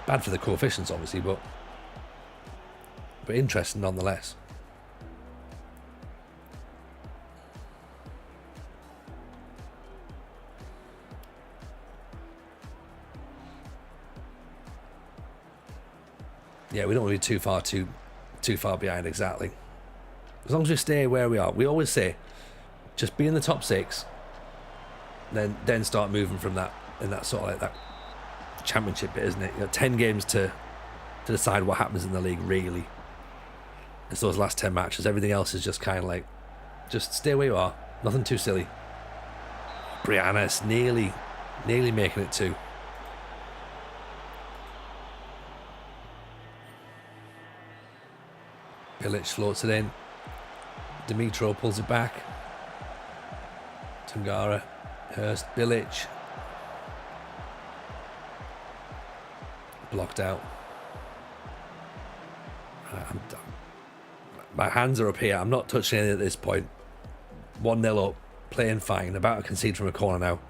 Bad for the coefficients, obviously, but interesting nonetheless. Yeah, we don't want to be too far behind, exactly. As long as we stay where we are. We always say, just be in the top 6, then start moving from that, in that sort of like that championship bit, isn't it? 10 games to decide what happens in the league, really. It's those last 10 matches. Everything else is just kind of like, just stay where you are. Nothing too silly. Brianna's nearly making it 2. Bilic floats it in. Dimitro pulls it back. Tungara, Hurst, Bilic. Blocked out. Right, I'm done. My hands are up here. I'm not touching any at this point. 1-0 up. Playing fine. About to concede from a corner now.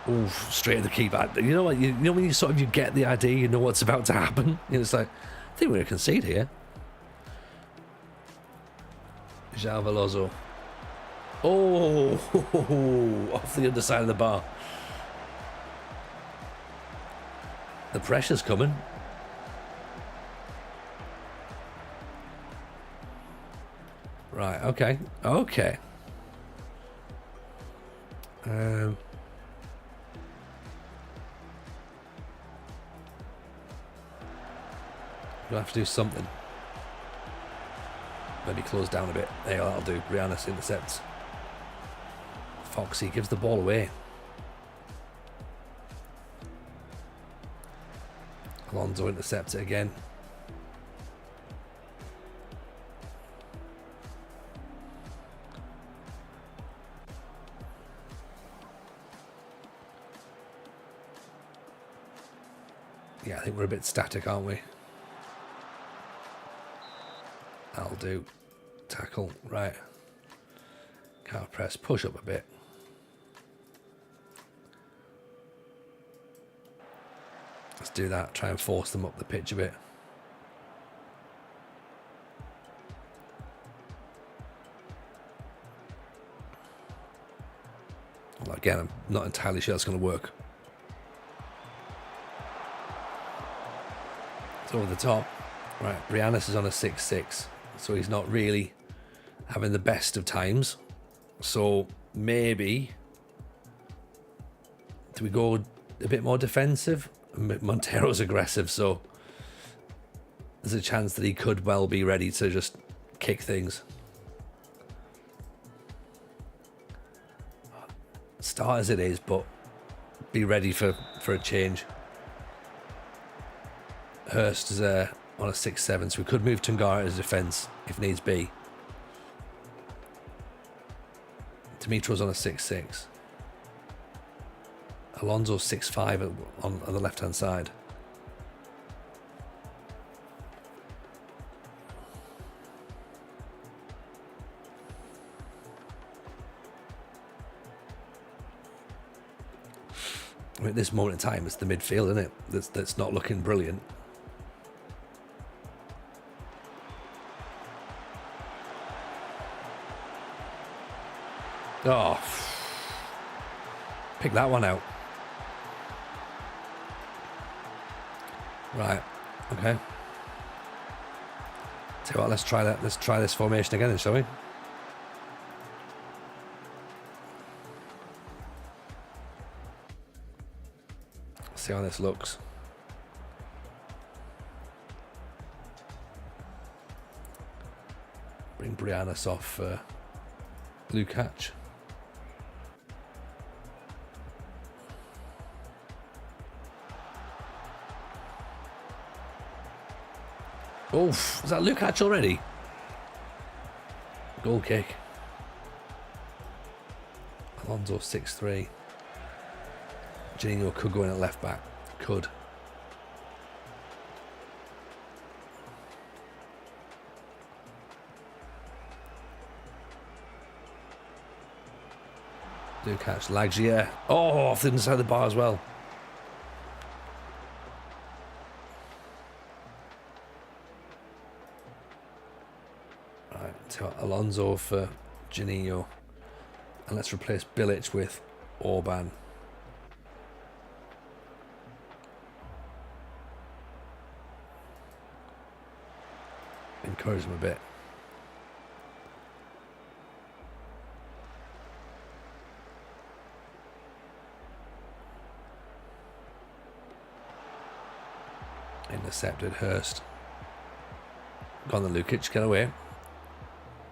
Oof, straight at the keeper. You know what? You know when you get the idea, you know what's about to happen. It's like, I think we're going to concede here. João Veloso. Oh, off the underside of the bar. The pressure's coming. Right, okay. You'll have to do something. Maybe close down a bit. There, that'll do. Brianna intercepts. Foxy gives the ball away. Alonso intercepts it again. Yeah, I think we're a bit static, aren't we? That'll do. Tackle. Right. Counter press. Push up a bit. Let's do that. Try and force them up the pitch a bit. Well, again, I'm not entirely sure that's going to work. It's over the top. Right, Briannis is on a 6-6, so he's not really having the best of times. So maybe, do we go a bit more defensive? Montero's aggressive, so there's a chance that he could well be ready to just kick things. Start as it is, but be ready for a change. Hurst is on a 6-7, so we could move Tungara as defence if needs be. Dimitro's on a 6-6. Alonso's 6-5 on the left-hand side. I mean, at this moment in time, it's the midfield, isn't it? That's not looking brilliant. Oh, pick that one out. Right, okay. Tell you what, let's try that. Let's try this formation again, shall we? See how this looks. Bring Briannis off Lukacs. Oof, is that Lukacs already? Goal kick. Alonso 6-3. Janino could go in at left back. Could. Lukacs lags, yeah. Oh, off the inside of the bar as well. Alonso for Janino, and let's replace Bilic with Orban. encourage them a bit. Intercepted Hurst. Gone the Lukic, get away.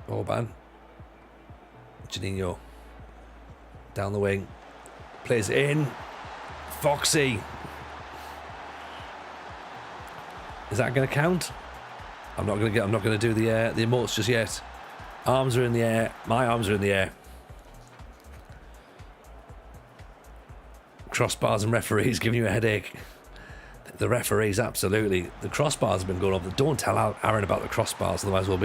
Orban. Juninho. Down the wing. Plays it in. Foxy. Is that going to count? I'm not going to do the emotes just yet. Arms are in the air. My arms are in the air. Crossbars and referees giving you a headache. The referees, absolutely. The crossbars have been going up. Don't tell Aaron about the crossbars, otherwise he'll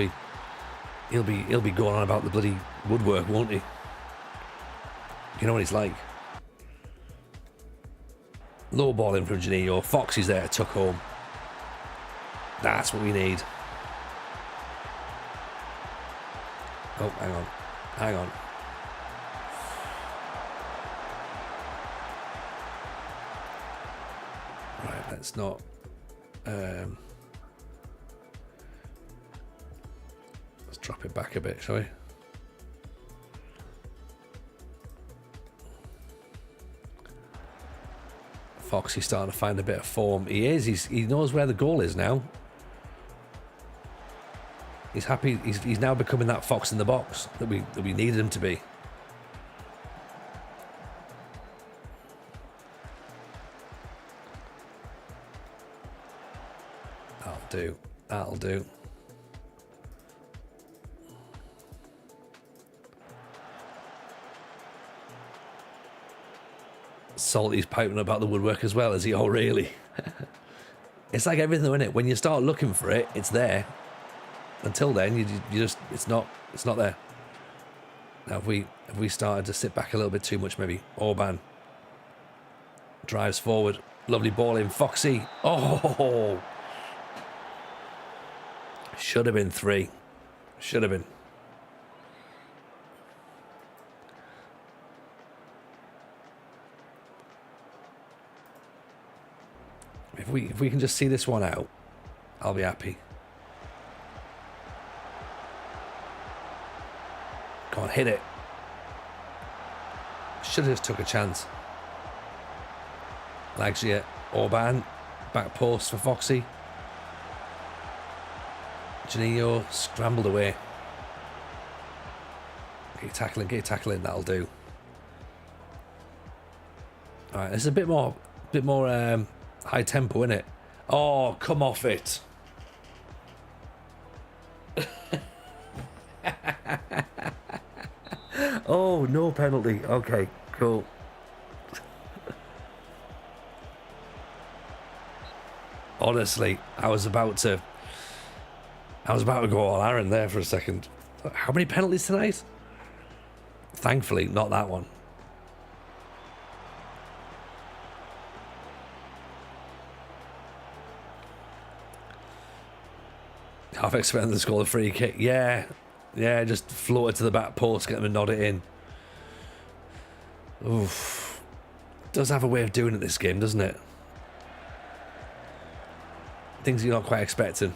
be going on about the bloody woodwork, won't he? You know what he's like. Low ball in from Juninho. Foxy's there to tuck home. That's what we need. Oh, hang on. Right, let's not. Let's drop it back a bit, shall we? Foxy's starting to find a bit of form. He is. He knows where the goal is now. He's happy. He's now becoming that fox in the box that we needed him to be. That'll do. Salty's piping about the woodwork as well, is he? Oh, really? It's like everything, isn't it? When you start looking for it, it's there. Until then, you just it's not there. Now, have we started to sit back a little bit too much? Maybe. Orban drives forward. Lovely ball in. Foxy. Oh, should have been 3. Should have been. If we can just see this one out, I'll be happy. Come on, hit it. Should have just took a chance. Laxia, Orban, back post for Foxy. Juninho scrambled away. Get your tackling, that'll do. Alright, this is a bit more high tempo, isn't it? Oh, come off it. Oh, no penalty. Okay, cool. Honestly, I was about to go all Aaron there for a second. How many penalties tonight? Thankfully, not that one. Half expecting to score the free kick. Yeah, just float it to the back post, get them to nod it in. Oof. Does have a way of doing it, this game, doesn't it? Things you're not quite expecting.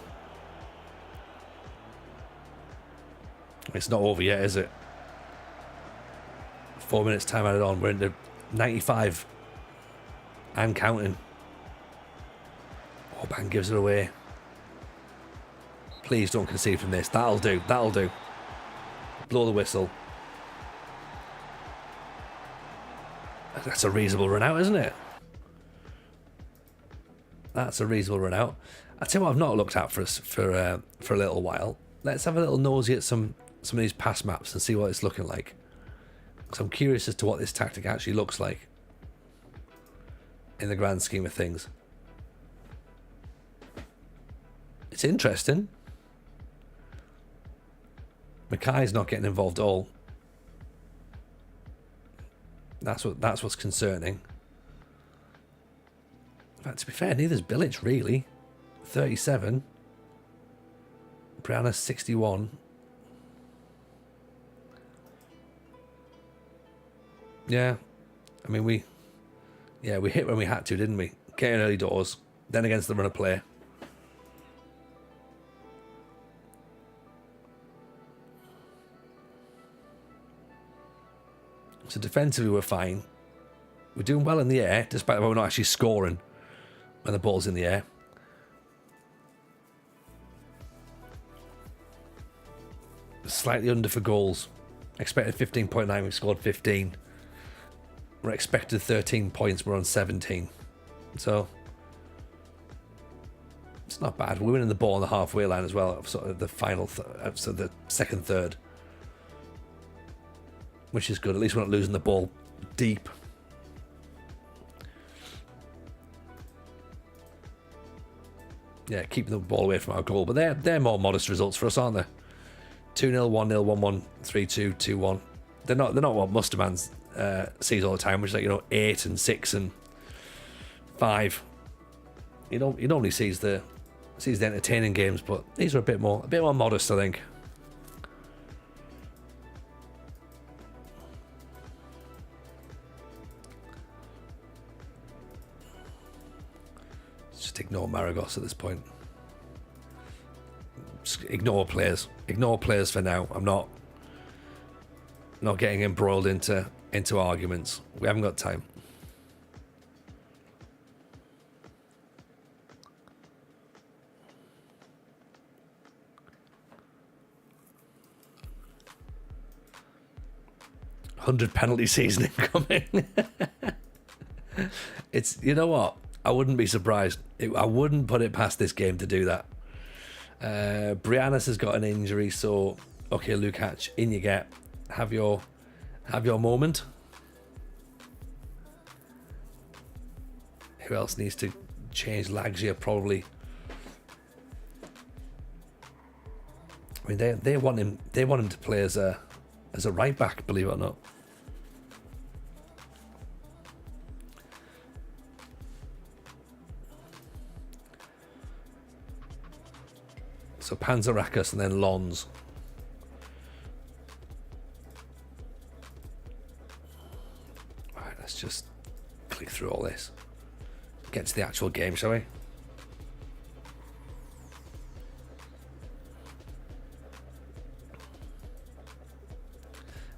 It's not over yet, is it? 4 minutes time added on. We're into 95 and counting. Orban gives it away. Please don't concede from this. That'll do. Blow the whistle. That's a reasonable run out, isn't it? That's a reasonable run out. I tell you what I've not looked at for a little while. Let's have a little nosy at some of these pass maps and see what it's looking like. Because I'm curious as to what this tactic actually looks like in the grand scheme of things. It's interesting. Mackay's not getting involved at all. That's what's concerning. In fact, to be fair, neither's Bilic really. 37. Brianna 61. Yeah, I mean we hit when we had to, didn't we? Get in early doors, then against the run of play. So defensively, we're fine. We're doing well in the air, despite we're not actually scoring when the ball's in the air. Slightly under for goals. Expected 15.9, we've scored 15. We're expected 13 points, we're on 17. So it's not bad. We're winning the ball on the halfway line as well, sort of the final, so the second third, which is good. At least we're not losing the ball deep. Yeah, keeping the ball away from our goal, but they're more modest results for us, aren't they? 2-0, 1-0, 1-1, 3-2, 2-1. They're not what Musterman sees all the time, which is like 8 and 6 and 5. He normally sees the entertaining games, but these are a bit more modest, I think. Just ignore Maragos at this point. Just ignore players. Ignore players for now. I'm not getting embroiled into arguments. We haven't got time. $100 penalty season incoming. It's, you know what? I wouldn't be surprised. I wouldn't put it past this game to do that. Briannas has got an injury, so okay, Lukac, in you get. Have your moment. Who else needs to change? Lagzia probably. I mean, they want him to play as a right back, believe it or not. So Panzerakas and then Lons. Right, let's just click through all this. Get to the actual game, shall we?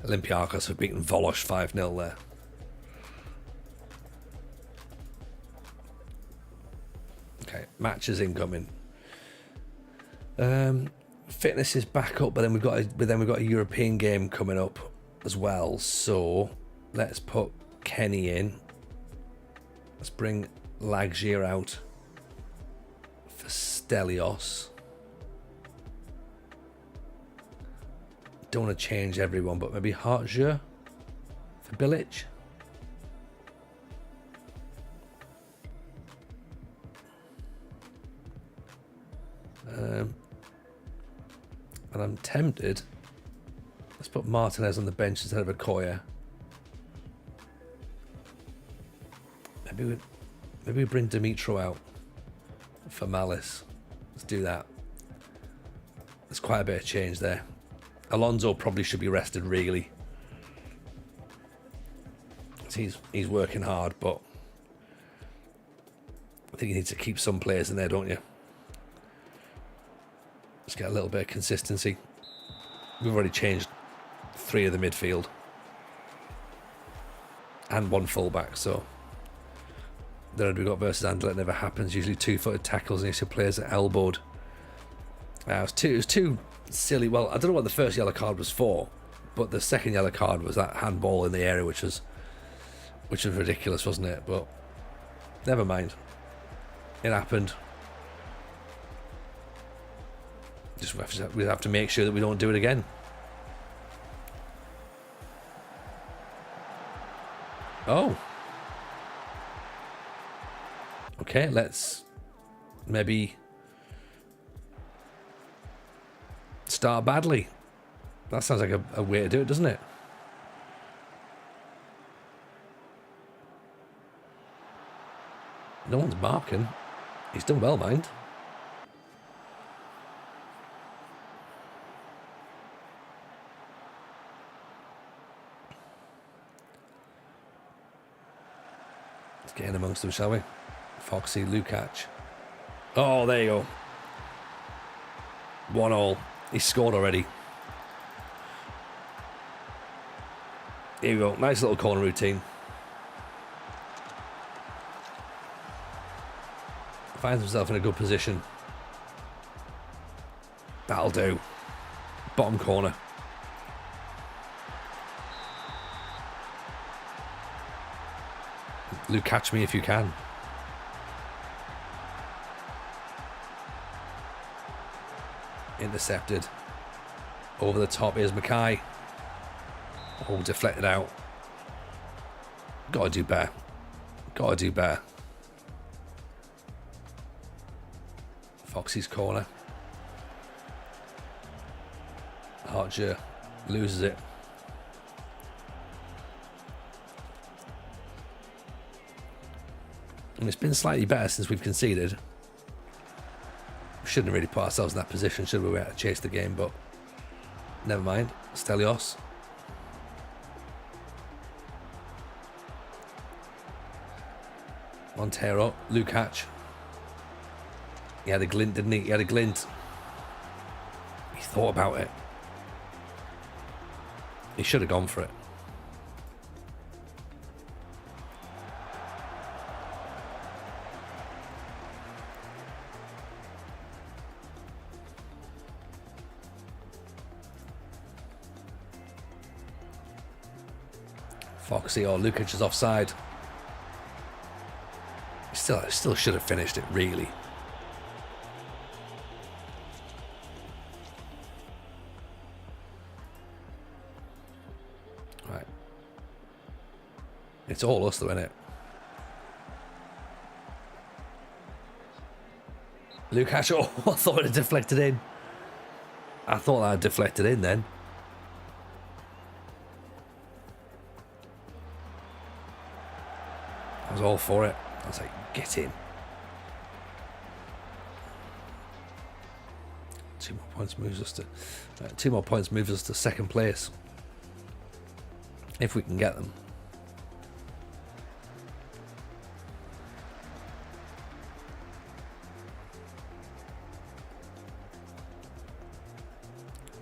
Olympiacos have beaten Volosh 5-0 there. Okay, matches incoming. Fitness is back up, but then we've got a European game coming up as well. So let's put Kenny in. Let's bring Lagzia out for Stelios. Don't want to change everyone, but maybe Hartje for Bilic. And I'm tempted. Let's put Martinez on the bench instead of Okoye. Maybe we bring Dimitro out for Malice. Let's do that. There's quite a bit of change there. Alonso probably should be rested, really. He's working hard, but I think you need to keep some players in there, don't you? Let's get a little bit of consistency. We've already changed 3 of the midfield and 1 fullback, so then we got versus Anderlecht never happens. Usually 2-footed tackles and you see players are elbowed. It was too silly. Well, I don't know what the first yellow card was for, but the second yellow card was that handball in the area, which was ridiculous, wasn't it? But never mind. It happened. Just we have to make sure that we don't do it again. Oh. Okay, let's maybe start badly. That sounds like a way to do it, doesn't it? No one's marking. He's done well, mind. Let's get in amongst them, shall we? Foxy, Lukac. Oh, there you go. 1-1. He scored already. Here we go. Nice little corner routine. Finds himself in a good position. That'll do. Bottom corner. Luke, catch me if you can. Intercepted. Over the top. Here's Mackay. Oh, deflected out. Gotta do better. Gotta do better. Foxy's corner. Archer loses it. And it's been slightly better since we've conceded. We shouldn't have really put ourselves in that position, should we? We had to chase the game, but never mind. Stelios. Montero. Lukacs. He had a glint, didn't he? He had a glint. He thought about it. He should have gone for it. Foxy or Lukacs is offside. Still should have finished it, really. Right. It's all us, though, isn't it? Lukacs, oh, I thought it had deflected in. I thought that had deflected in then. I was all for it. I was like, get in. 2 more points moves us to 2 more points moves us to second place. If we can get them.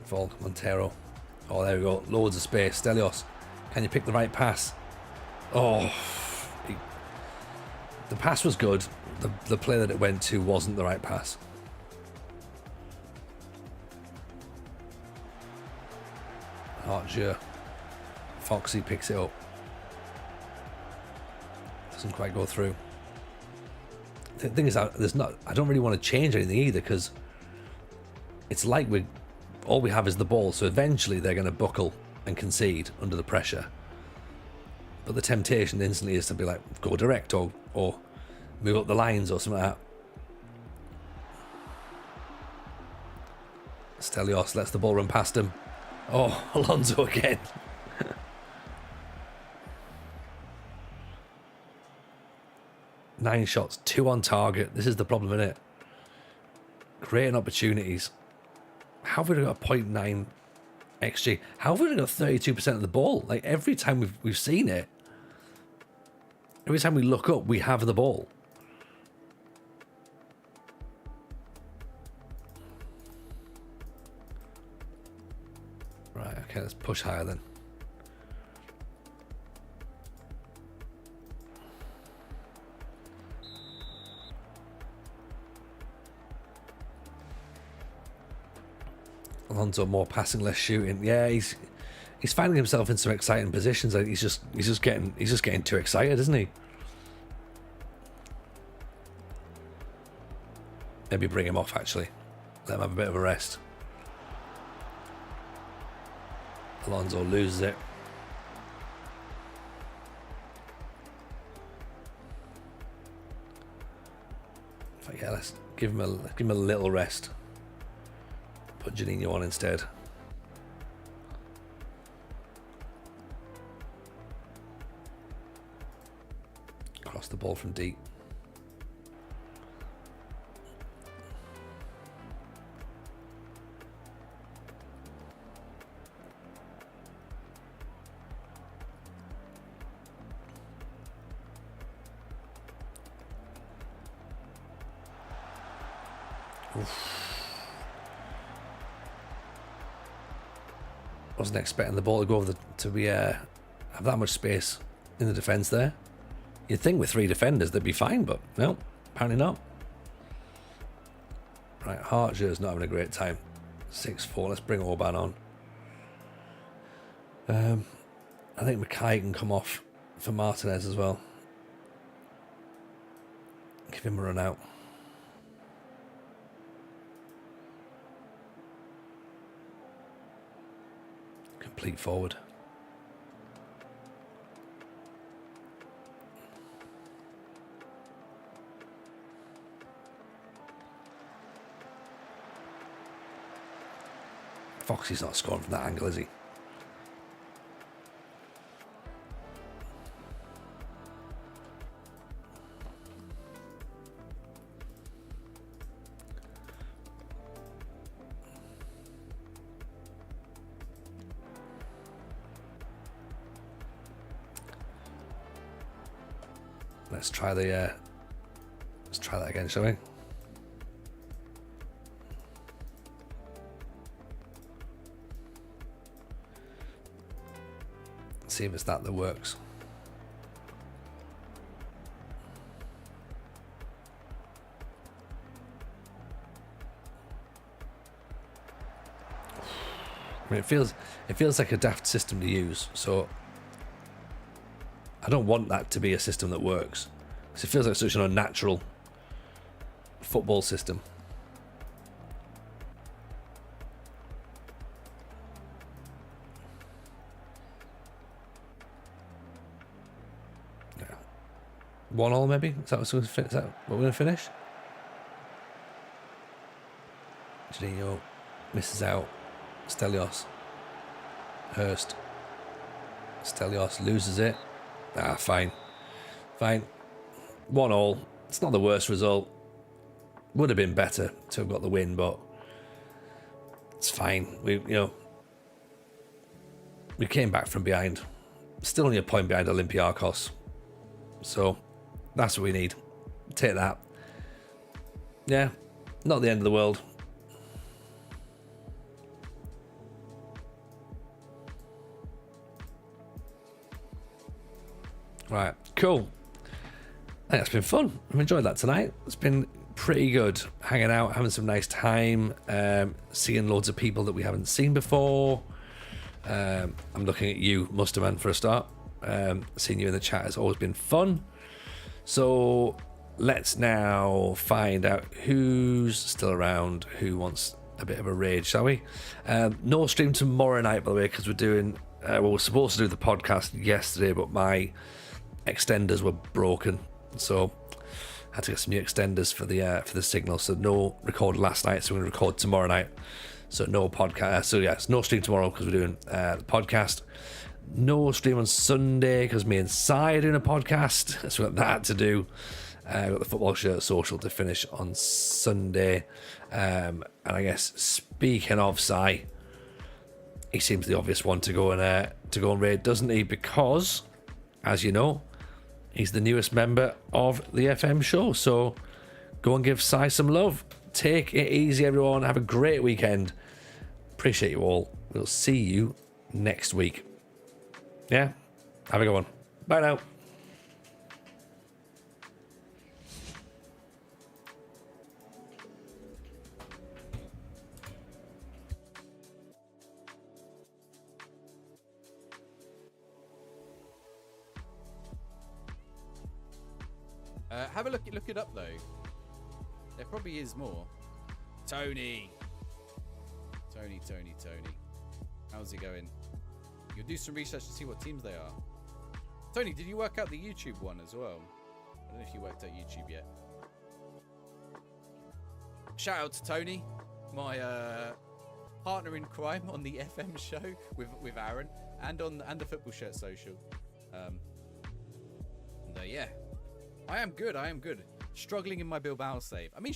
Volk, Montero. Oh, there we go. Loads of space. Stelios. Can you pick the right pass? Oh. The pass was good. The play that it went to wasn't the right pass. Archer. Foxy picks it up. Doesn't quite go through. The thing is, I don't really want to change anything either, because it's like all we have is the ball, so eventually they're going to buckle and concede under the pressure. But the temptation instantly is to be like, go direct or move up the lines or something like that. Stelios lets the ball run past him. Oh, Alonso again. Nine shots, 2 on target. This is the problem, isn't it? Creating opportunities. How have we got a 0.9 XG? How have we got 32% of the ball? Like, every time we've seen it, every time we look up, we have the ball. Right, okay, let's push higher then. Alonso more passing, less shooting. Yeah, he's finding himself in some exciting positions. Like he's just getting too excited, isn't he? Maybe bring him off, actually. Let him have a bit of a rest. Alonso loses it. But yeah, let's give him a little rest. Put Janino on instead. Cross the ball from deep. Wasn't expecting the ball to go over to be have that much space in the defence there. You'd think with 3 defenders they'd be fine, but no, apparently not. Right, Hartshaw's not having a great time. 6-4, let's bring Orban on. I think Mackay can come off for Martinez as well. Give him a run out. Complete forward. Foxy's not scoring from that angle, is he? Let's try that again, shall we? See if it's that works. I mean, it feels like a daft system to use, so I don't want that to be a system that works, because it feels like such an unnatural football system. Yeah. 1-1 maybe? Is that what we're going to finish? Janino misses out. Stelios. Hurst. Stelios loses it. Fine. 1-1. It's not the worst result. Would have been better to have got the win, but it's fine. We came back from behind. Still only a point behind Olympiacos. So that's what we need. Take that. Yeah, not the end of the world. Right, cool. I think that's been fun. I've enjoyed that tonight. It's been pretty good hanging out, having some nice time, seeing loads of people that we haven't seen before. I'm looking at you, Musterman, for a start. Seeing you in the chat has always been fun. So let's now find out who's still around, who wants a bit of a raid, shall we? No stream tomorrow night, by the way, because we're doing... we're supposed to do the podcast yesterday, but my extenders were broken, so I had to get some new extenders for the signal. So no record last night, so we're going to record tomorrow night. So no podcast. So yes, no stream tomorrow because we're doing the podcast. No stream on Sunday because me and Si are doing a podcast. So we've got that to do. We've got the Football Shirt Social to finish on Sunday. And I guess speaking of Si, he seems the obvious one to go and raid, doesn't he? Because, as you know, he's the newest member of the FM show. So go and give Si some love. Take it easy, everyone. Have a great weekend. Appreciate you all. We'll see you next week. Yeah? Have a good one. Bye now. Have a look it up though. There probably is more. Tony. How's it going? You'll do some research to see what teams they are. Tony, did you work out the YouTube one as well? I don't know if you worked out YouTube yet. Shout out to Tony, my partner in crime on the FM show with Aaron and the Football Shirt Social. Yeah. I am good. Struggling in my Bilbao save. I mean,